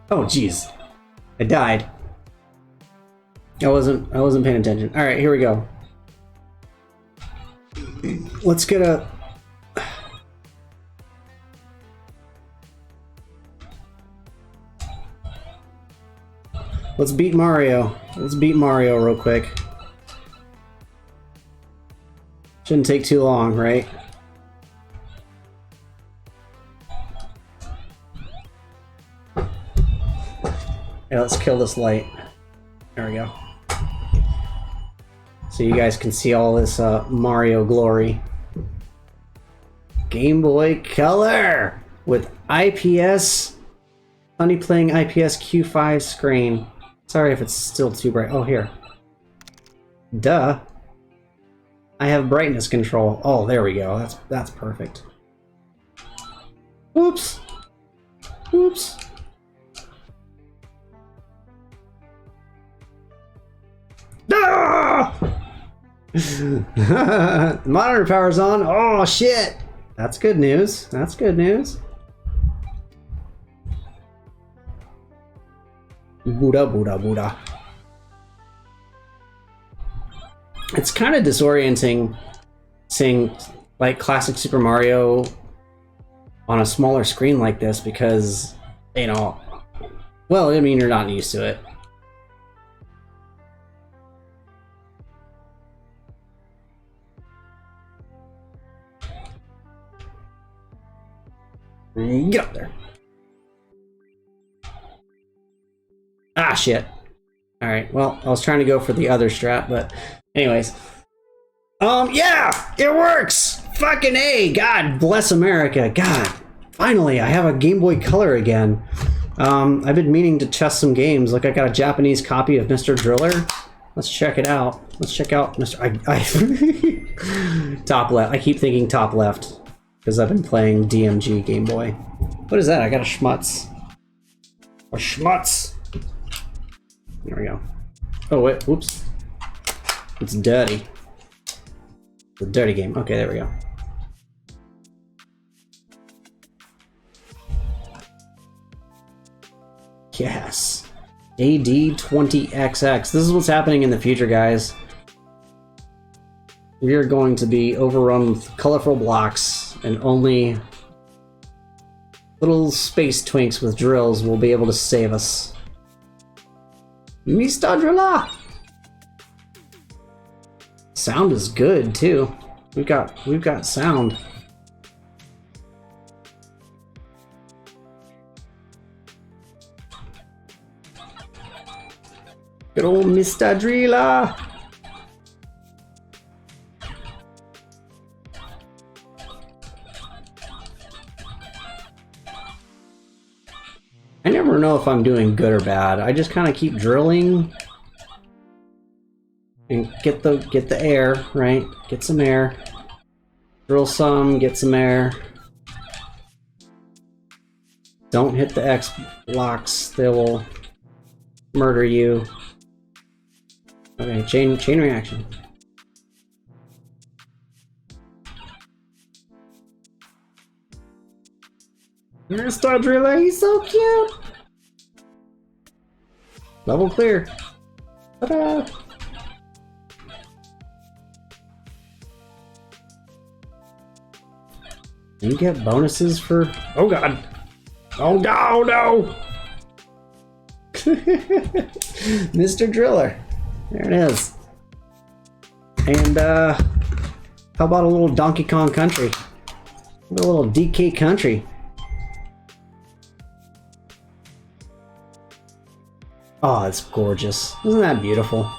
Oh, jeez, I died. I wasn't paying attention. All right, here we go. Let's get a... let's beat Mario. Let's beat Mario real quick. Shouldn't take too long, right? Yeah, let's kill this light. There we go. So you guys can see all this Mario glory. Game Boy Color with IPS, FunnyPlaying IPS Q5 screen. Sorry if it's still too bright. Oh, here. Duh. I have brightness control. Oh, there we go. That's perfect. Oops. Oops. Ah! Monitor power's on. Oh shit! That's good news. That's good news. Buddha, Buddha, Buddha. It's kind of disorienting seeing like classic Super Mario on a smaller screen like this because, you know, well, I mean, you're not used to it. Get up there. Ah, shit. Alright, well, I was trying to go for the other strat, but anyways. Yeah! It works! Fucking A! God bless America. God. Finally, I have a Game Boy Color again. I've been meaning to test some games. Like, I got a Japanese copy of Mr. Driller. Let's check it out. Let's check out Mr. Top left. I keep thinking top left. Because I've been playing DMG Game Boy. What is that? I got a schmutz. A schmutz! There we go. Oh, wait. Whoops. It's dirty. The dirty game. Okay, there we go. Yes. AD20XX. This is what's happening in the future, guys. We are going to be overrun with colorful blocks, and only little space twinks with drills will be able to save us. Mr. Driller! Sound is good too. We've got sound. Good old Mr. Driller! I never know if I'm doing good or bad. I just kind of keep drilling and get the air, right? Get some air. Drill some, get some air. Don't hit the X blocks, they will murder you. Okay, chain reaction. Mr. Driller, he's so cute! Level clear. Ta-da! You get bonuses for... Oh god! Oh no, no! Mr. Driller. There it is. And, how about a little Donkey Kong Country? A little DK Country. Oh, it's gorgeous. Isn't that beautiful?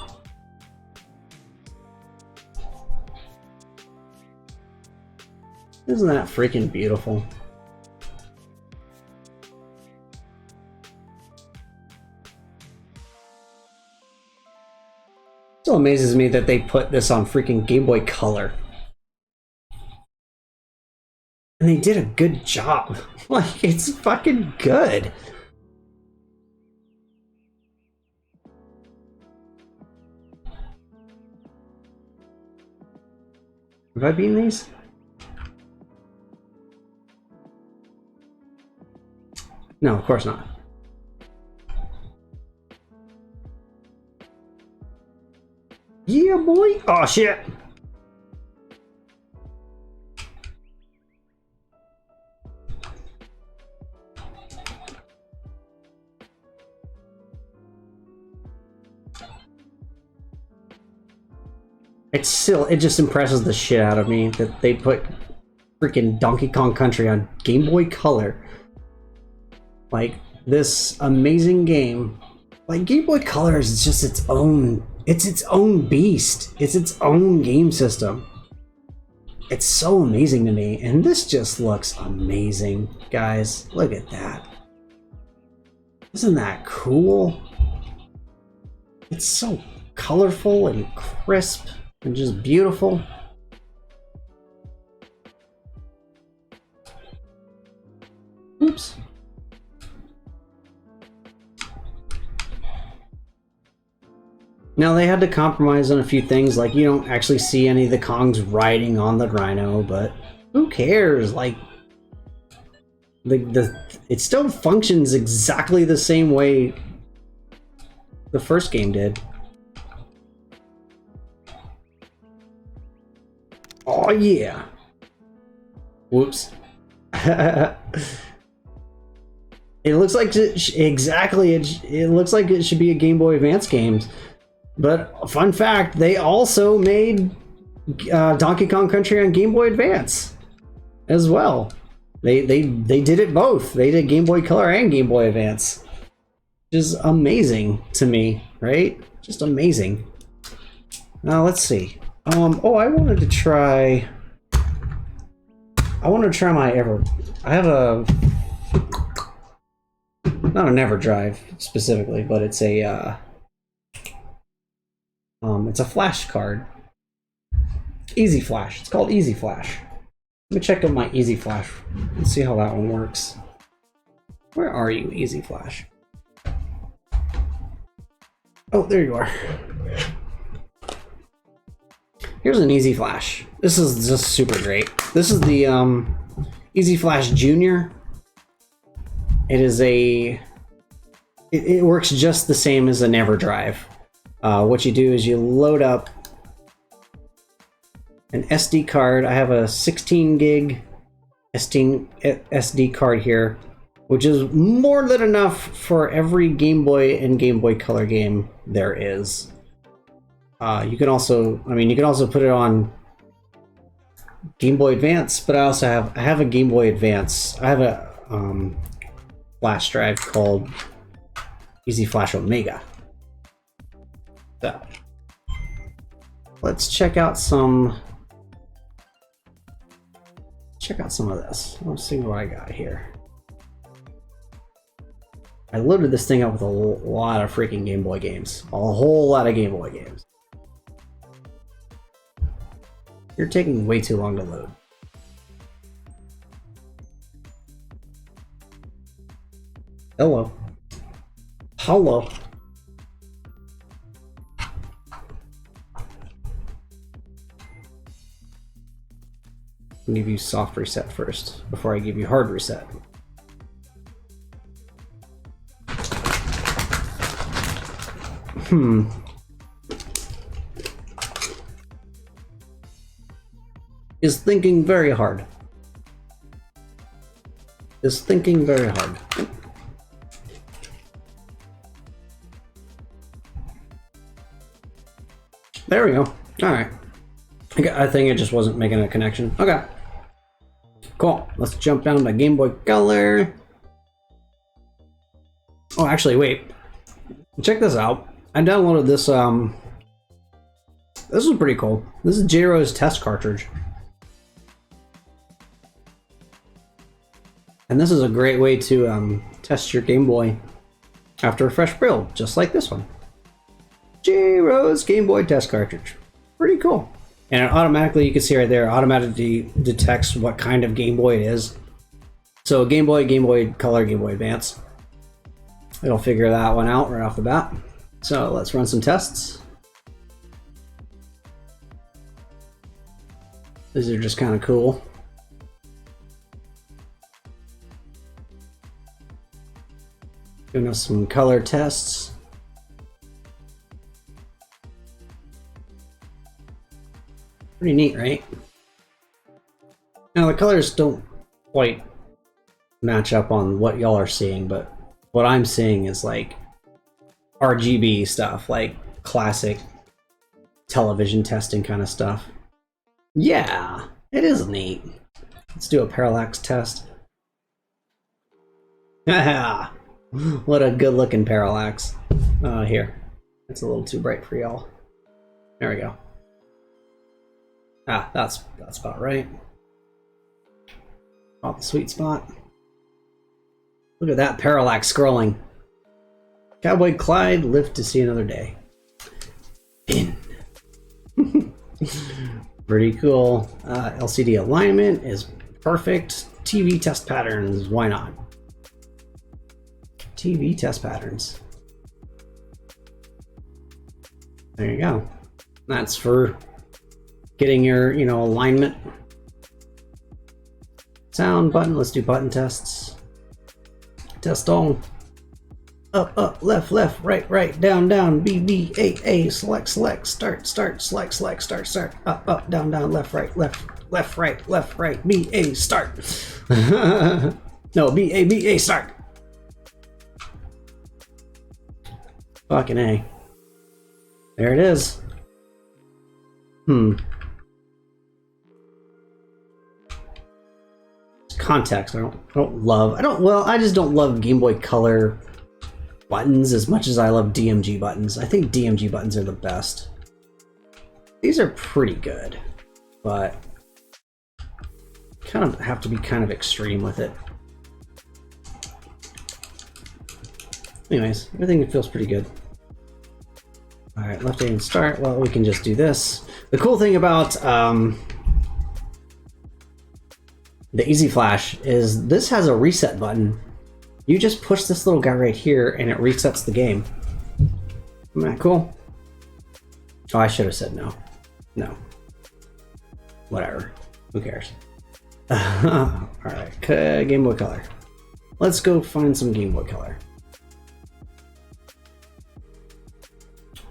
Isn't that freaking beautiful? Still amazes me that they put this on freaking Game Boy Color. And they did a good job. Like, it's fucking good. Have I beaten these? No, of course not. Yeah, boy! Oh, shit! It's still, it just impresses the shit out of me that they put freaking Donkey Kong Country on Game Boy Color. Like, this amazing game. Like, Game Boy Color is just its own beast. It's its own game system. It's so amazing to me, and this just looks amazing, guys. Look at that. Isn't that cool? It's so colorful and crisp and just beautiful. Oops. Now, they had to compromise on a few things, like you don't actually see any of the Kongs riding on the Rhino, but who cares? Like, it still functions exactly the same way the first game did. Oh yeah. Whoops. It looks like it looks like it should be a Game Boy Advance game. But fun fact, they also made Donkey Kong Country on Game Boy Advance as well. They did it both. They did Game Boy Color and Game Boy Advance. Which is amazing to me, right? Just amazing. Now let's see. Oh, I wanted to try my I have a, not an EverDrive specifically, but it's a it's a flash card. Easy Flash. It's called Easy Flash. Let me check out my Easy Flash. Let's see how that one works. Where are you, Easy Flash? Oh, there you are. Here's an Easy Flash. This is just super great. This is the Easy Flash Junior. It is it works just the same as an EverDrive. What you do is you load up an SD card. I have a 16 gig SD card here, which is more than enough for every Game Boy and Game Boy Color game there is. You can also, you can also put it on Game Boy Advance, but I have a Game Boy Advance. I have a flash drive called Easy Flash Omega. So let's check out some of this. Let's see what I got here. I loaded this thing up with a lot of freaking Game Boy games. A whole lot of Game Boy games. You're taking way too long to load. Hello. Hello. I'll give you soft reset first before I give you hard reset. Is thinking very hard. Is thinking very hard. There we go. Alright. I think it just wasn't making a connection. Okay. Cool. Let's jump down to Game Boy Color. Oh, actually, wait. Check this out. I downloaded this, this is pretty cool. This is J-Rose test cartridge. And this is a great way to test your Game Boy after a fresh build, just like this one. J-Rose Game Boy test cartridge. Pretty cool. And it automatically, you can see right there, automatically detects what kind of Game Boy it is. So Game Boy, Game Boy Color, Game Boy Advance. It'll figure that one out right off the bat. So let's run some tests. These are just kind of cool. Doing us some color tests. Pretty neat, right? Now the colors don't quite match up on what y'all are seeing, but what I'm seeing is like RGB stuff, like classic television testing kind of stuff. Yeah, it is neat. Let's do a parallax test. Haha. What a good looking parallax. Here. It's a little too bright for y'all. There we go. Ah, that's about right. About the sweet spot. Look at that parallax scrolling. Cowboy Clyde lived to see another day. In. Pretty cool. LCD alignment is perfect. TV test patterns, why not? TV test patterns. There you go. That's for getting your, alignment. Sound button. Let's do button tests. Test all. Up, left, right, down, B, A, select, start, select, start. Up, down, left, right, B, A, start. No, B, A, start. Fucking A. There it is. Context. I just don't love Game Boy Color buttons as much as I love DMG buttons. I think DMG buttons are the best. These are pretty good, but kind of have to be kind of extreme with it. Anyways, everything feels pretty good. Alright, left A and start. Well, we can just do this. The cool thing about the Easy Flash is this has a reset button. You just push this little guy right here and it resets the game. Isn't that cool? Oh, I should have said no. No. Whatever. Who cares? Alright, Game Boy Color. Let's go find some Game Boy Color.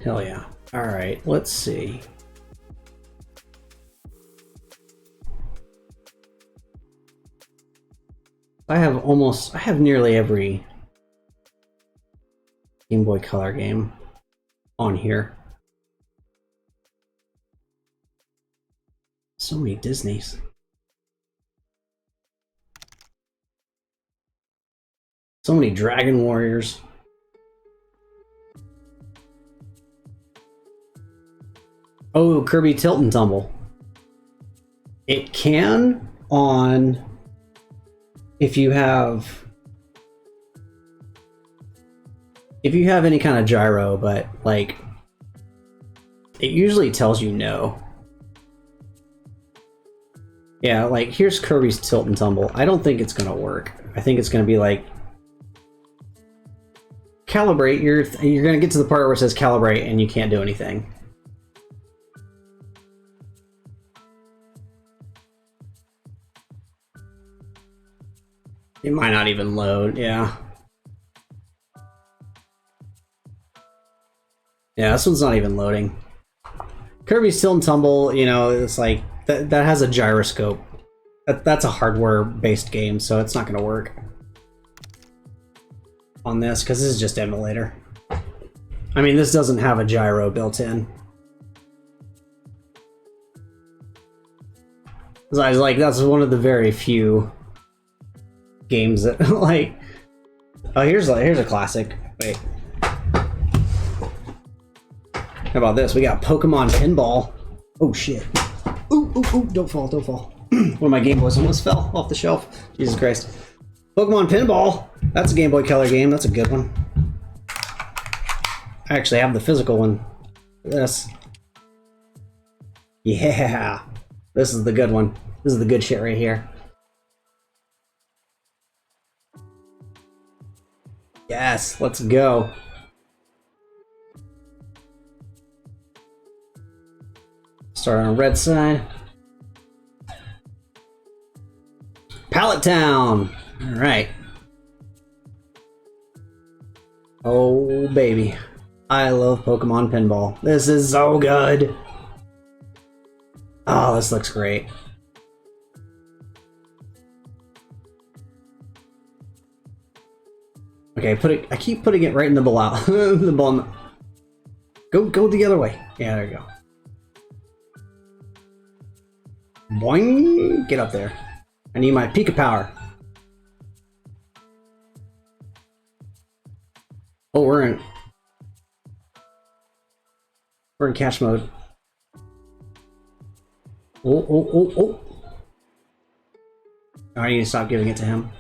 Hell yeah. Alright, let's see. I have nearly every Game Boy Color game on here. So many Disneys. So many Dragon Warriors. Oh, Kirby Tilt and Tumble. It can on if you have any kind of gyro, but like it usually tells you no. Yeah, like here's Kirby's Tilt and Tumble. I don't think it's gonna work. I think it's gonna be like calibrate. You're gonna get to the part where it says calibrate and you can't do anything. It might not even load, yeah. Yeah, this one's not even loading. Kirby's Tilt and Tumble, you know, it's like, that has a gyroscope. That's a hardware-based game, so it's not going to work on this, because this is just emulator. I mean, this doesn't have a gyro built in. So I was like, that's one of the very few games that, like... Oh, here's a classic. Wait. How about this? We got Pokemon Pinball. Oh, shit. Ooh, ooh, ooh, don't fall, don't fall. One of my Game Boys almost fell off the shelf. Jesus Christ. Pokemon Pinball! That's a Game Boy Color game. That's a good one. I actually have the physical one. This. Yeah! This is the good one. This is the good shit right here. Yes, let's go. Start on red side. Pallet Town! Alright. Oh, baby. I love Pokemon Pinball. This is so good! Oh, this looks great. Okay, I keep putting it right in the ball. The ball. Go the other way. Yeah, there you go. Boing! Get up there. I need my Pika power. Oh, we're in catch mode. Oh. I need to stop giving it to him.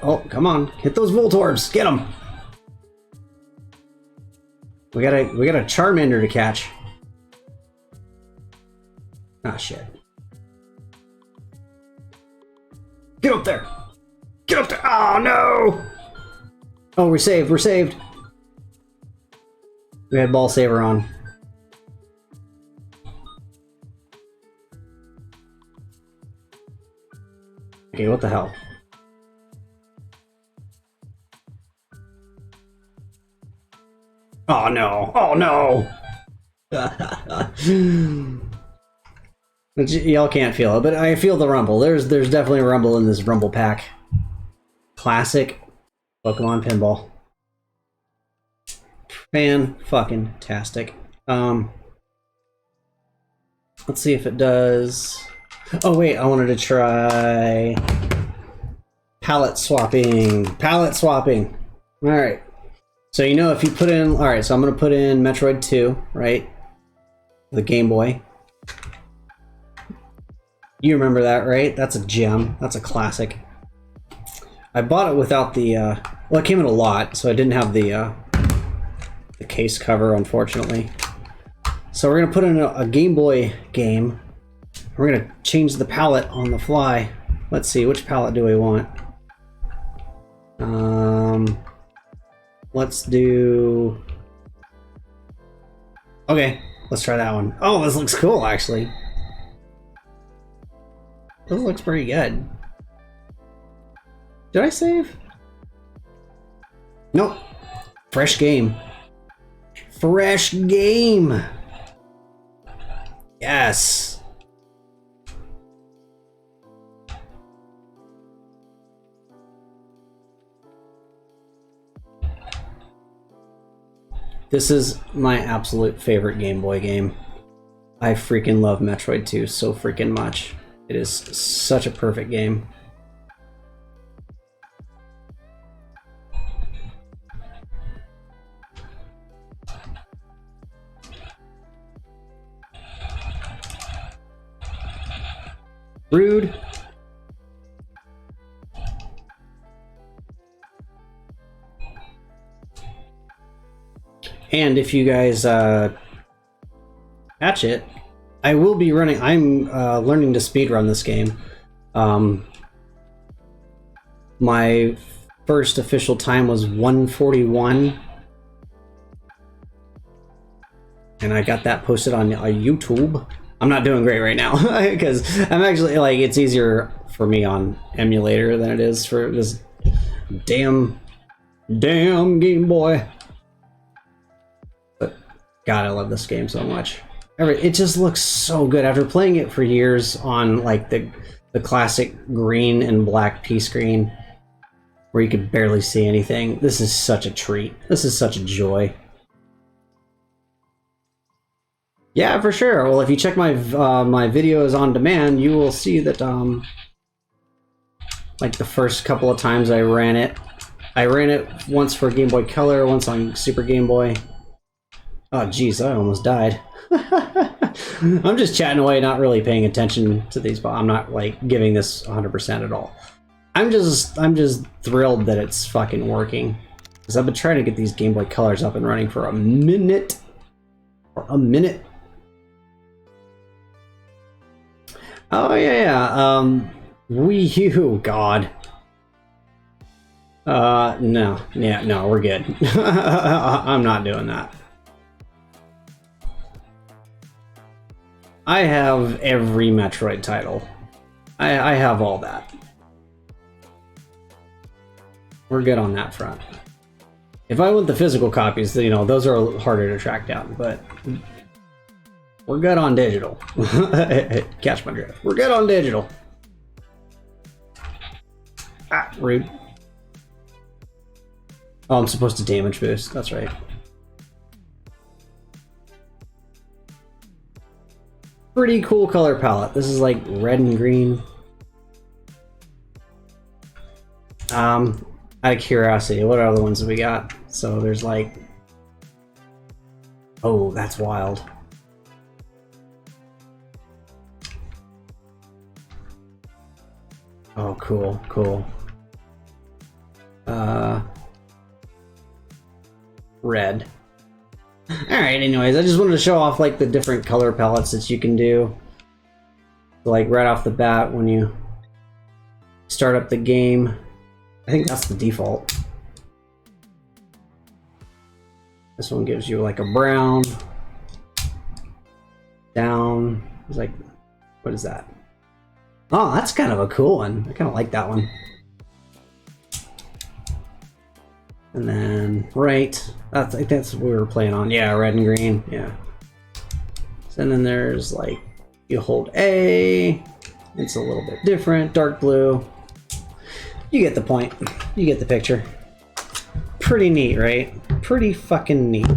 Oh, come on. Hit those Voltorbs. Get them. We got a Charmander to catch. Ah, shit. Get up there! Get up there! Oh, no! Oh, we're saved. We're saved. We had Ball Saver on. Okay, what the hell? Oh, no. Oh, no! Y'all can't feel it, but I feel the rumble. There's definitely a rumble in this rumble pack. Classic Pokemon Pinball. Fan-fucking-tastic. Let's see if it does... Oh wait, I wanted to try... Palette swapping. Palette swapping. Alright. So you know if you put in... Alright, so I'm going to put in Metroid 2, right? The Game Boy. You remember that, right? That's a gem. That's a classic. I bought it without the... well, it came in a lot, so I didn't have the case cover, unfortunately. So we're going to put in a Game Boy game. We're going to change the palette on the fly. Let's see, which palette do we want? Let's do... Okay, let's try that one. Oh, this looks cool, actually. This looks pretty good. Did I save? Nope. Fresh game. Fresh game! Yes! This is my absolute favorite Game Boy game. I freaking love Metroid 2 so freaking much. It is such a perfect game. Rude. And if you guys catch it, I will be running. I'm learning to speedrun this game. My first official time was 1:41, and I got that posted on YouTube. I'm not doing great right now because I'm actually like, it's easier for me on emulator than it is for this damn Game Boy. But God, I love this game so much. It just looks so good after playing it for years on like the classic green and black P screen where you could barely see anything. This is such a treat. This is such a joy. Yeah, for sure. Well, if you check my my videos on demand, you will see that like the first couple of times I ran it once for Game Boy Color, once on Super Game Boy. Oh geez, I almost died. I'm just chatting away, not really paying attention to these, but I'm not like giving this 100% at all. I'm just thrilled that it's fucking working, because I've been trying to get these Game Boy Colors up and running for a minute. Oh yeah. Wii U, God. No, we're good. I'm not doing that. I have every Metroid title. I have all that. We're good on that front. If I want the physical copies, you know, those are harder to track down, but we're good on digital. Catch my drift. We're good on digital. Ah, rude. Oh, I'm supposed to damage boost. That's right. Pretty cool color palette. This is like red and green. Out of curiosity, what are the ones that we got? So there's like, oh, that's wild. Oh, cool. Red. Alright, anyways, I just wanted to show off like the different color palettes that you can do. Like right off the bat when you start up the game. I think that's the default. This one gives you like a brown. Down. It's like, what is that? Oh, that's kind of a cool one. I kind of like that one. And then right, I think that's what we were playing on. Yeah, red and green. Yeah. So, and then there's like, you hold A. It's a little bit different. Dark blue. You get the point. You get the picture. Pretty neat, right? Pretty fucking neat.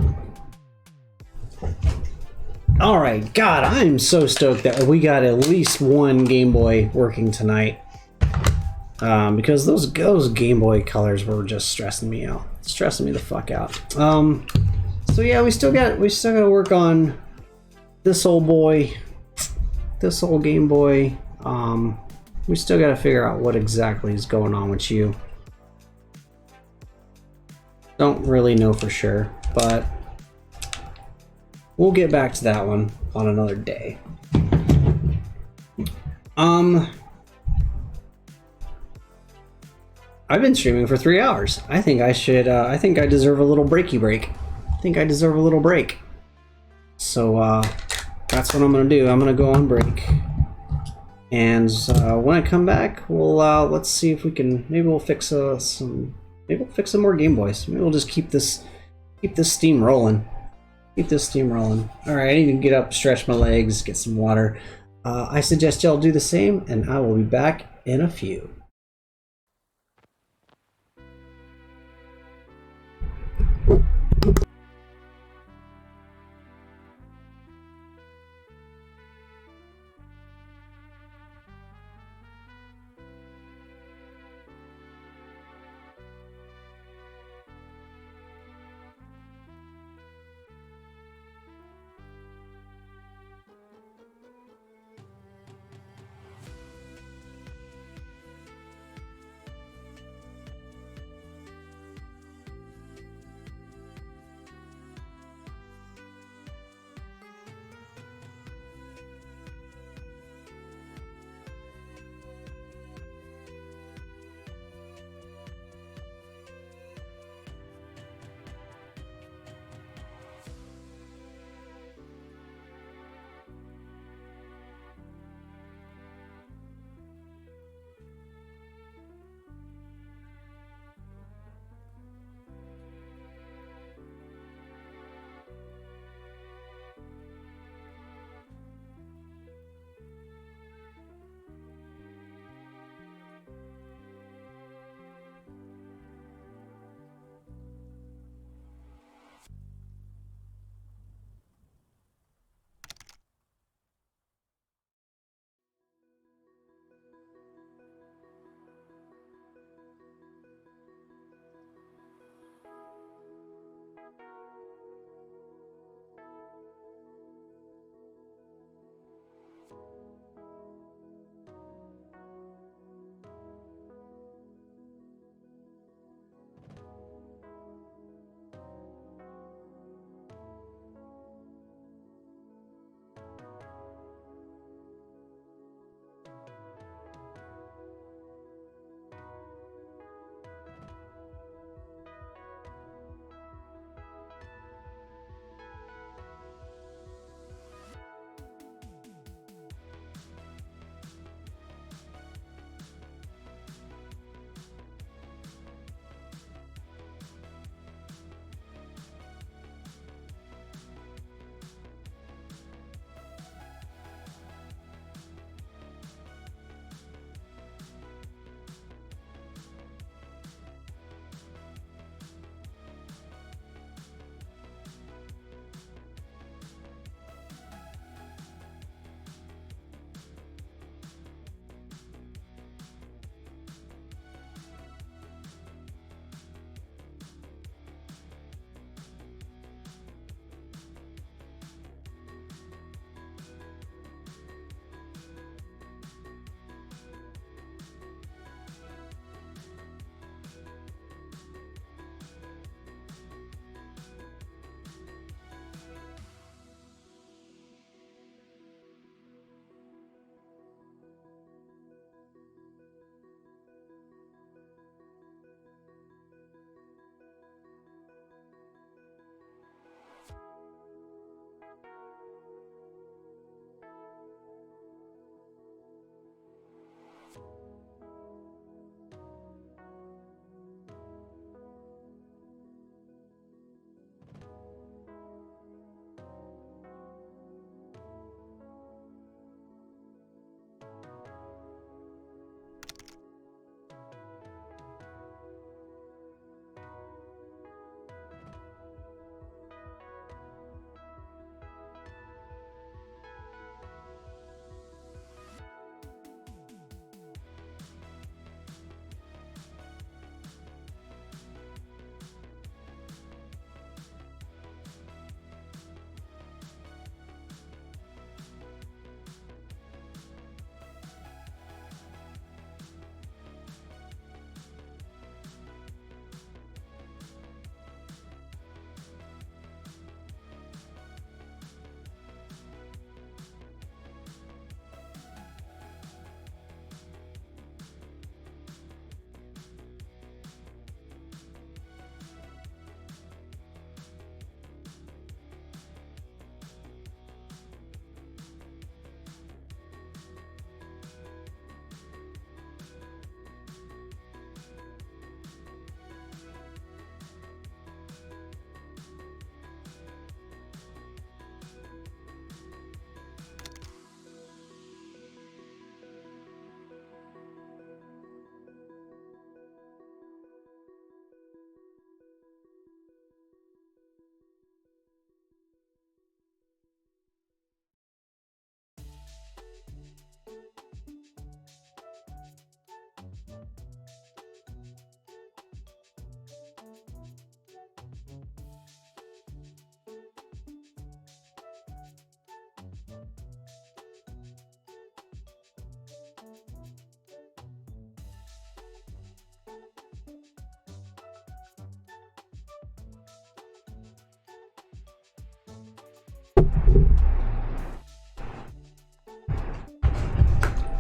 Alright, God, I'm so stoked that we got at least one Game Boy working tonight. Because those Game Boy colors were just stressing me out. Stressing me the fuck out. So yeah, we still gotta work on this old boy. This old Game Boy. We still gotta figure out what exactly is going on with you. Don't really know for sure, but we'll get back to that one on another day. I've been streaming for 3 hours. I think I should, I think I deserve a little breaky break. I think I deserve a little break. So, that's what I'm gonna do. I'm gonna go on break. And, when I come back, we'll, let's see if we can, maybe we'll fix, some more Game Boys. Maybe we'll just keep this steam rolling. Keep this steam rolling. Alright, I need to get up, stretch my legs, get some water. I suggest y'all do the same, and I will be back in a few.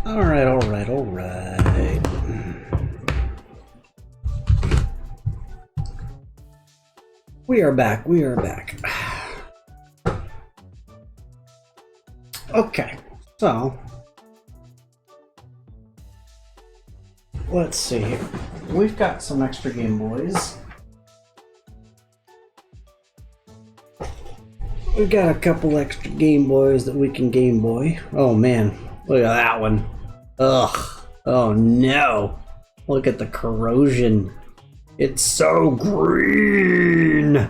Alright, alright, alright. We are back, we are back. Okay, so let's see here. We've got some extra Game Boys. We've got a couple extra Game Boys that we can Game Boy. Oh man, look at that one. Ugh. Oh no. Look at the corrosion. It's so green.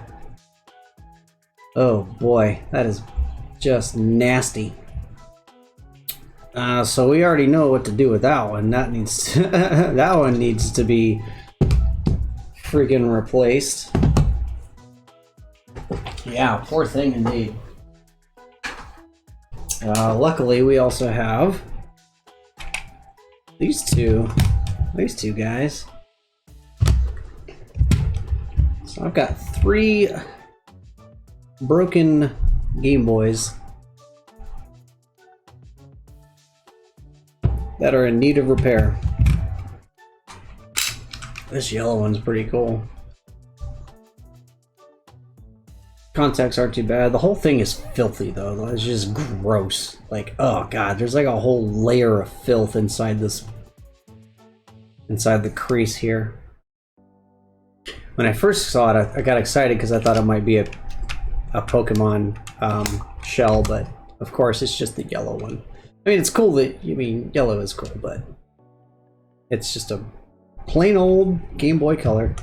Oh boy, that is just nasty. So we already know what to do with that one. That needs to that one needs to be freaking replaced. Yeah, poor thing indeed. Luckily, we also have these two guys. So I've got 3 broken Game Boys that are in need of repair. This yellow one's pretty cool. Contacts aren't too bad. The whole thing is filthy though. It's just gross. Like, oh god, there's like a whole layer of filth inside this, inside the crease here. When I first saw it, I got excited because I thought it might be a Pokemon shell, but of course it's just the yellow one. I mean, it's cool that, yellow is cool, but it's just a plain old Game Boy Color.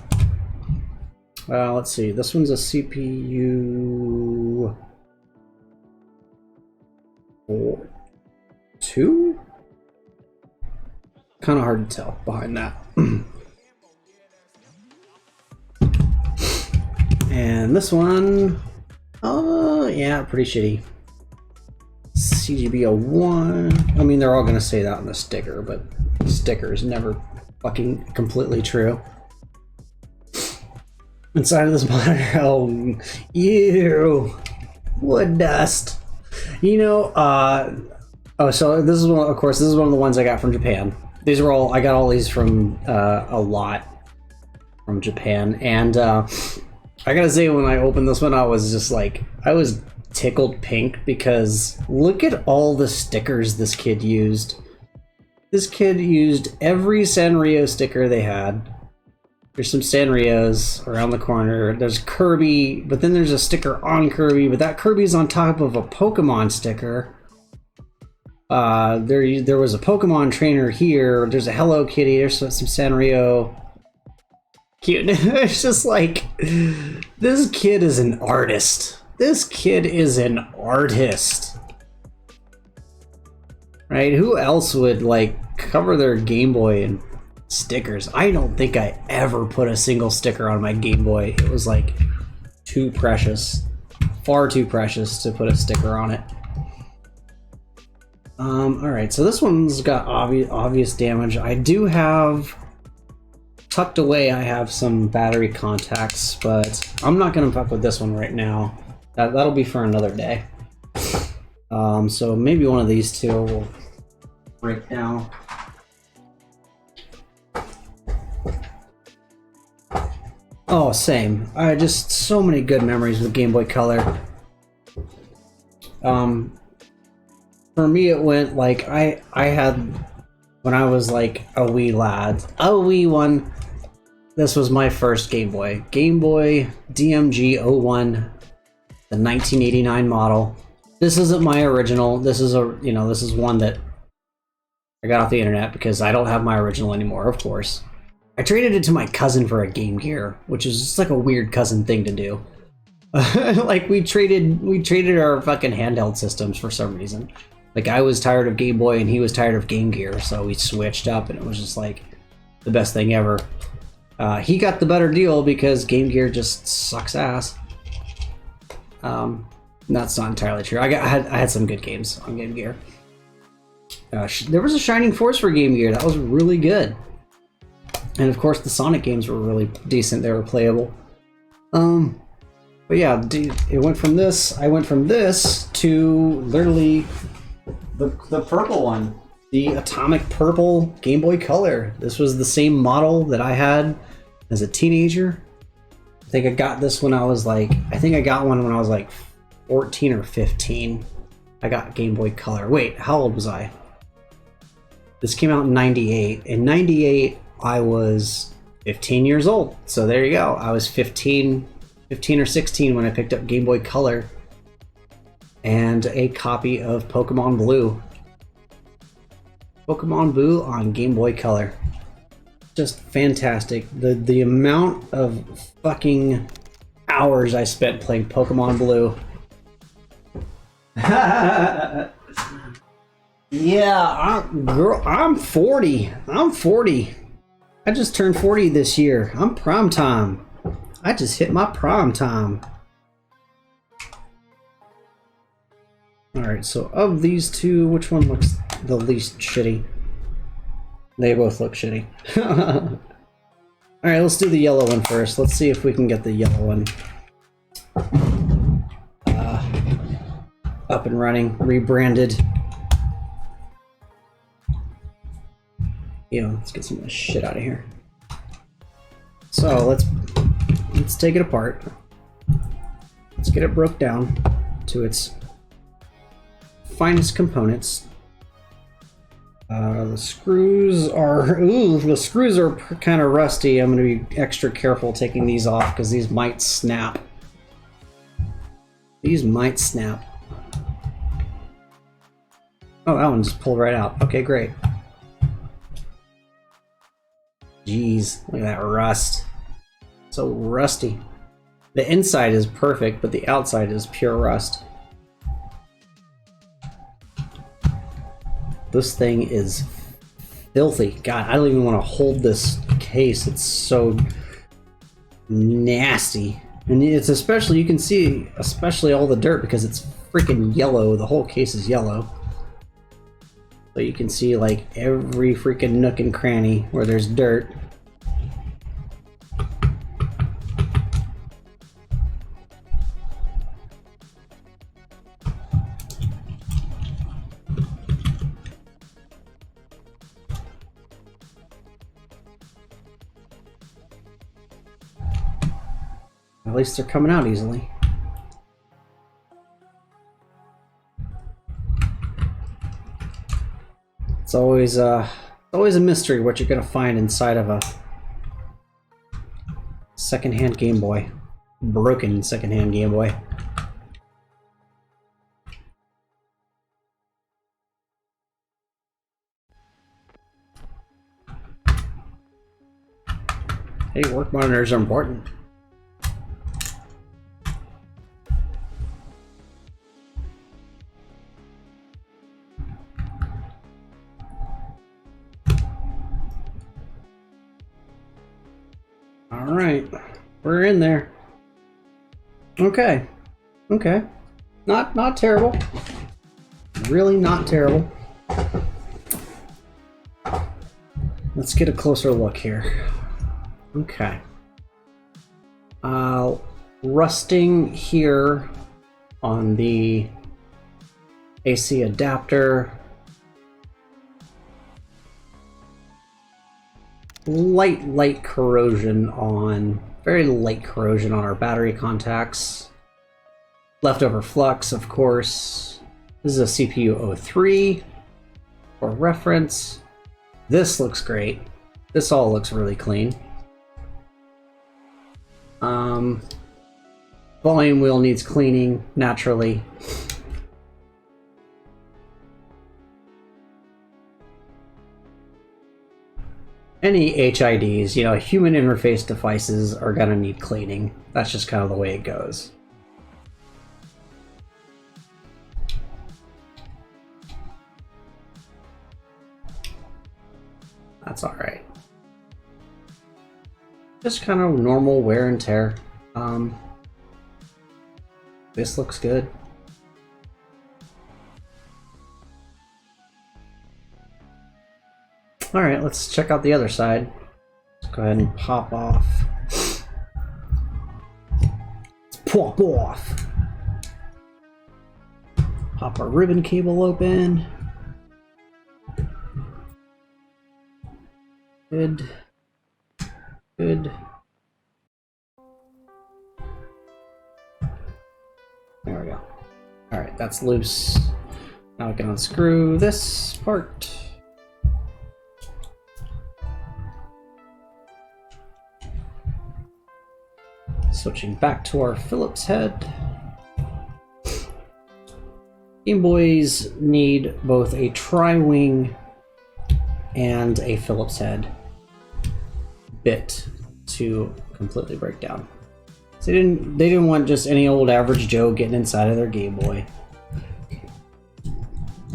Let's see, this one's a CPU 2? Kind of hard to tell behind that. And this one, oh yeah, pretty shitty. CGB 01. I mean, they're all gonna say that on the sticker, but the sticker is never fucking completely true. Inside of this monitor, oh, ew, wood dust. You know, oh, so this is one, of course, this is one of the ones I got from Japan. These were all, I got all these from, a lot from Japan, and, I gotta say, when I opened this one, I was just like, I was tickled pink because look at all the stickers this kid used. This kid used every Sanrio sticker they had. There's some Sanrios around the corner. There's Kirby, but then there's a sticker on Kirby, but that Kirby's on top of a Pokemon sticker. There was a Pokemon trainer here. There's a Hello Kitty. There's some Sanrio. Cute. It's just like, this kid is an artist. This kid is an artist. Right? Who else would like cover their Game Boy in stickers? I don't think I ever put a single sticker on my Game Boy. It was like too precious. Far too precious to put a sticker on it. Alright, so this one's got obvious damage. I do have tucked away, I have some battery contacts, but I'm not gonna fuck with this one right now. That'll be for another day. So maybe one of these two will break down. Oh, same. I just so many good memories with Game Boy Color. For me, it went like I had when I was like a wee lad, a wee one. This was my first Game Boy. Game Boy DMG 01, the 1989 model. This isn't my original. This is this is one that I got off the internet because I don't have my original anymore, of course. I traded it to my cousin for a Game Gear, which is just like a weird cousin thing to do. Like we traded our fucking handheld systems for some reason. Like I was tired of Game Boy and he was tired of Game Gear, so we switched up and it was just like the best thing ever. He got the better deal because Game Gear just sucks ass. That's not entirely true. I had some good games on Game Gear. There was a Shining Force for Game Gear that was really good. And of course the Sonic games were really decent, they were playable. But yeah, it went from this, I went from this to literally the purple one. the Atomic Purple Game Boy Color. This was the same model that I had as a teenager. I think I got this when I was like, I think I got one when I was like 14 or 15. I got Game Boy Color. Wait, how old was I? This came out in 98. In 98, I was 15 years old. So there you go. I was 15 or 16 when I picked up Game Boy Color and a copy of Pokemon Blue. Pokemon Blue on Game Boy Color. Just fantastic. The amount of fucking hours I spent playing Pokemon Blue. Yeah, I'm 40. I'm 40. I just turned 40 this year. I'm prime time. I just hit my prime time. Alright, so of these two, which one looks the least shitty? They both look shitty. Alright, let's do the yellow one first. Let's see if we can get the yellow one up and running, rebranded. Let's get some of this shit out of here. So let's take it apart. Let's get it broke down to its finest components. The screws are kind of rusty. I'm going to be extra careful taking these off because these might snap. These might snap. Oh, that one just pulled right out. Okay, great. Jeez, look at that rust. So rusty. The inside is perfect, but the outside is pure rust. This thing is filthy. God, I don't even want to hold this case. It's so nasty. And it's especially, you can see especially all the dirt because it's freaking yellow. The whole case is yellow. So you can see like every freaking nook and cranny where there's dirt. At least they're coming out easily. It's always a mystery what you're gonna find inside of a secondhand Game Boy, broken secondhand Game Boy. Hey, work monitors are important. Alright, we're in there. Okay. Not terrible. Really not terrible. Let's get a closer look here. Okay. Rusting here on the AC adapter. Light corrosion on, very light corrosion on our battery contacts. Leftover flux, of course. This is a CPU 03 for reference. This looks great. This all looks really clean. Volume wheel needs cleaning, naturally. Any HIDs, human interface devices are gonna need cleaning. That's just kind of the way it goes. That's alright. Just kind of normal wear and tear. This looks good. Alright, let's check out the other side. Let's go ahead and pop off. Let's pop off. Pop our ribbon cable open. Good. Good. There we go. Alright, that's loose. Now we can unscrew this part. Switching back to our Phillips head. Game Boys need both a tri-wing and a Phillips head bit to completely break down. So they didn't want just any old average Joe getting inside of their Game Boy.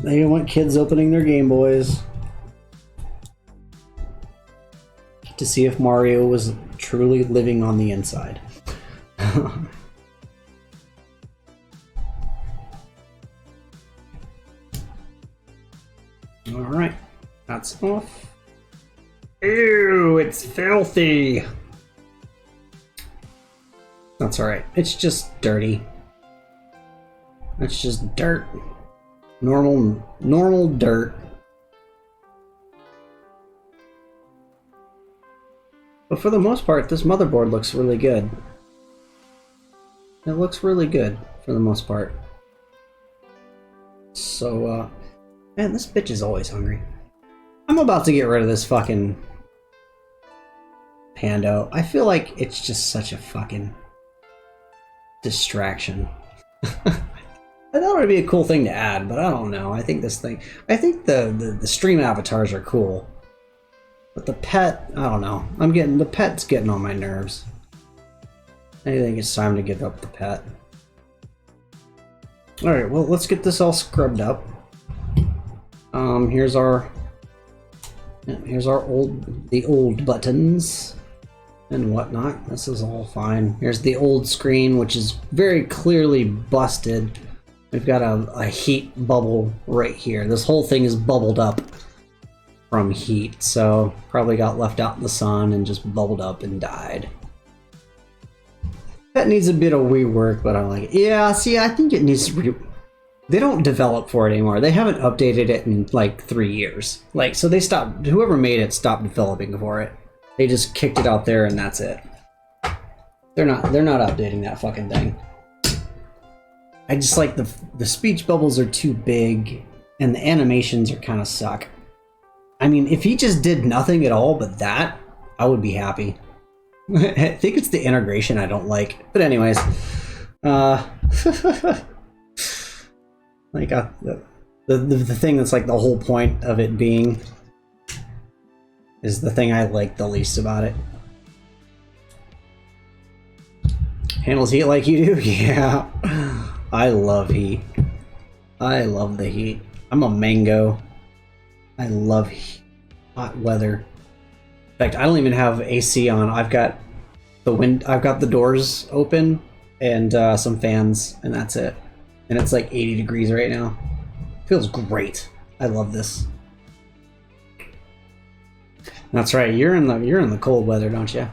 They didn't want kids opening their Game Boys to see if Mario was truly living on the inside. Alright, that's off. Ew, it's filthy! That's alright, it's just dirty. It's just dirt. Normal dirt. But for the most part, this motherboard looks really good. It looks really good for the most part. So, man, this bitch is always hungry. I'm about to get rid of this fucking Pando. I feel like it's just such a fucking distraction. I thought it would be a cool thing to add, but I don't know. I think the stream avatars are cool. But the pet, I don't know. The pet's getting on my nerves. I think it's time to give up the pet. Alright, well, let's get this all scrubbed up. Here's our old buttons and whatnot. This is all fine. Here's the old screen, which is very clearly busted. We've got a heat bubble right here. This whole thing is bubbled up from heat, so probably got left out in the sun and just bubbled up and died. That needs a bit of rework, but I like it. Yeah, see, I think it needs to they don't develop for it anymore. They haven't updated it in like 3 years. Like, so they stopped, whoever made it stopped developing for it. They just kicked it out there and that's it. They're not updating that fucking thing. I just like the speech bubbles are too big and the animations are kind of suck. I mean, if he just did nothing at all but that, I would be happy. I think it's the integration I don't like. But anyways, like the thing that's like the whole point of it being is the thing I like the least about it. Handles heat like you do? Yeah. I love heat. I love the heat. I'm a mango. I love hot weather. In fact, I don't even have AC on. I've got the doors open and some fans, and that's it. And it's like 80 degrees right now. Feels great. I love this. That's right. You're in the cold weather, don't you?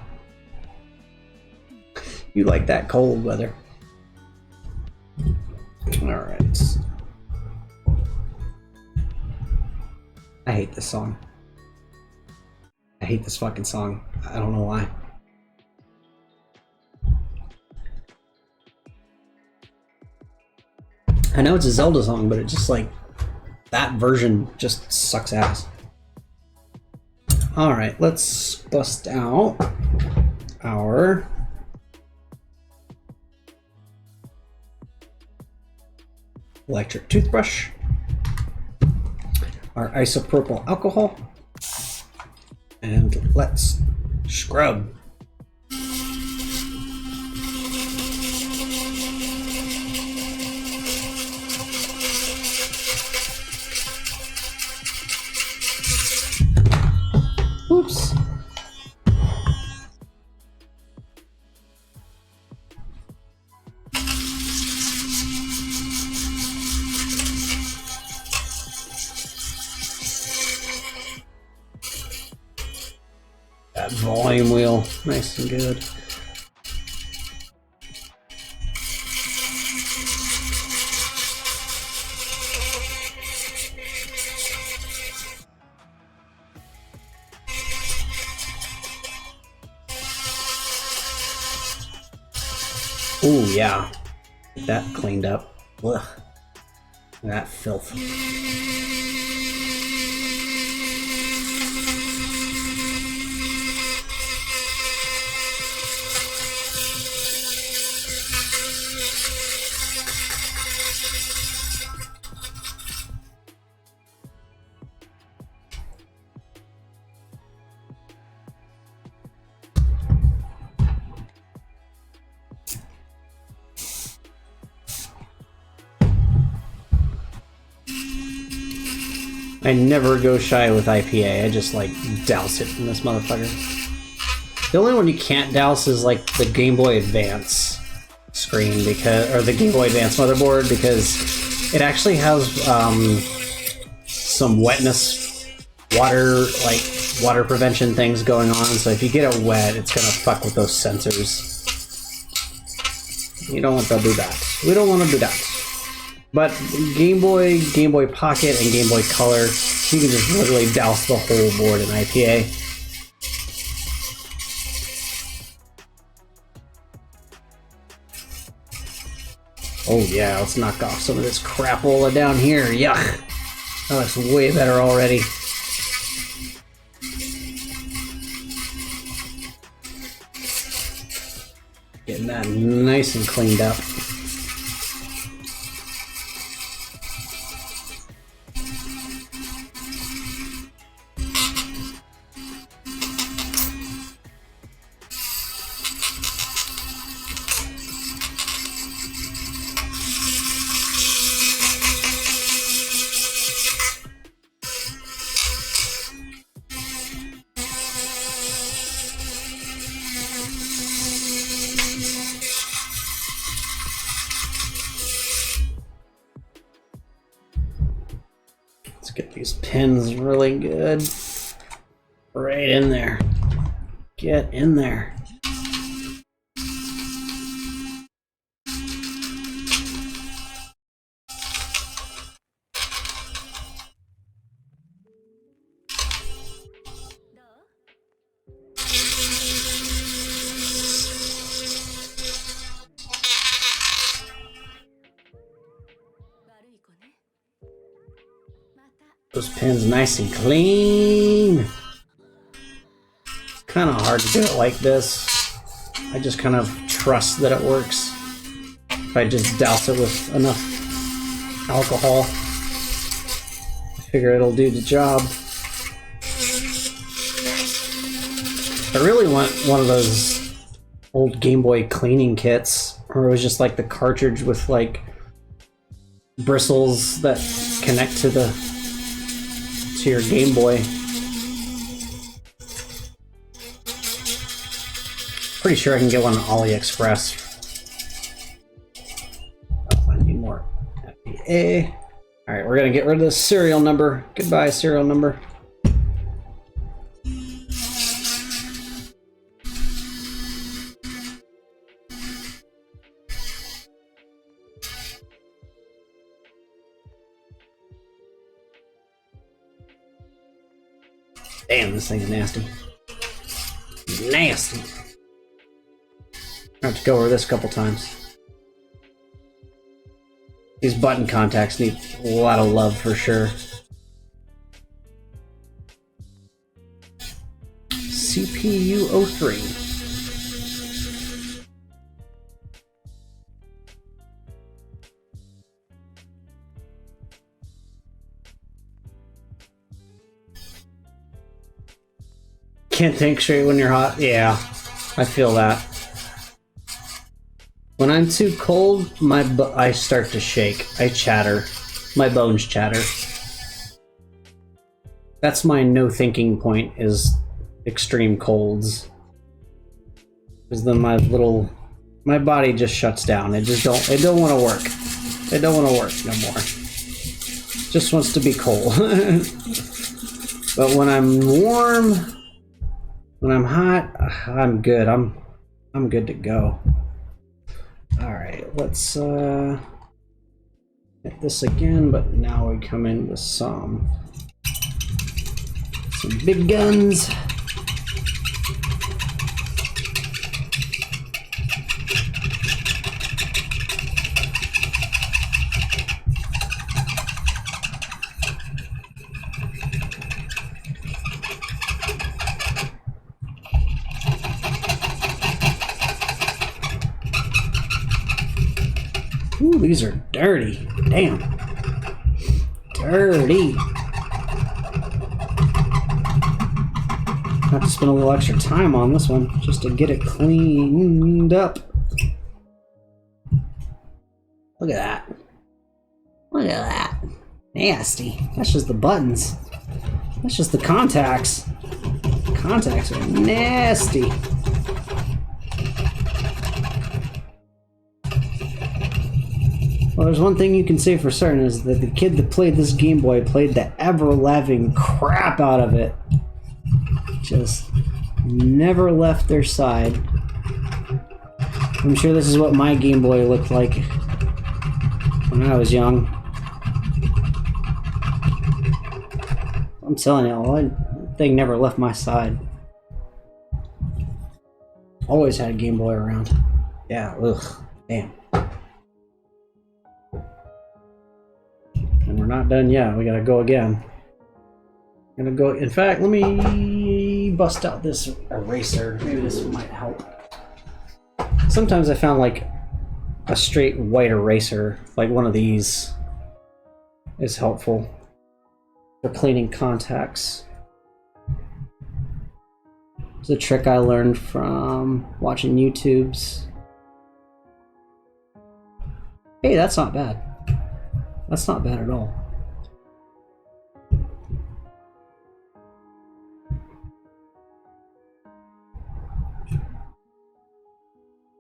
You like that cold weather. All right. I hate this song. I hate this fucking song. I don't know why. I know it's a Zelda song, but it just like that version just sucks ass. All right, let's bust out our electric toothbrush, our isopropyl alcohol, and let's scrub. Oops. That volume wheel, nice and good. Ooh, yeah. Get that cleaned up. Ugh. That filth. I never go shy with IPA. I just like douse it in this motherfucker. The only one you can't douse is like the Game Boy Advance screen or the Game Boy Advance motherboard, because it actually has some wetness, water prevention things going on. So if you get it wet, it's gonna fuck with those sensors. You don't want to do that. We don't want to do that. But Game Boy, Game Boy Pocket, and Game Boy Color, you can just literally douse the whole board in IPA. Oh yeah, let's knock off some of this crapola down here. Yuck! That looks way better already. Getting that nice and cleaned up. Get these pins really good. Right in there. Get in there. Those pins nice and clean. It's kind of hard to do it like this. I just kind of trust that it works. If I just douse it with enough alcohol, I figure it'll do the job. I really want one of those old Game Boy cleaning kits, or it was just like the cartridge with like bristles that connect to your Game Boy. Pretty sure I can get one on AliExpress. Oh, I need more FBA. Alright, we're gonna get rid of the serial number. Goodbye, serial number. Damn, this thing is nasty. Nasty! I have to go over this a couple times. These button contacts need a lot of love for sure. CPU 03. Can't think straight when you're hot. Yeah, I feel that. When I'm too cold, I start to shake. I chatter. My bones chatter. That's my no thinking point, is extreme colds. Because then my body just shuts down. It don't want to work. It don't want to work no more. It just wants to be cold. But when I'm warm, when I'm hot, I'm good. I'm good to go. All right, let's hit this again, but now we come in with some big guns. Ooh, these are dirty. Damn. Dirty. Have to spend a little extra time on this one just to get it cleaned up. Look at that. Look at that. Nasty. That's just the buttons. That's just the contacts. Contacts are nasty. Well, there's one thing you can say for certain is that the kid that played this Game Boy played the ever-loving crap out of it. Just never left their side. I'm sure this is what my Game Boy looked like when I was young. I'm telling you, that thing never left my side. Always had a Game Boy around. Yeah, ugh, damn. And we're not done yet. We gotta go again. Gonna go. In fact, let me bust out this eraser. Maybe this might help. Sometimes I found like a straight white eraser, like one of these, is helpful for cleaning contacts. It's a trick I learned from watching YouTubes. Hey, that's not bad. That's not bad at all.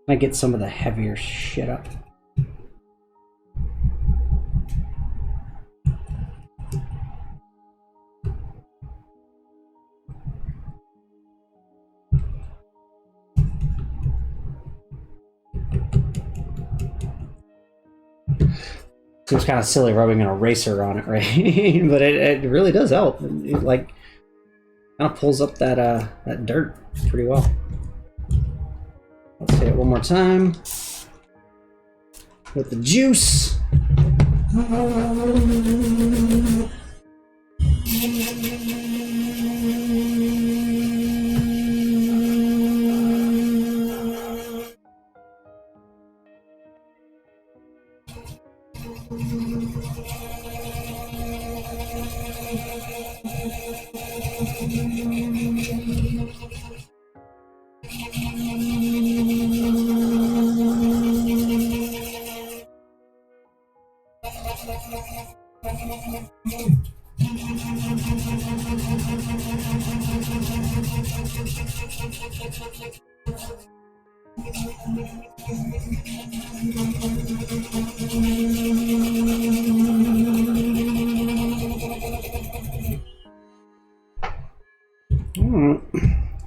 I get some of the heavier shit up. Seems kind of silly rubbing an eraser on it, right? But it really does help. It like kind of pulls up that dirt pretty well. Let's hit it one more time with the juice.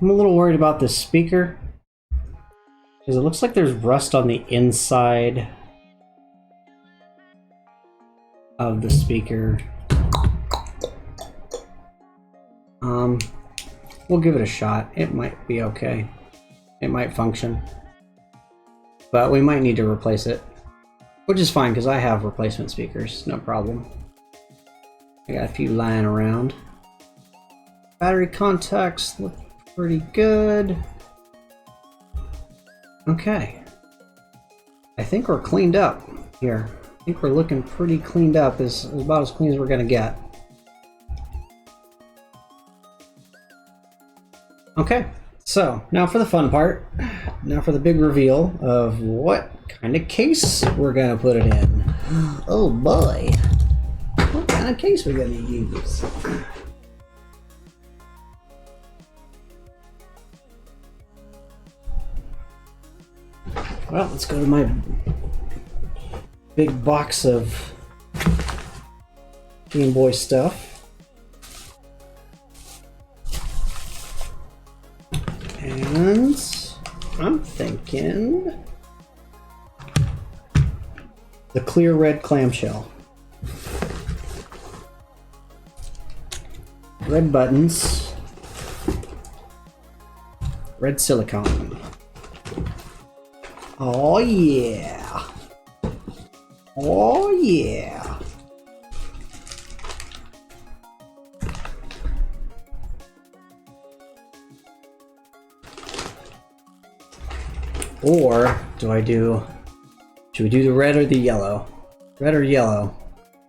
I'm a little worried about this speaker because it looks like there's rust on the inside of the speaker. We'll give it a shot. It might be okay. It might function. But we might need to replace it. Which is fine because I have replacement speakers, no problem. I got a few lying around. Battery contacts look pretty good. Okay. I think we're cleaned up here. I think we're looking pretty cleaned up. Is about as clean as we're gonna get. Okay, so now for the fun part. Now for the big reveal of what kind of case we're gonna put it in. Oh boy. What kind of case we're gonna use? Well, let's go to my big box of Game Boy stuff. And I'm thinking the clear red clamshell. Red buttons. Red silicone. Oh yeah. Oh yeah. Or do I do Should we do the red or the yellow? Red or yellow?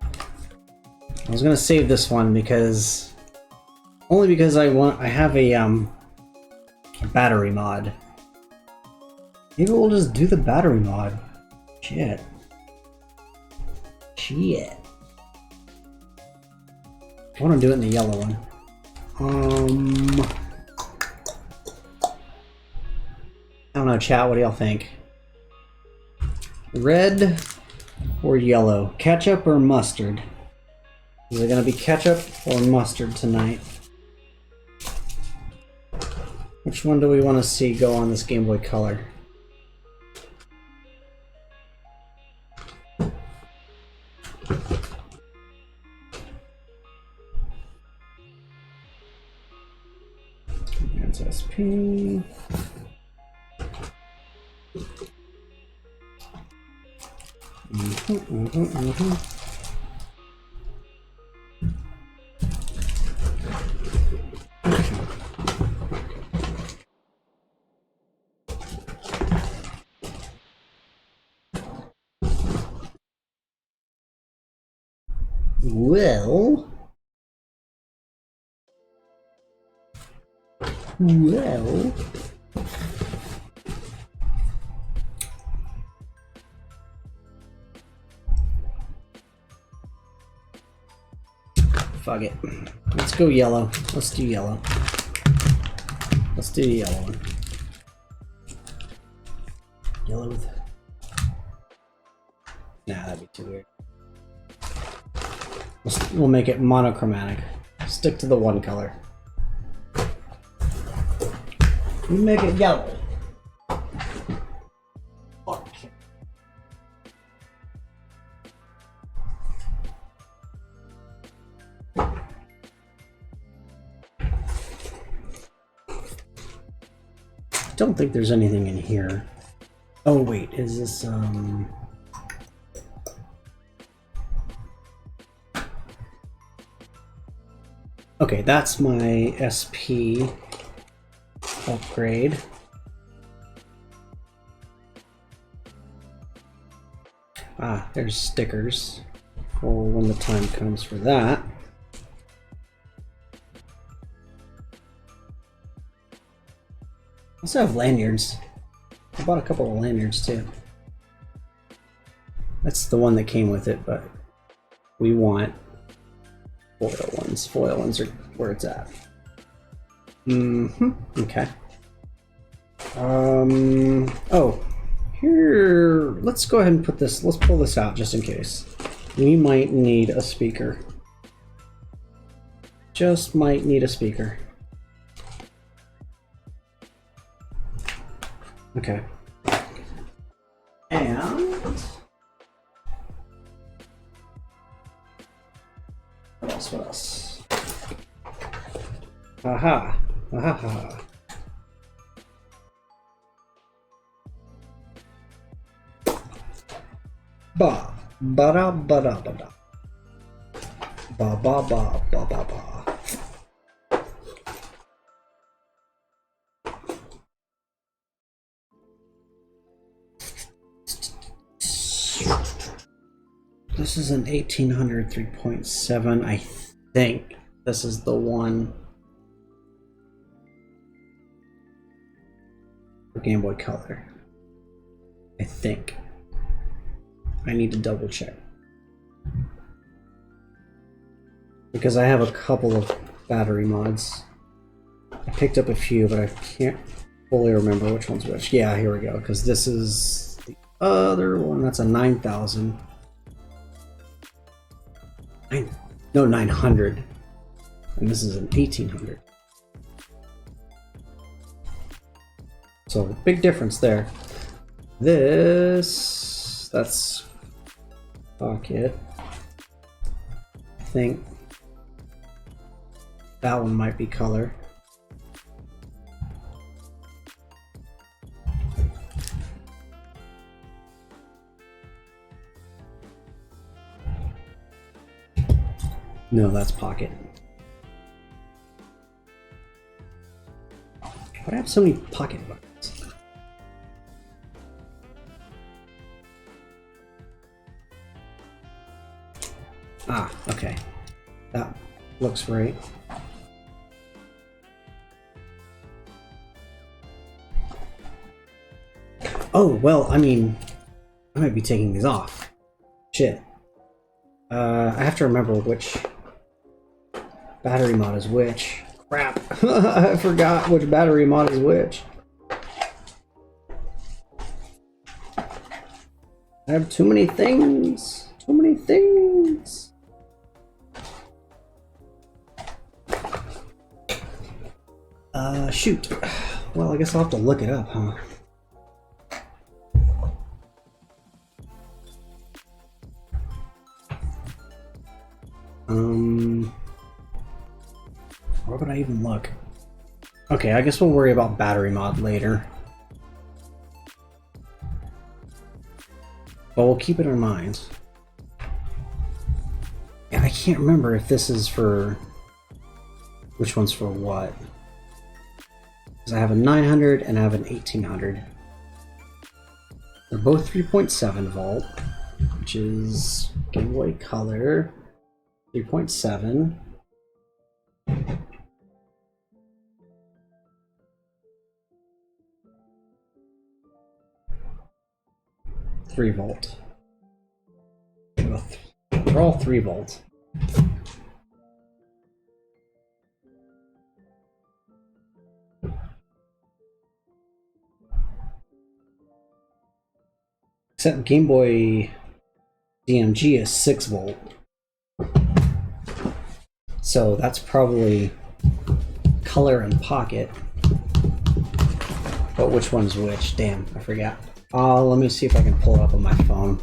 I was gonna save this one because only because I have a battery mod. Maybe we'll just do the battery mod. Shit. Shit. I want to do it in the yellow one. I don't know, chat. What do y'all think? Red or yellow? Ketchup or mustard? Is it gonna be ketchup or mustard tonight? Which one do we want to see go on this Game Boy Color? That's SP. Well, fuck it. Let's go yellow. Let's do yellow. Let's do the yellow one. Yellow with... Nah, that'd be too weird. We'll make it monochromatic. Stick to the one color. We make it yellow. Fuck. I don't think there's anything in here. Oh wait, is this okay, that's my SP upgrade. Ah, there's stickers for when the time comes for that. I also have lanyards. I bought a couple of lanyards too. That's the one that came with it, but we want foil ones. Foil ones are where it's at. Okay. Oh, here, let's go ahead and put this, let's pull this out just in case. We might need a speaker. Just might need a speaker. Okay. And what else? What else? Aha! Aha! Ba ba da ba da ba da. Ba ba ba ba ba ba. This is an 1800 3.7. I think this is the one for Game Boy Color. I think. I need to double check. Because I have a couple of battery mods. I picked up a few, but I can't fully remember which one's which. Yeah, here we go. Because this is the other one. That's a 9000. No, 900. And this is an 1800. So, big difference there. This... that's... pocket. I think that one might be color. No, that's pocket. Why do I have so many pocket buttons? Ah, okay. That looks right. Oh, well, I mean, I might be taking these off. Shit. I have to remember which battery mod is which. Crap. I forgot which battery mod is which. I have too many things. Too many things. Shoot. Well, I guess I'll have to look it up, huh? Where would I even look? Okay, I guess we'll worry about battery mod later. But we'll keep it in our minds. And I can't remember if this is for... which one's for what. Because I have a 900 and I have an 1800. They're both 3.7 volt, which is Game Boy Color 3.7. Three volt. They're all 3 volt. Except Game Boy DMG is 6 volt. So that's probably color and pocket. But which one's which? Damn, I forgot. Let me see if I can pull it up on my phone.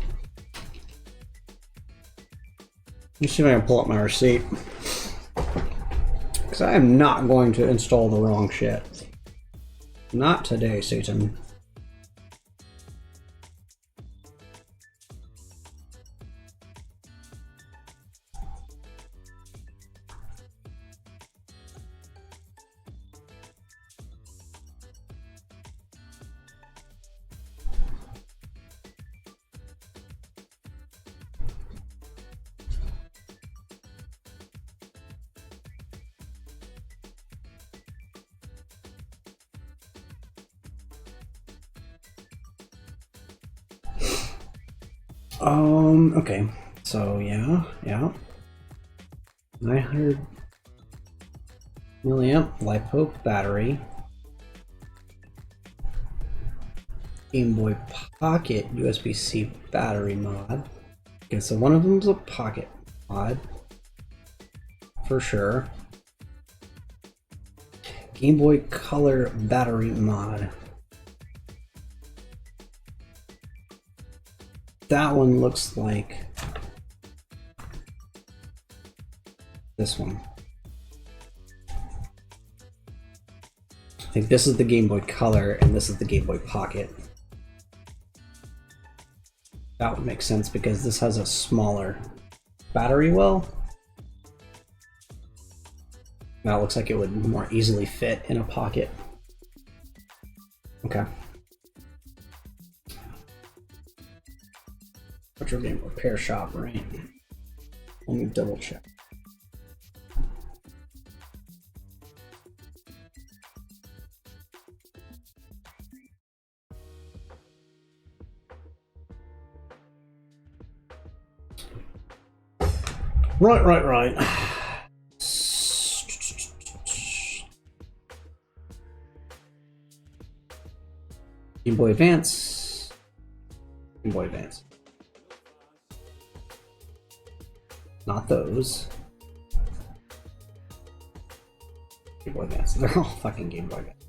Let me see if I can pull up my receipt. Because I am not going to install the wrong shit. Not today, Satan. Okay. So yeah. 900 milliamp LiPo battery. Game Boy Pocket USB-C battery mod. Okay, so one of them's a pocket mod. For sure. Game Boy Color battery mod. That one looks like this one. I think this is the Game Boy Color and this is the Game Boy Pocket. That would make sense because this has a smaller battery well. That looks like it would more easily fit in a pocket. Okay. Retro Game Repair Shop, right? Let me double check. Right. Game Boy Advance. Game Boy Advance. Not those. Game Boy Advance. They're all fucking Game Boy Advance.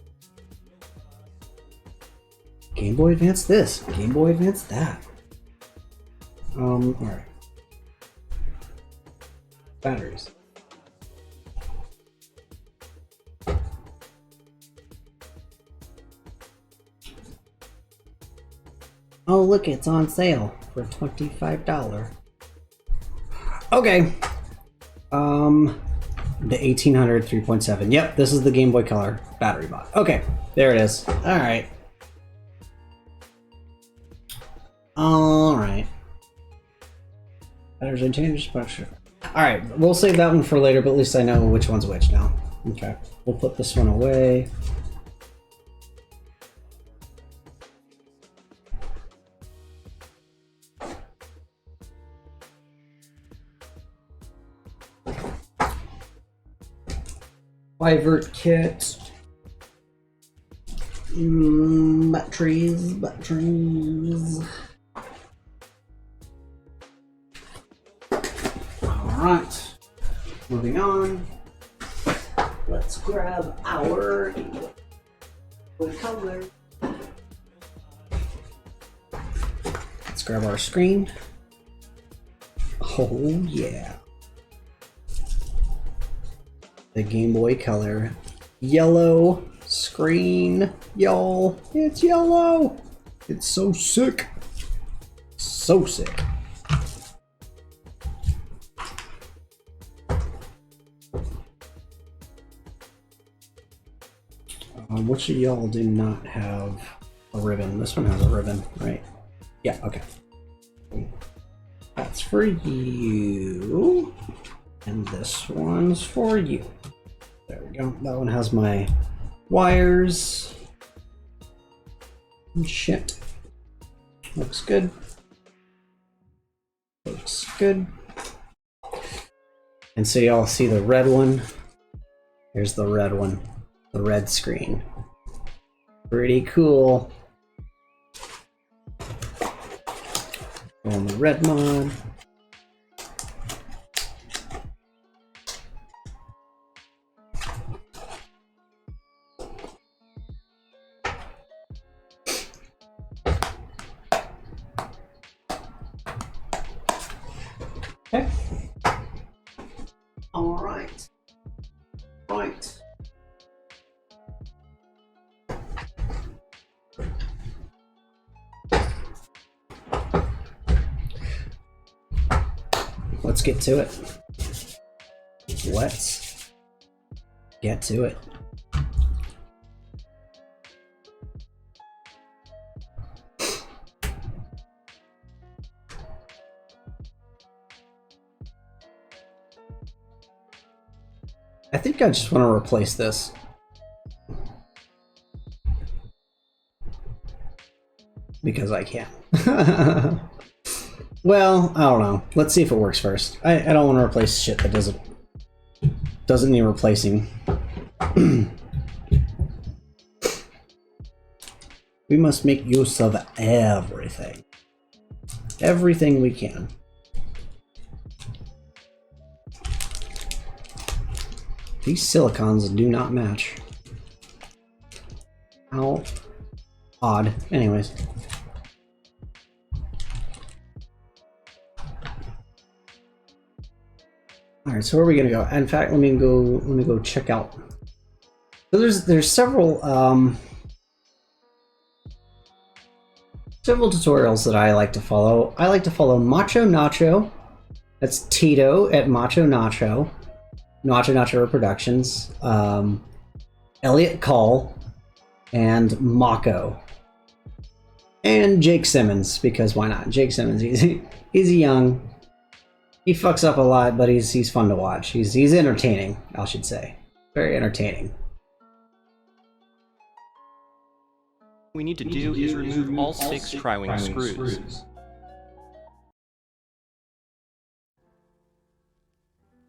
Game Boy Advance this. Game Boy Advance that. Alright. Batteries. Oh look, it's on sale for $25. Okay. The 1800 3.7. Yep, this is the Game Boy Color battery mod. Okay, there it is. Alright. Alright. Batteries and change. Alright, we'll save that one for later, but at least I know which one's which now. Okay, we'll put this one away. Vivert kit. Batteries. Alright, moving on. Let's grab our color. Let's grab our screen. Oh yeah. The Game Boy Color yellow screen, y'all. It's yellow. It's so sick. So sick. Which of y'all do not have a ribbon? This one has a ribbon, right? Yeah, okay. That's for you. And this one's for you. There we go. That one has my wires. Shit. Looks good. Looks good. And so y'all see the red one. Here's the red one. The red screen. Pretty cool. Go on the red mod. Okay. All right. Right. Let's get to it. Let's get to it. I think I just want to replace this. Because I can. Well, I don't know. Let's see if it works first. I don't want to replace shit that doesn't need replacing. We must make use of everything. Everything we can. These silicons do not match. How odd. Anyways. Alright, so where are we gonna go? In fact, let me go check out. So there's several tutorials that I like to follow. I like to follow Macho Nacho. That's Tito at Macho Nacho. Nacho Nacho Productions. Elliot Call and Mako. And Jake Simmons, because why not? Jake Simmons, he's young. He fucks up a lot, but he's fun to watch. He's entertaining, I should say. Very entertaining. What we need to do is remove all 6 tri-wing screws.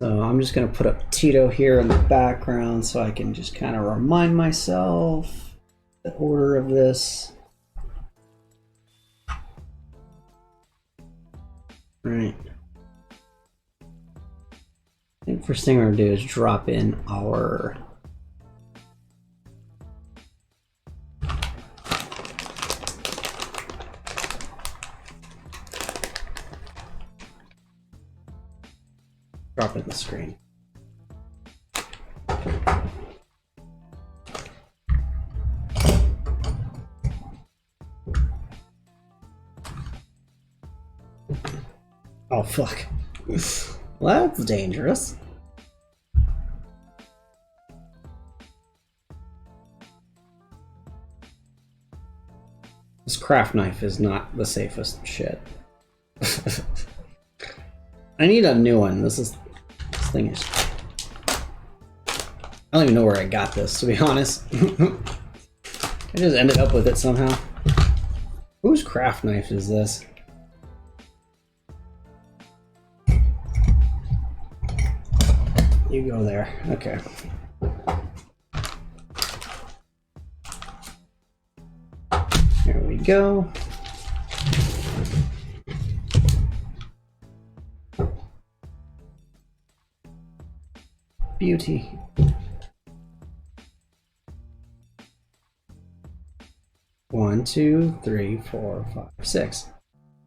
So I'm just going to put up Tito here in the background so I can just kind of remind myself the order of this. Right. I think first thing we're going to do is drop in our drop in the screen. Oh fuck. Well, that's dangerous. This craft knife is not the safest shit. I need a new one. This is thing is... I don't even know where I got this, to be honest. I just ended up with it somehow. Whose craft knife is this? You go there. Okay. There we go. Beauty. One, two, three, four, five, six.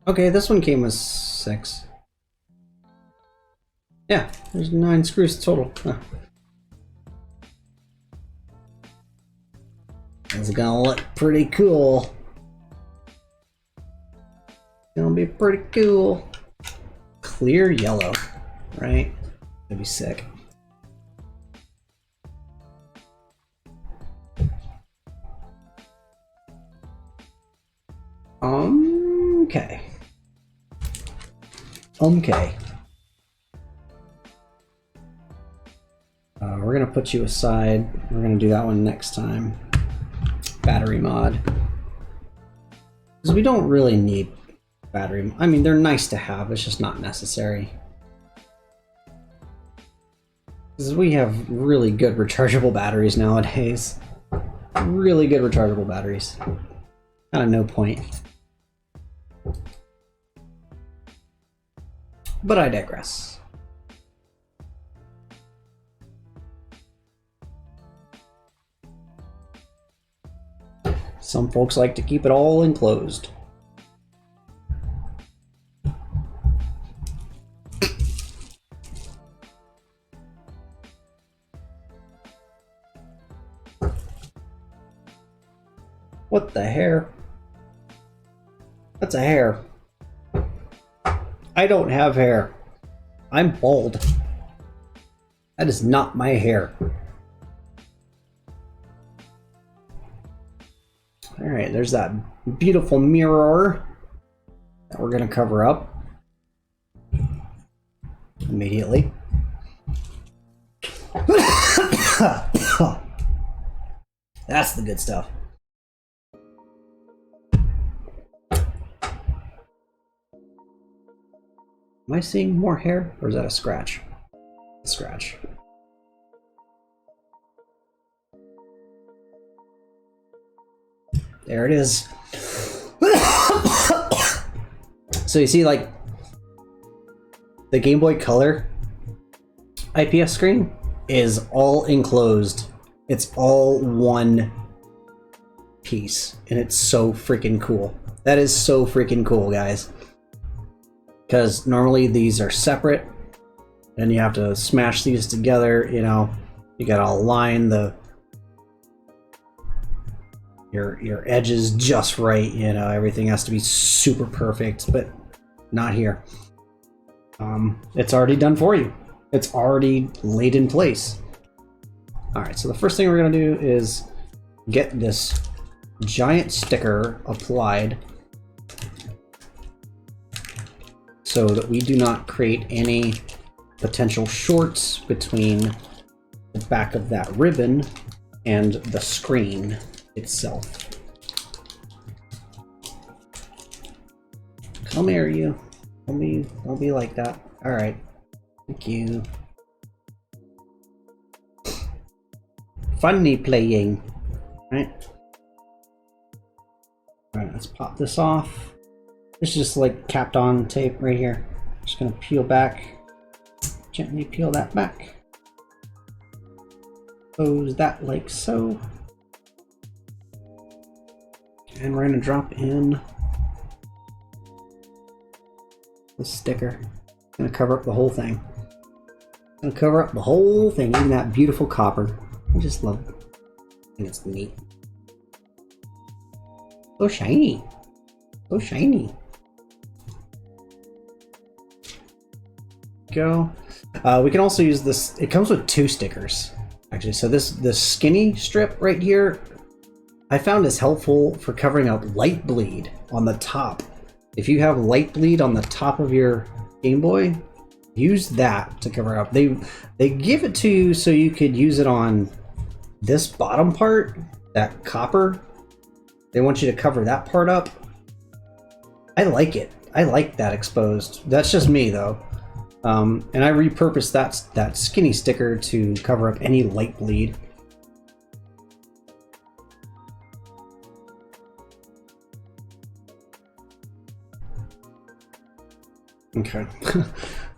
Okay, this one came with 6. Yeah, there's 9 screws total. Huh. It's gonna look pretty cool. Gonna be pretty cool. Clear yellow, right? That'd be sick. Okay. Okay. We're gonna put you aside. We're gonna do that one next time. Battery mod. Because we don't really need battery. I mean, they're nice to have. It's just not necessary. Because we have really good rechargeable batteries nowadays. Really good rechargeable batteries. Kind of no point. But I digress. Some folks like to keep it all enclosed. What the hair? That's a hair. I don't have hair. I'm bald. That is not my hair. Alright, there's that beautiful mirror that we're going to cover up immediately. That's the good stuff. Am I seeing more hair, or is that a scratch? A scratch. There it is. So you see, like, the Game Boy Color IPS screen is all enclosed. It's all one piece, and it's so freaking cool. That is so freaking cool, guys. Because normally these are separate, and you have to smash these together, you know. You gotta align your edges just right, you know, everything has to be super perfect, but not here. It's already done for you. It's already laid in place. Alright, so the first thing we're gonna do is get this giant sticker applied so that we do not create any potential shorts between the back of that ribbon and the screen itself. Come here, you. Don't be like that. Alright. Thank you. FunnyPlaying. Right? Alright, let's pop this off. This is just like capped on tape right here. Just gonna peel back. Gently peel that back. Close that like so. And we're gonna drop in the sticker. Gonna cover up the whole thing. Gonna cover up the whole thing, even that beautiful copper. I just love it. I think it's neat. So shiny. So shiny. Go. We can also use this. It comes with 2 stickers, actually. So this skinny strip right here, I found is helpful for covering up light bleed on the top. If you have light bleed on the top of your Game Boy, use that to cover up. They give it to you so you could use it on this bottom part, that copper. They want you to cover that part up. I like it. I like that exposed. That's just me though. And I repurposed that skinny sticker to cover up any light bleed. Okay.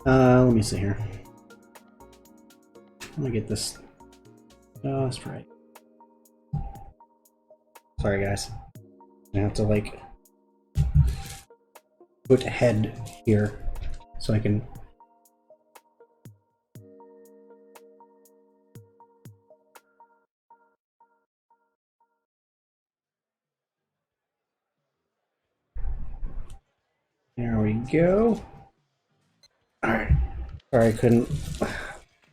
Let me see here. Let me get this just right. Sorry guys. I have to like put head here so I can. There we go. Alright. Sorry I couldn't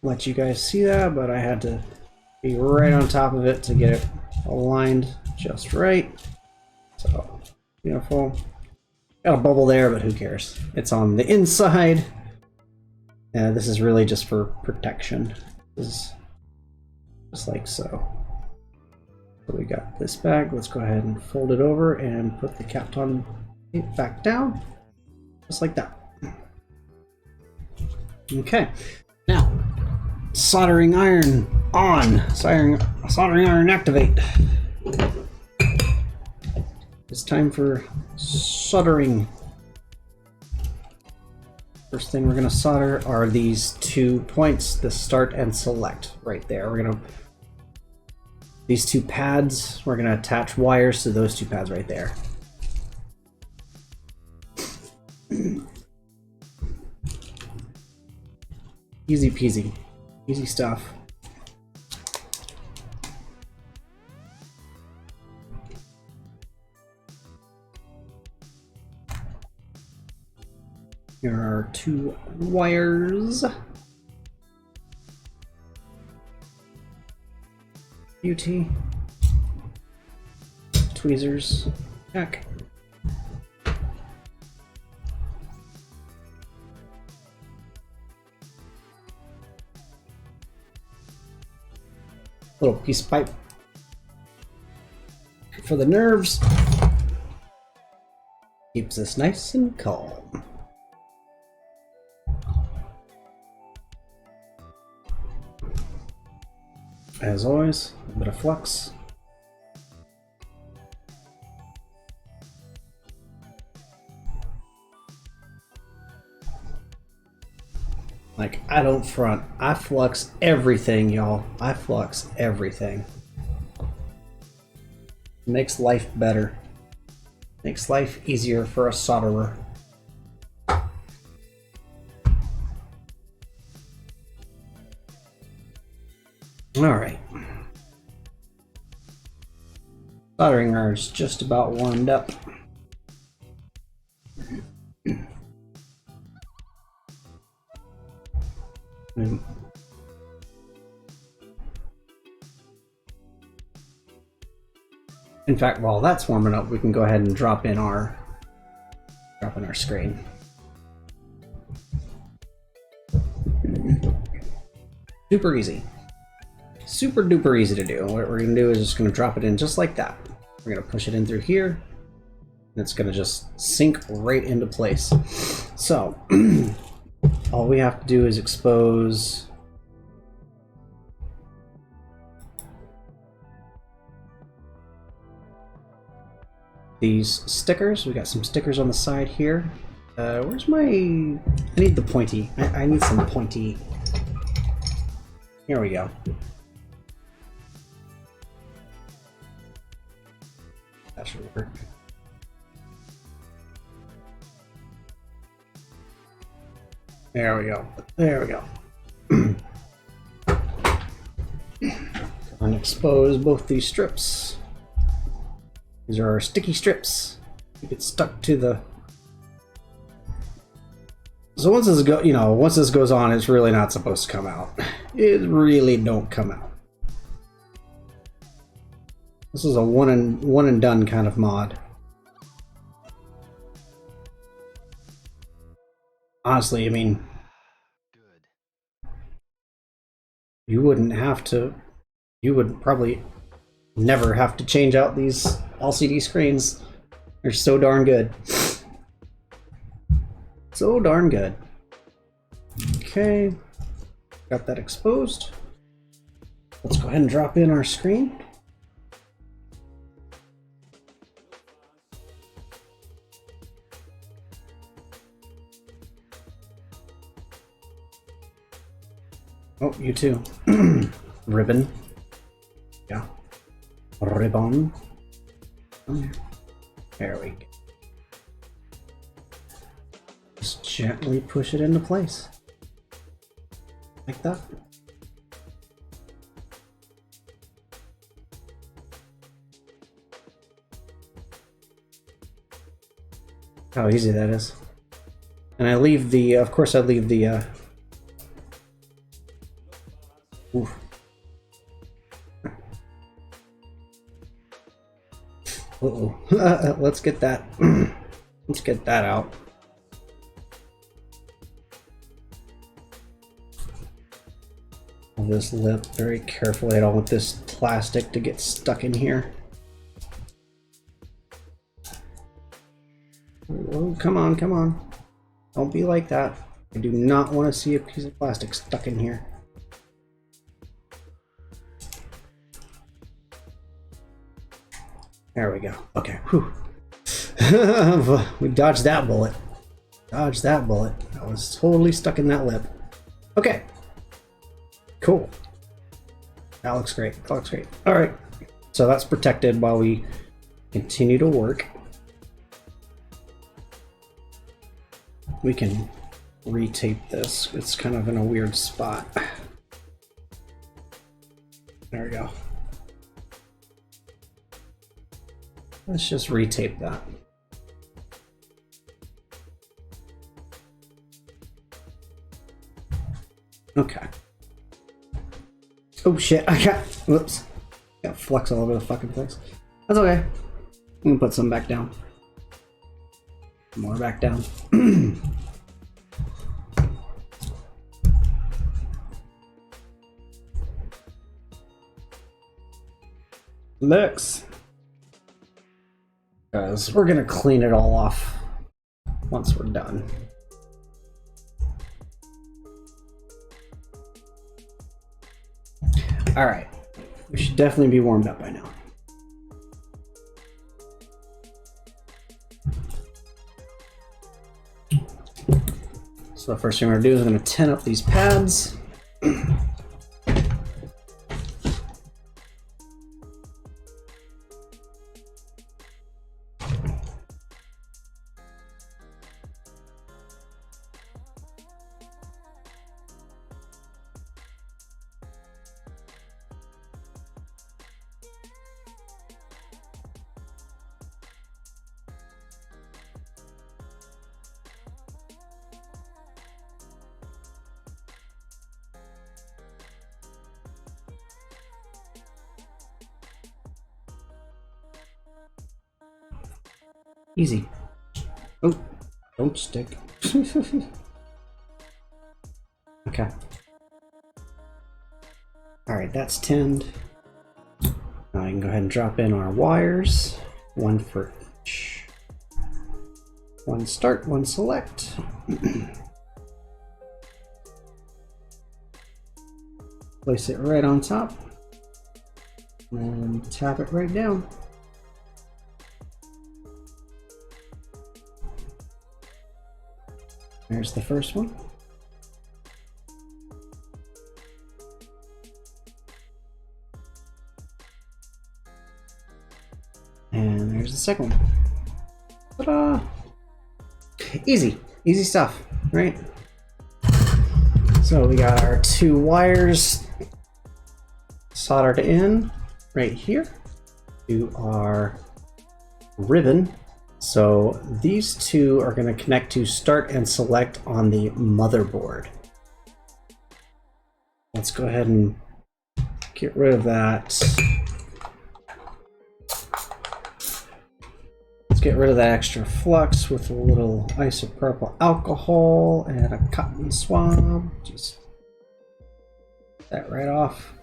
let you guys see that, but I had to be right on top of it to get it aligned just right. So, beautiful. Got a bubble there, but who cares? It's on the inside. This is really just for protection. This is just like so. So we got this back. Let's go ahead and fold it over and put the Kapton tape back down. Just like that. Okay. Now, soldering iron on. Soldering iron activate. It's time for soldering. First thing we're going to solder are these 2 points, the start and select right there. We're going to, these 2 pads, we're going to attach wires to those 2 pads right there. Easy peasy. Easy stuff. Here are 2 wires. Beauty. Tweezers. Check. Little piece of pipe for the nerves. Keeps us nice and calm. As always, a bit of flux. Like, I don't front. I flux everything, y'all. I flux everything. Makes life better. Makes life easier for a solderer. Alright. Soldering iron's just about warmed up. In fact, while that's warming up, we can go ahead and drop in our screen. Super easy. Super duper easy to do. What we're gonna do is just gonna drop it in just like that. We're gonna push it in through here, and it's gonna just sink right into place. So all we have to do is expose these stickers. We got some stickers on the side here. Where's my... I need the pointy. I need some pointy. Here we go. That should work. There we go. There we go. And expose both these strips. These are our sticky strips. Keep it stuck to the... So once this goes on, it's really not supposed to come out. It really don't come out. This is a one and done kind of mod. Honestly, I mean, you wouldn't have to, you would probably never have to change out these LCD screens. They're so darn good. So darn good. Okay, got that exposed. Let's go ahead and drop in our screen. Oh, you too. Ribbon. Yeah. Ribbon. There we go. Just gently push it into place. Like that. How easy that is. And I leave the, of course I leave the, oof. Uh-oh. Let's get that, let's get that out. This lip very carefully. I don't want this plastic to get stuck in here. Oh, come on, come on. Don't be like that. I do not want to see a piece of plastic stuck in here. There we go. Okay. Whew. We dodged that bullet. Dodged that bullet. I was totally stuck in that lip. Okay. Cool. That looks great. That looks great. All right. So that's protected while we continue to work. We can retape this. It's kind of in a weird spot. There we go. Let's just retape that. Okay. Oh shit, I got, whoops. Got flux all over the fucking place. That's okay. I'm gonna put some back down. More back down. Looks. Because we're gonna clean it all off once we're done. All right, we should definitely be warmed up by now. So the first thing we're gonna do is I'm gonna tin up these pads. Easy. Oh, don't stick. Okay. All right, that's tinned. Now I can go ahead and drop in our wires. One for each. One start, one select. Place it right on top. And tap it right down. There's the first one. And there's the second one. Ta-da! Easy, easy stuff, right? So we got our two wires soldered in right here to our ribbon. So these two are going to connect to start and select on the motherboard. Let's go ahead and get rid of that. Let's get rid of that extra flux with a little isopropyl alcohol and a cotton swab. Just That right off.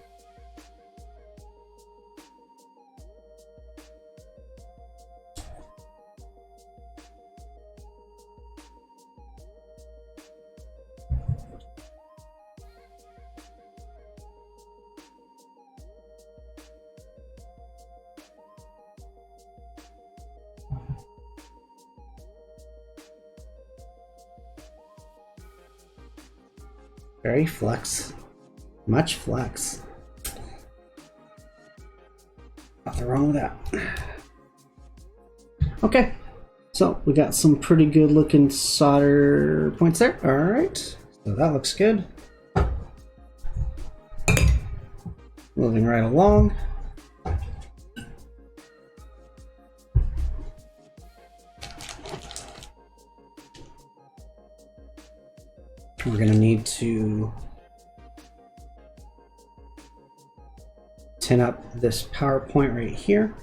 Very flex. Much flex. Nothing wrong with that. Okay. So we got some pretty good looking solder points there. Alright. So that looks good. Moving right along. We're going to need to tin up this power point right here.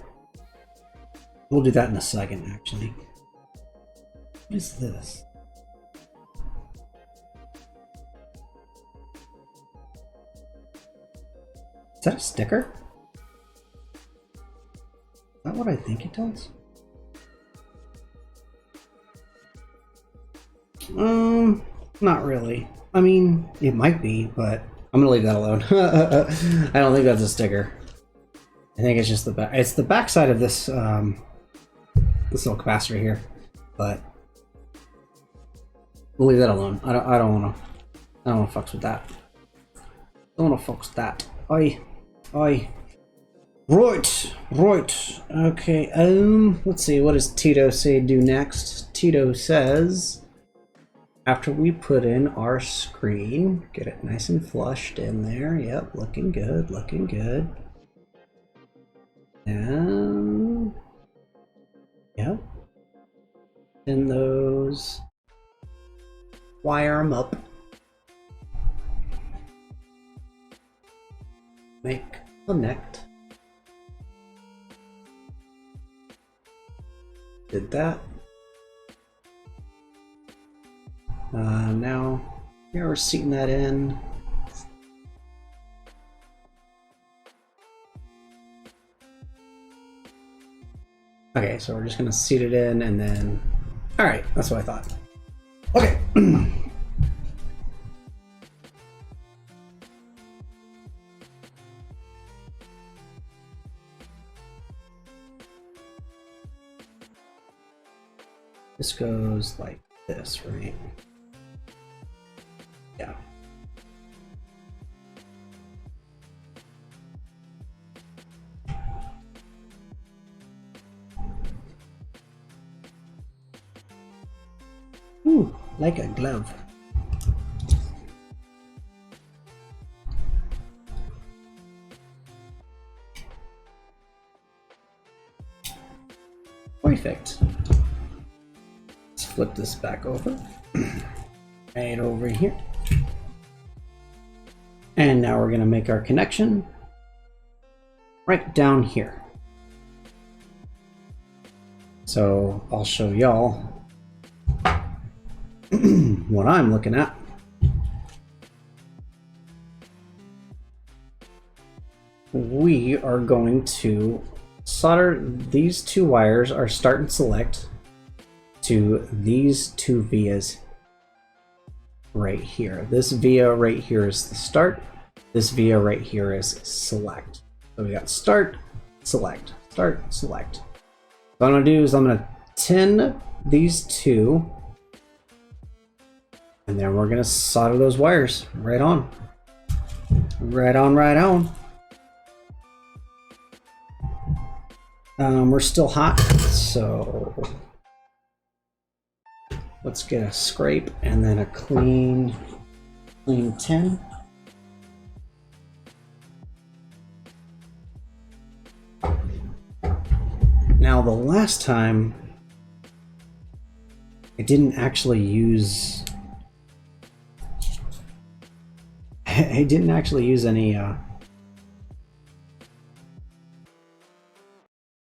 We'll do that in a second, actually. What is this? Is that a sticker? Is that what I think it does? Not really. I mean, it might be, but I'm gonna leave that alone. I don't think that's a sticker. I think it's just the back. It's the back side of this this little capacitor here, but we'll leave that alone. I don't wanna fucks with that. Don't wanna fucks with that. Oi. Right. Okay. Let's see. What does Tito say do next? Tito says, after we put in our screen, get it nice and flushed in there. Yep, looking good. And yep. And those. Wire them up. Make connect. Did that. Now here we're seating that in. Okay, so we're just gonna seat it in and then. All right, that's what I thought. Okay. This goes like this, right? Yeah. Ooh, like a glove. Perfect. Let's flip this back over. Right over here. And now we're going to make our connection right down here. So I'll show y'all what I'm looking at. We are going to solder these two wires, our start and select, to these two vias right here. This via right here is the start. This via right here is select. So we got start, select, start, select. What I'm gonna do is I'm gonna tin these two, and then we're gonna solder those wires right on. Right on. We're still hot, so let's get a scrape and then a clean tin. Now the last time I didn't actually use any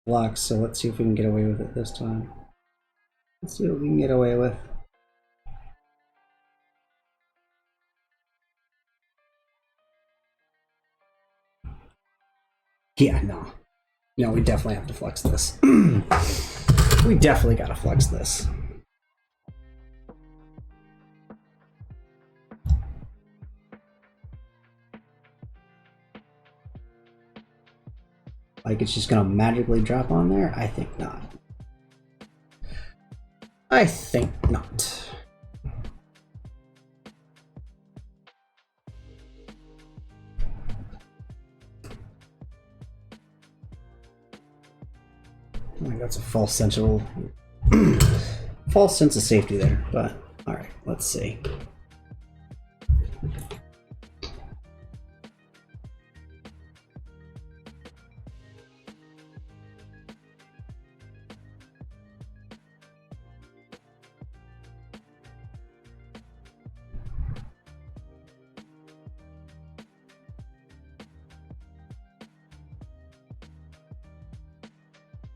blocks, so let's see if we can get away with it this time. Let's see what we can get away with. Yeah, no. No, we definitely have to flex this. We definitely gotta flex this. Like it's just gonna magically drop on there? I think not. I think not. I think that's a false sense of false sense of safety there, but all right, let's see.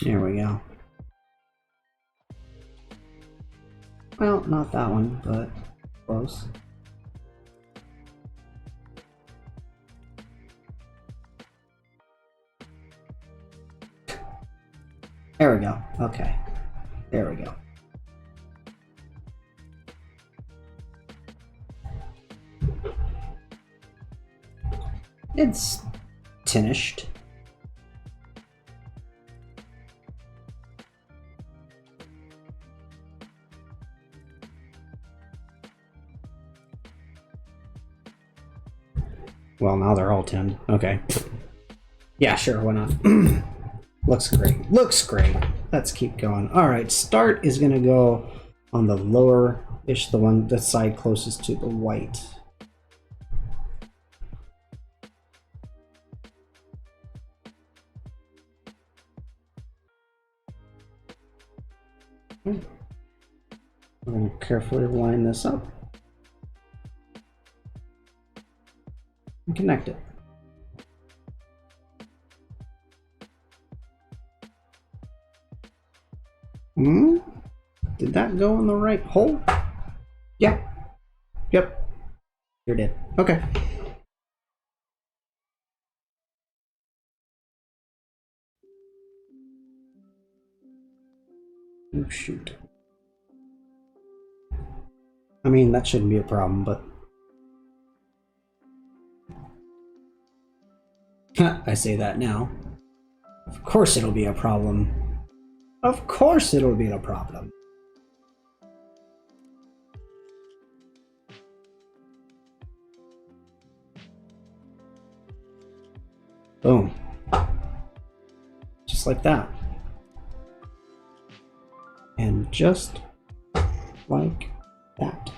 There we go. Well, not that one, but close. There we go. Okay. There we go. It's tinished. Well, now they're all tinned. Okay. Yeah, sure, why not? Looks great. Looks great. Let's keep going. Alright, start is gonna go on the lower-ish, the side closest to the white. We're gonna carefully line this up and connect it. Did that go in the right hole? Yeah. Yep. Sure did. Okay. Oh, shoot. I mean, that shouldn't be a problem, but... I say that now. Of course it'll be a problem. Of course it'll be a problem. Boom. Just like that. And just like that.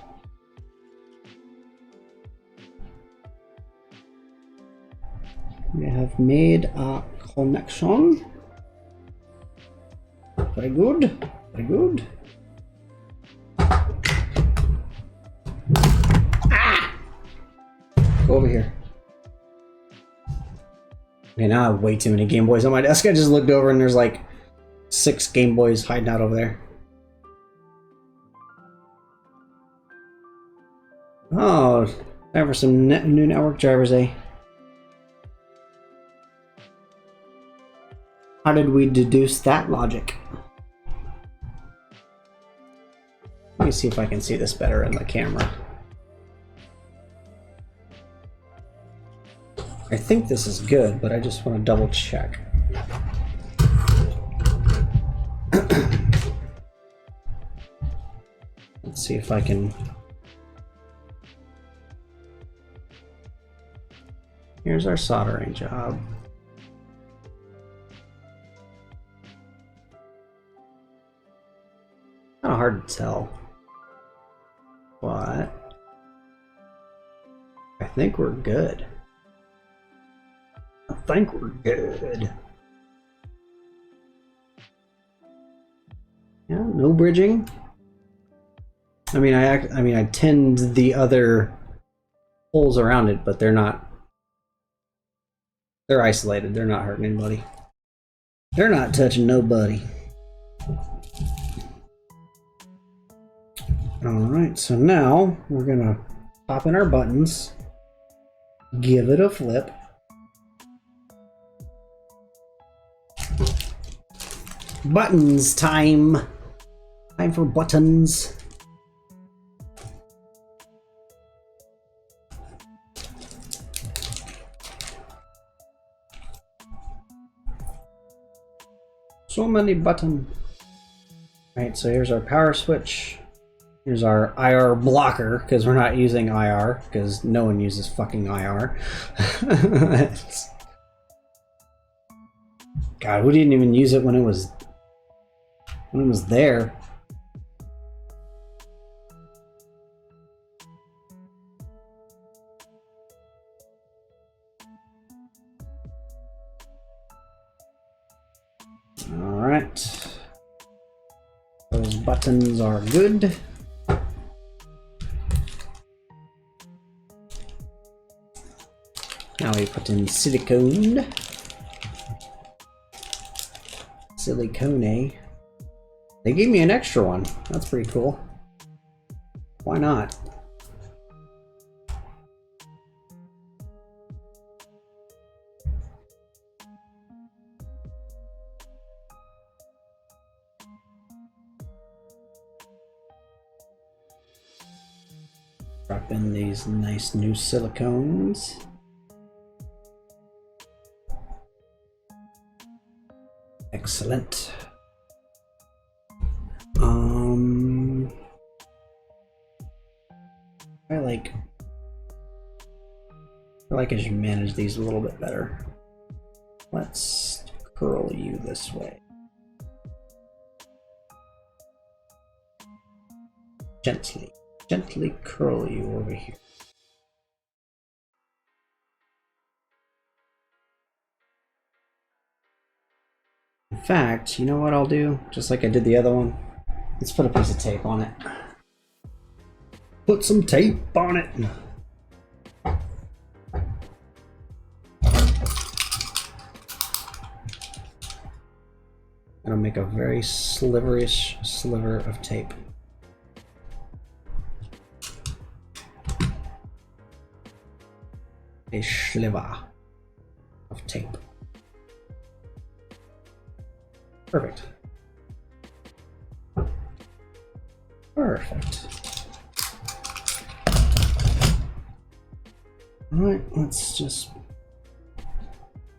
We have made a connection. Very good. Very good. Ah! Go over here. Okay, now I have way too many Game Boys on my desk. I just looked over and there's like 6 Game Boys hiding out over there. Oh, time for some new network drivers, eh? How did we deduce that logic? Let me see if I can see this better in the camera. I think this is good, but I just want to double check. Let's see if I can... Here's our soldering job. Kind of hard to tell, but I think we're good. I think we're good. Yeah, no bridging. I mean, I tinned the other holes around it, but they're not. They're isolated. They're not hurting anybody. They're not touching nobody. Alright, so now we're gonna pop in our buttons, give it a flip, Buttons time. Time for buttons. So many buttons. Alright, so here's our power switch. Here's our IR blocker, because we're not using IR, because no one uses fucking IR. God, we didn't even use it when it was there. Alright. Those buttons are good. Now we put in silicone. Silicone. They gave me an extra one. That's pretty cool. Why not? Drop in these nice new silicones. Excellent. I like I should manage these a little bit better. Let's curl you this way. Gently curl you over here. In fact, you know what I'll do? Just like I did the other one. Let's put a piece of tape on it. Put some tape on it. I'll make a very sliverish sliver of tape. A sliver of tape. Perfect. Perfect. Alright, let's just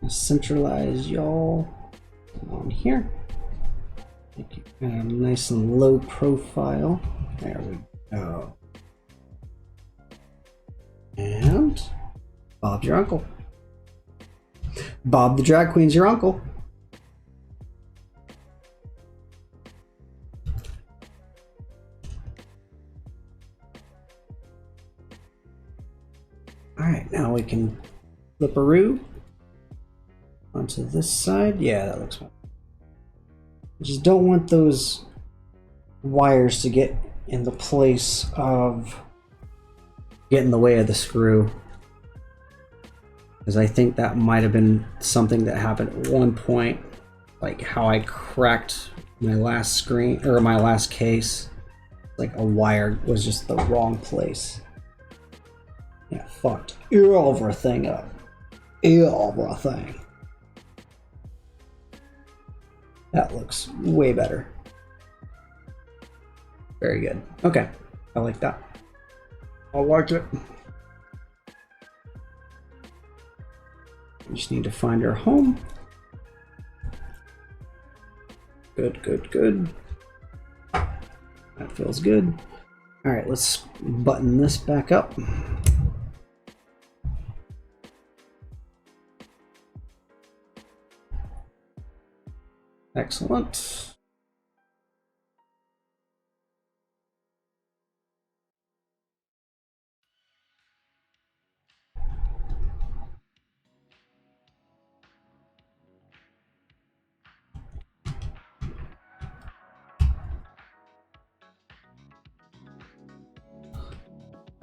centralize y'all on here. Make it nice and low profile. There we go. And Bob's your uncle. Bob the drag queen's your uncle. Alright, now we can flip-a-roo onto this side. Yeah, that looks fine. I just don't want those wires to get in the place of get in the way of the screw, because I think that might have been something that happened at one point, like how I cracked my last screen or my last case. Like a wire was just the wrong place. Yeah, fucked everything up. Everything. That looks way better. Very good. Okay, I like that. I like it. We just need to find our home. Good, good, good. That feels good. All right, let's button this back up. Excellent.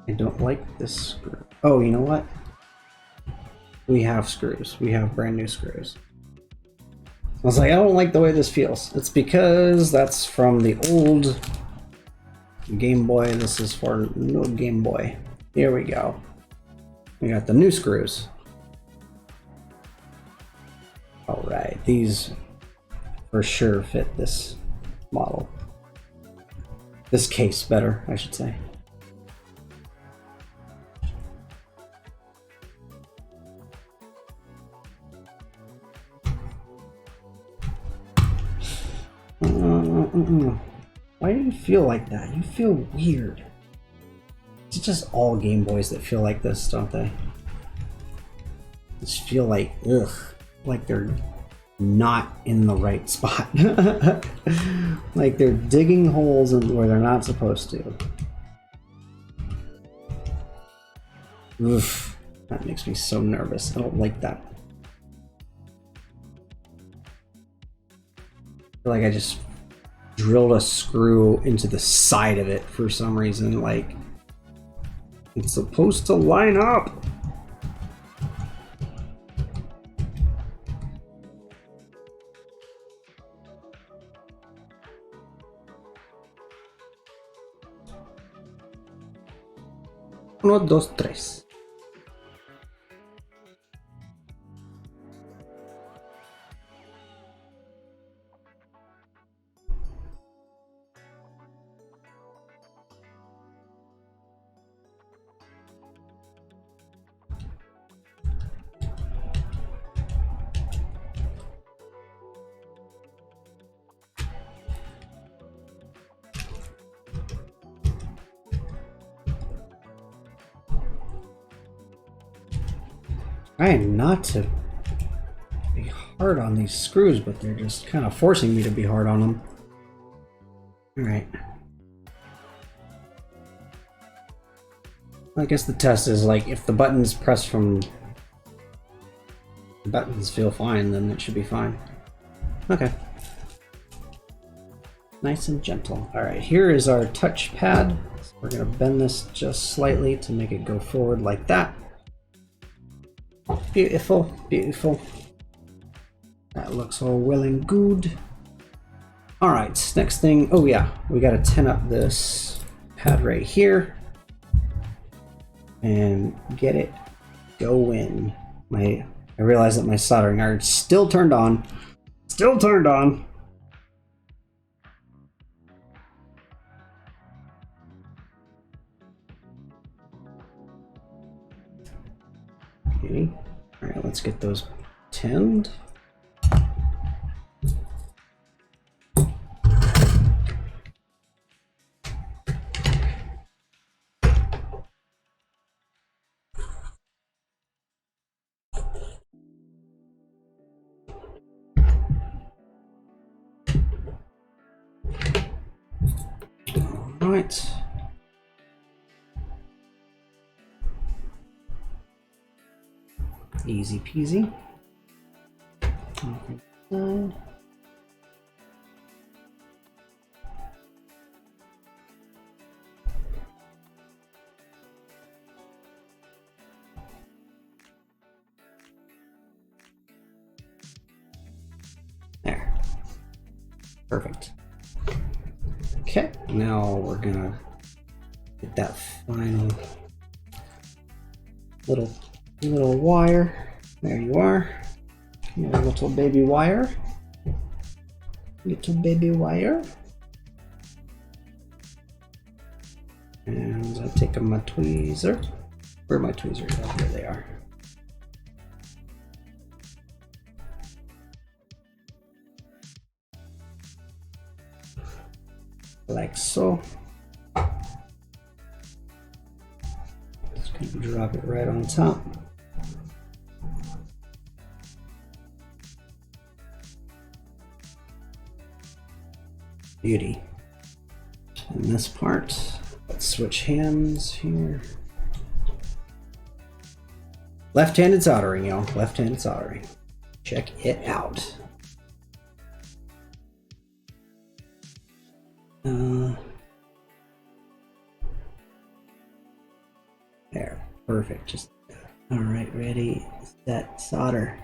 I don't like this screw. Oh, you know what? We have screws. We have brand new screws. I was like, I don't like the way this feels. It's because that's from the old Game Boy. This is for no Game Boy. Here we go. We got the new screws. All right, these for sure fit this model. This case better, I should say. Why do you feel like that? You feel weird. It's just all Game Boys that feel like this, don't they? Just feel like, ugh, like they're not in the right spot. Like they're digging holes in where they're not supposed to. Oof, that makes me so nervous. I don't like that. I feel like I just drilled a screw into the side of it for some reason. Like, it's supposed to line up. Uno, dos, tres. Trying not to be hard on these screws, but they're just kind of forcing me to be hard on them. Alright. I guess the test is like, if the buttons press from... the buttons feel fine, then it should be fine. Okay. Nice and gentle. Alright, here is our touchpad. So we're going to bend this just slightly to make it go forward like that. Beautiful, beautiful. That looks all well and good. Alright, next thing, oh yeah, we gotta tin up this pad right here and get it going. I realize that my soldering iron's still turned on. Still turned on. Okay. Alright, let's get those tinned. Alright. Easy peasy. There. Perfect. Okay, now we're gonna get that final little wire. There you are. Your little baby wire. Little baby wire. And I'm taking my tweezer. Where are my tweezers? Oh, here they are. Like so. Just gonna drop it right on top. Beauty. And this part, let's switch hands here. Left-handed soldering, y'all. Left-handed soldering. Check it out. There, perfect. Just all right. Ready, set, solder.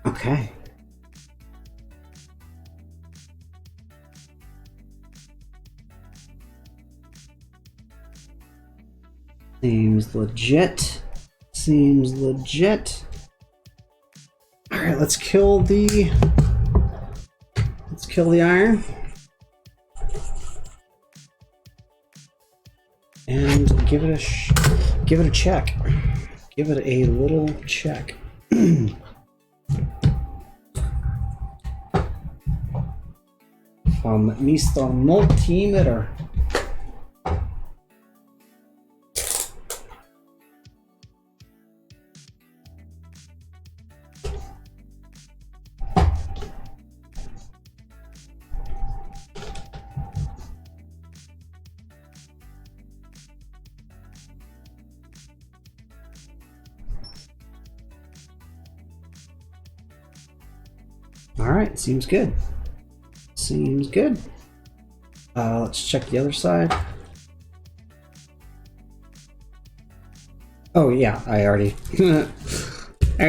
Okay. Seems legit. Seems legit. Alright, let's kill the iron. And give it a check. Give it a little check. From Mr. Multimeter. Alright, seems good. Seems good. Let's check the other side. Oh yeah, I already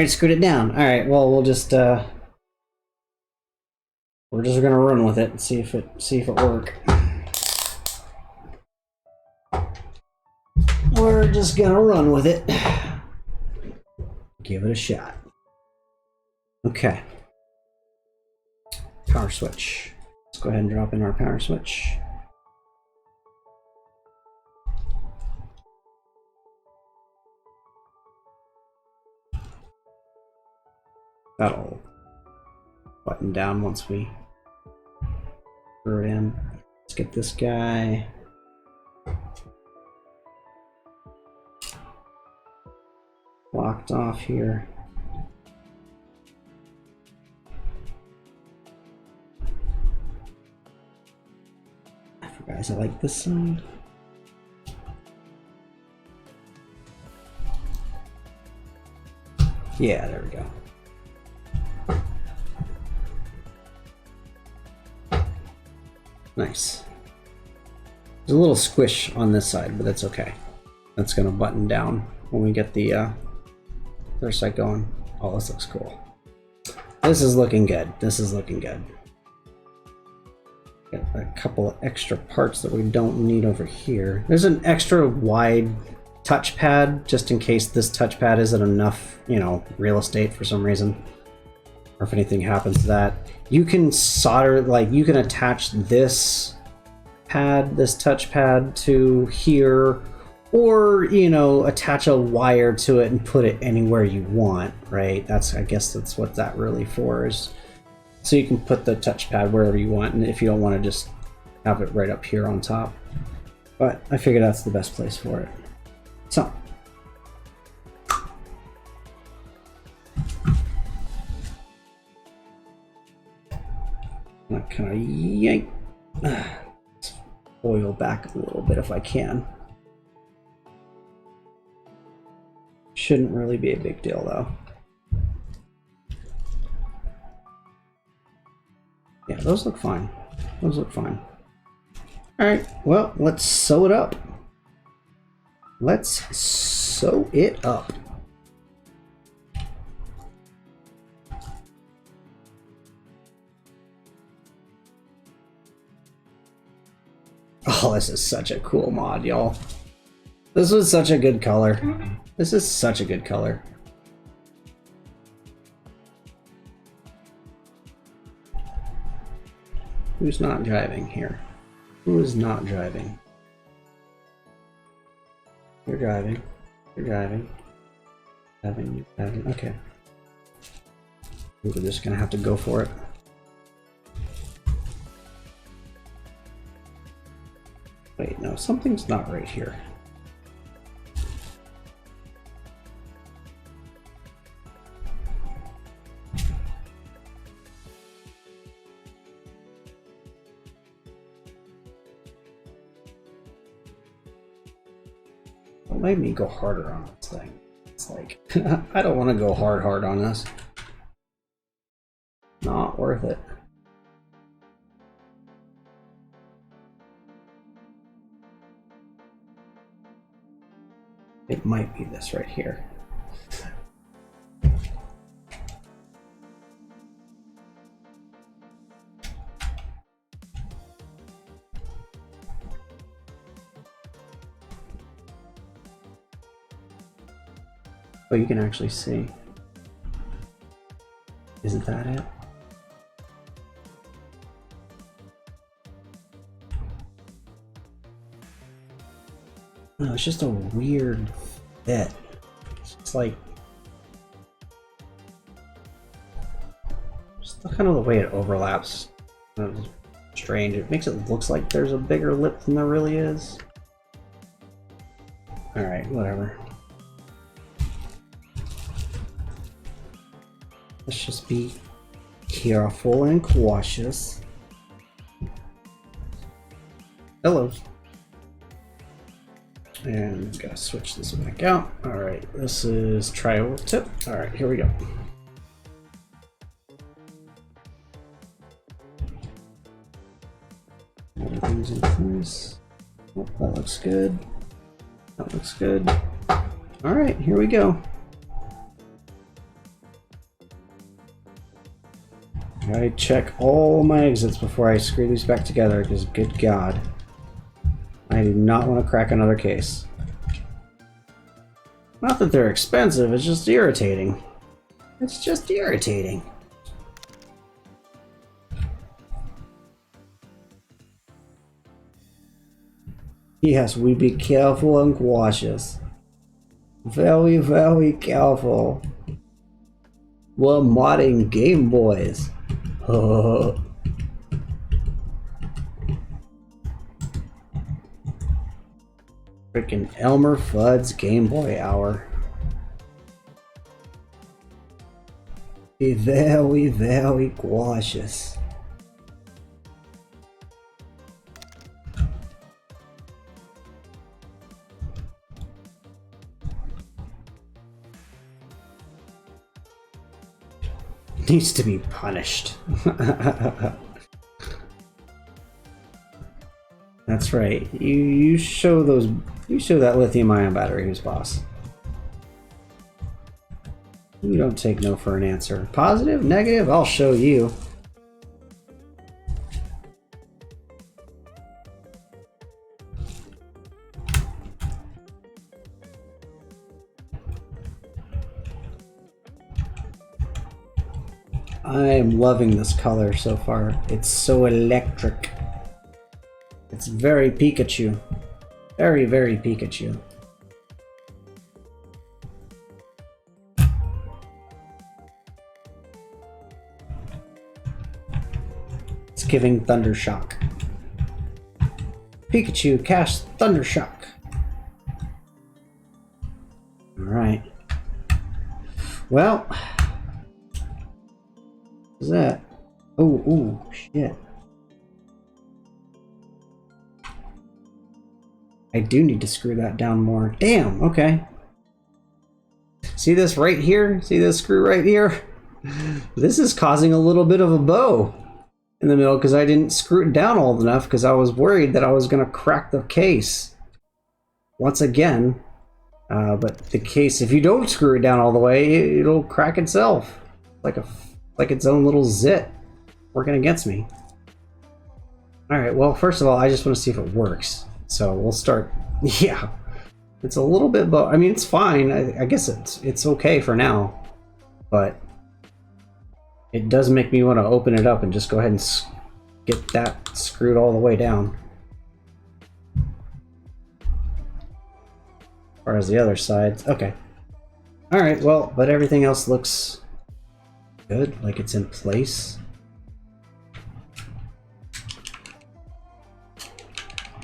screwed it down. Alright, well we'll just we're just gonna run with it and see if it works. We're just gonna run with it. Give it a shot. Okay. Power switch. Let's go ahead and drop in our power switch. That'll button down once we throw it in. Let's get this guy. Locked off here. Guys, I like this side. Yeah, there we go. Nice. There's a little squish on this side, but that's okay. That's gonna button down when we get the other side going. Oh, this looks cool. This is looking good. This is looking good. Got a couple of extra parts that we don't need over here. There's an extra wide touchpad just in case this touchpad isn't enough, you know, real estate for some reason, or if anything happens to that. You can solder, like you can attach this touchpad to here, or you know, attach a wire to it and put it anywhere you want, right? I guess that's what that really for is. So you can put the touchpad wherever you want, and if you don't want to just have it right up here on top. But I figure that's the best place for it. So. I'm kind of yank. Let's oil back a little bit if I can. Shouldn't really be a big deal though. Yeah, those look fine. Those look fine. Alright, well, let's sew it up. Let's sew it up. Oh, this is such a cool mod, y'all. This was such a good color. This is such a good color. Who's not driving here? Who is not driving? You're driving. You're driving. Driving. Okay. We're just gonna have to go for it. Wait, no, something's not right here. It made me go harder on this thing. It's like, I don't want to go hard on this. Not worth it. It might be this right here. Oh, you can actually see. Isn't that it? No, it's just a weird fit. It's like just kind of the way it overlaps. Strange. It makes it look like there's a bigger lip than there really is. Alright, whatever. Let's just be careful and cautious. Hello. And gotta switch this back out. Alright, this is tri-over tip. Alright, here we go. Everything's in place. Oh, that looks good. That looks good. Alright, here we go. I check all my exits before I screw these back together, because good God, I do not want to crack another case. Not that they're expensive, it's just irritating. It's just irritating. Yes, we be careful and cautious. Very, very careful. We're modding Game Boys. Freaking Elmer Fudd's Game Boy Hour. Be very, very cautious. Needs to be punished. That's right. You show that lithium-ion battery who's boss. You don't take no for an answer. Positive, negative, I'll show you. I am loving this color so far. It's so electric. It's very Pikachu. Very, very Pikachu. It's giving Thundershock. Pikachu cast Thundershock. Alright. Well. What's that? Oh, shit. I do need to screw that down more. Damn, okay. See this right here? See this screw right here? This is causing a little bit of a bow in the middle because I didn't screw it down all enough because I was worried that I was going to crack the case. Once again. But the case, if you don't screw it down all the way, it'll crack itself. Like its own little zit working against me. Alright, well, first of all, I just want to see if it works. So we'll start. Yeah, it's a little bit, but I mean, it's fine. I guess it's okay for now, but it does make me want to open it up and just go ahead and get that screwed all the way down. As far as the other side, okay. Alright, well, but everything else looks good, like it's in place.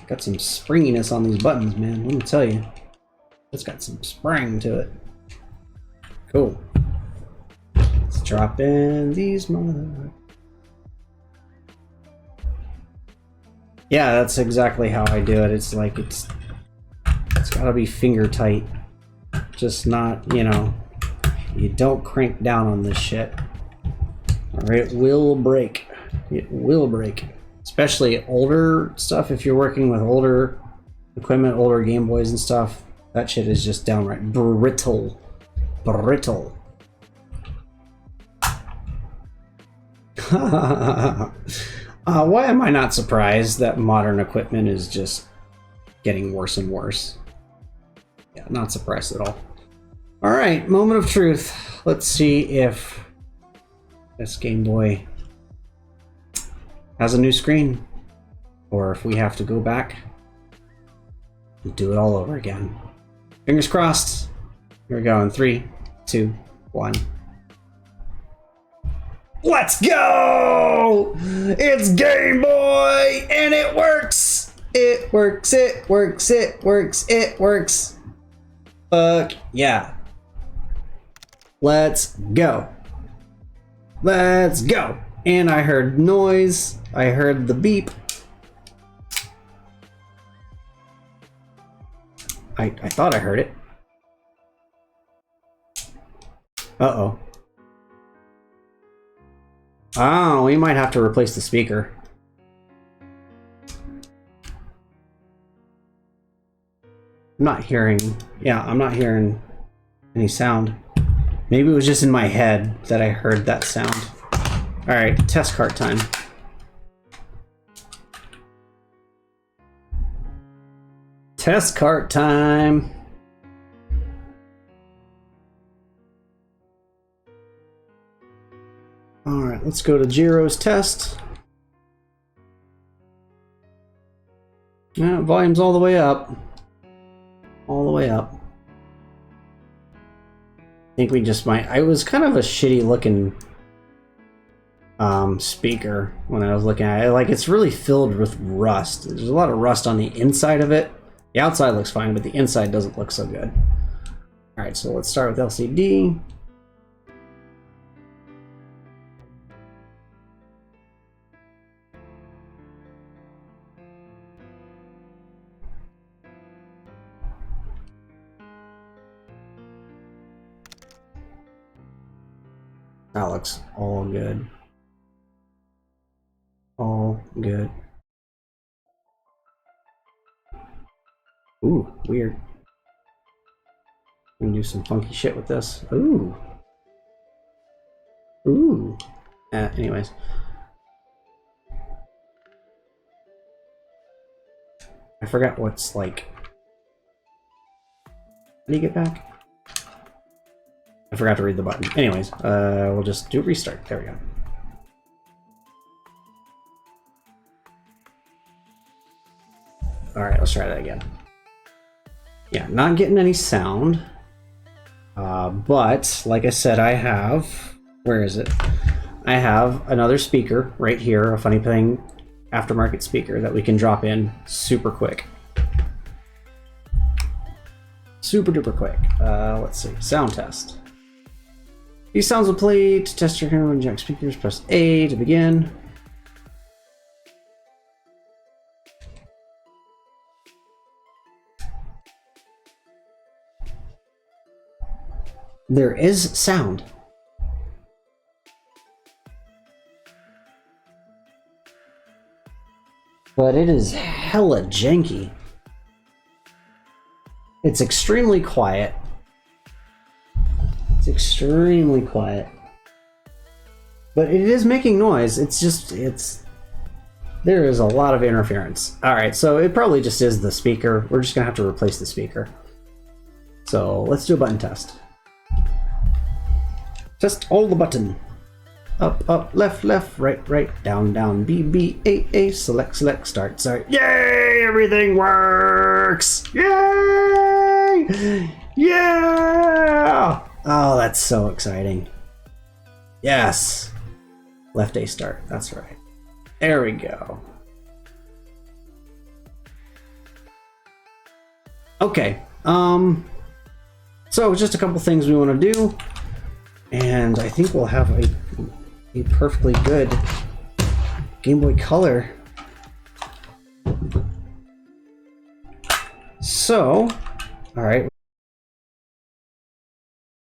Got some springiness on these buttons, man. Let me tell you. It's got some spring to it. Cool. Let's drop in these mother... Yeah, that's exactly how I do it. It's like it's gotta be finger tight. Just not, you know, you don't crank down on this shit. Or it will break. It will break. Especially older stuff, if you're working with older equipment, older Game Boys and stuff, that shit is just downright brittle. Brittle. Why am I not surprised that modern equipment is just getting worse and worse? Yeah, not surprised at all. Alright, moment of truth. Let's see if this Game Boy has a new screen, or if we have to go back and do it all over again. Fingers crossed. Here we go in 3, 2, 1. Let's go! It's Game Boy, and it works! It works, it works, it works, it works. Fuck yeah. Let's go. Let's go. And I heard noise. I heard the beep. I thought I heard it. Uh-oh. Oh, we might have to replace the speaker. I'm not hearing... Yeah, I'm not hearing any sound. Maybe it was just in my head that I heard that sound. Alright, test cart time. Test cart time! Alright, let's go to Jiro's test. Yeah, volume's all the way up. All the way up. I think we just might... It was kind of a shitty looking speaker when I was looking at it. Like, it's really filled with rust. There's a lot of rust on the inside of it. The outside looks fine, but the inside doesn't look so good. Alright, so let's start with LCD. That looks all good. All good. Ooh, weird. We can do some funky shit with this. Ooh. Ooh. Anyways. I forgot what's like... How do you get back? I forgot to read the button. Anyways, we'll just do restart. There we go. Alright, let's try that again. Yeah, not getting any sound. But, like I said, I have... Where is it? I have another speaker right here, a FunnyPlaying aftermarket speaker that we can drop in super quick. Super duper quick. Let's see. Sound test. These sounds will play. To test your hearing jack speakers, press A to begin. There is sound. But it is hella janky. It's extremely quiet. It's extremely quiet. But it is making noise. It's just, there is a lot of interference. Alright, so it probably just is the speaker. We're just gonna have to replace the speaker. So let's do a button test. Test all the button. Up, up, left, left, right, right, down, down, B, B, A, A, select, select, start, start. Yay! Everything works! Yay! Yeah! Oh, that's so exciting. Yes! Left A start, that's right. There we go. Okay, so just a couple things we want to do, and I think we'll have a perfectly good Game Boy Color. So, alright.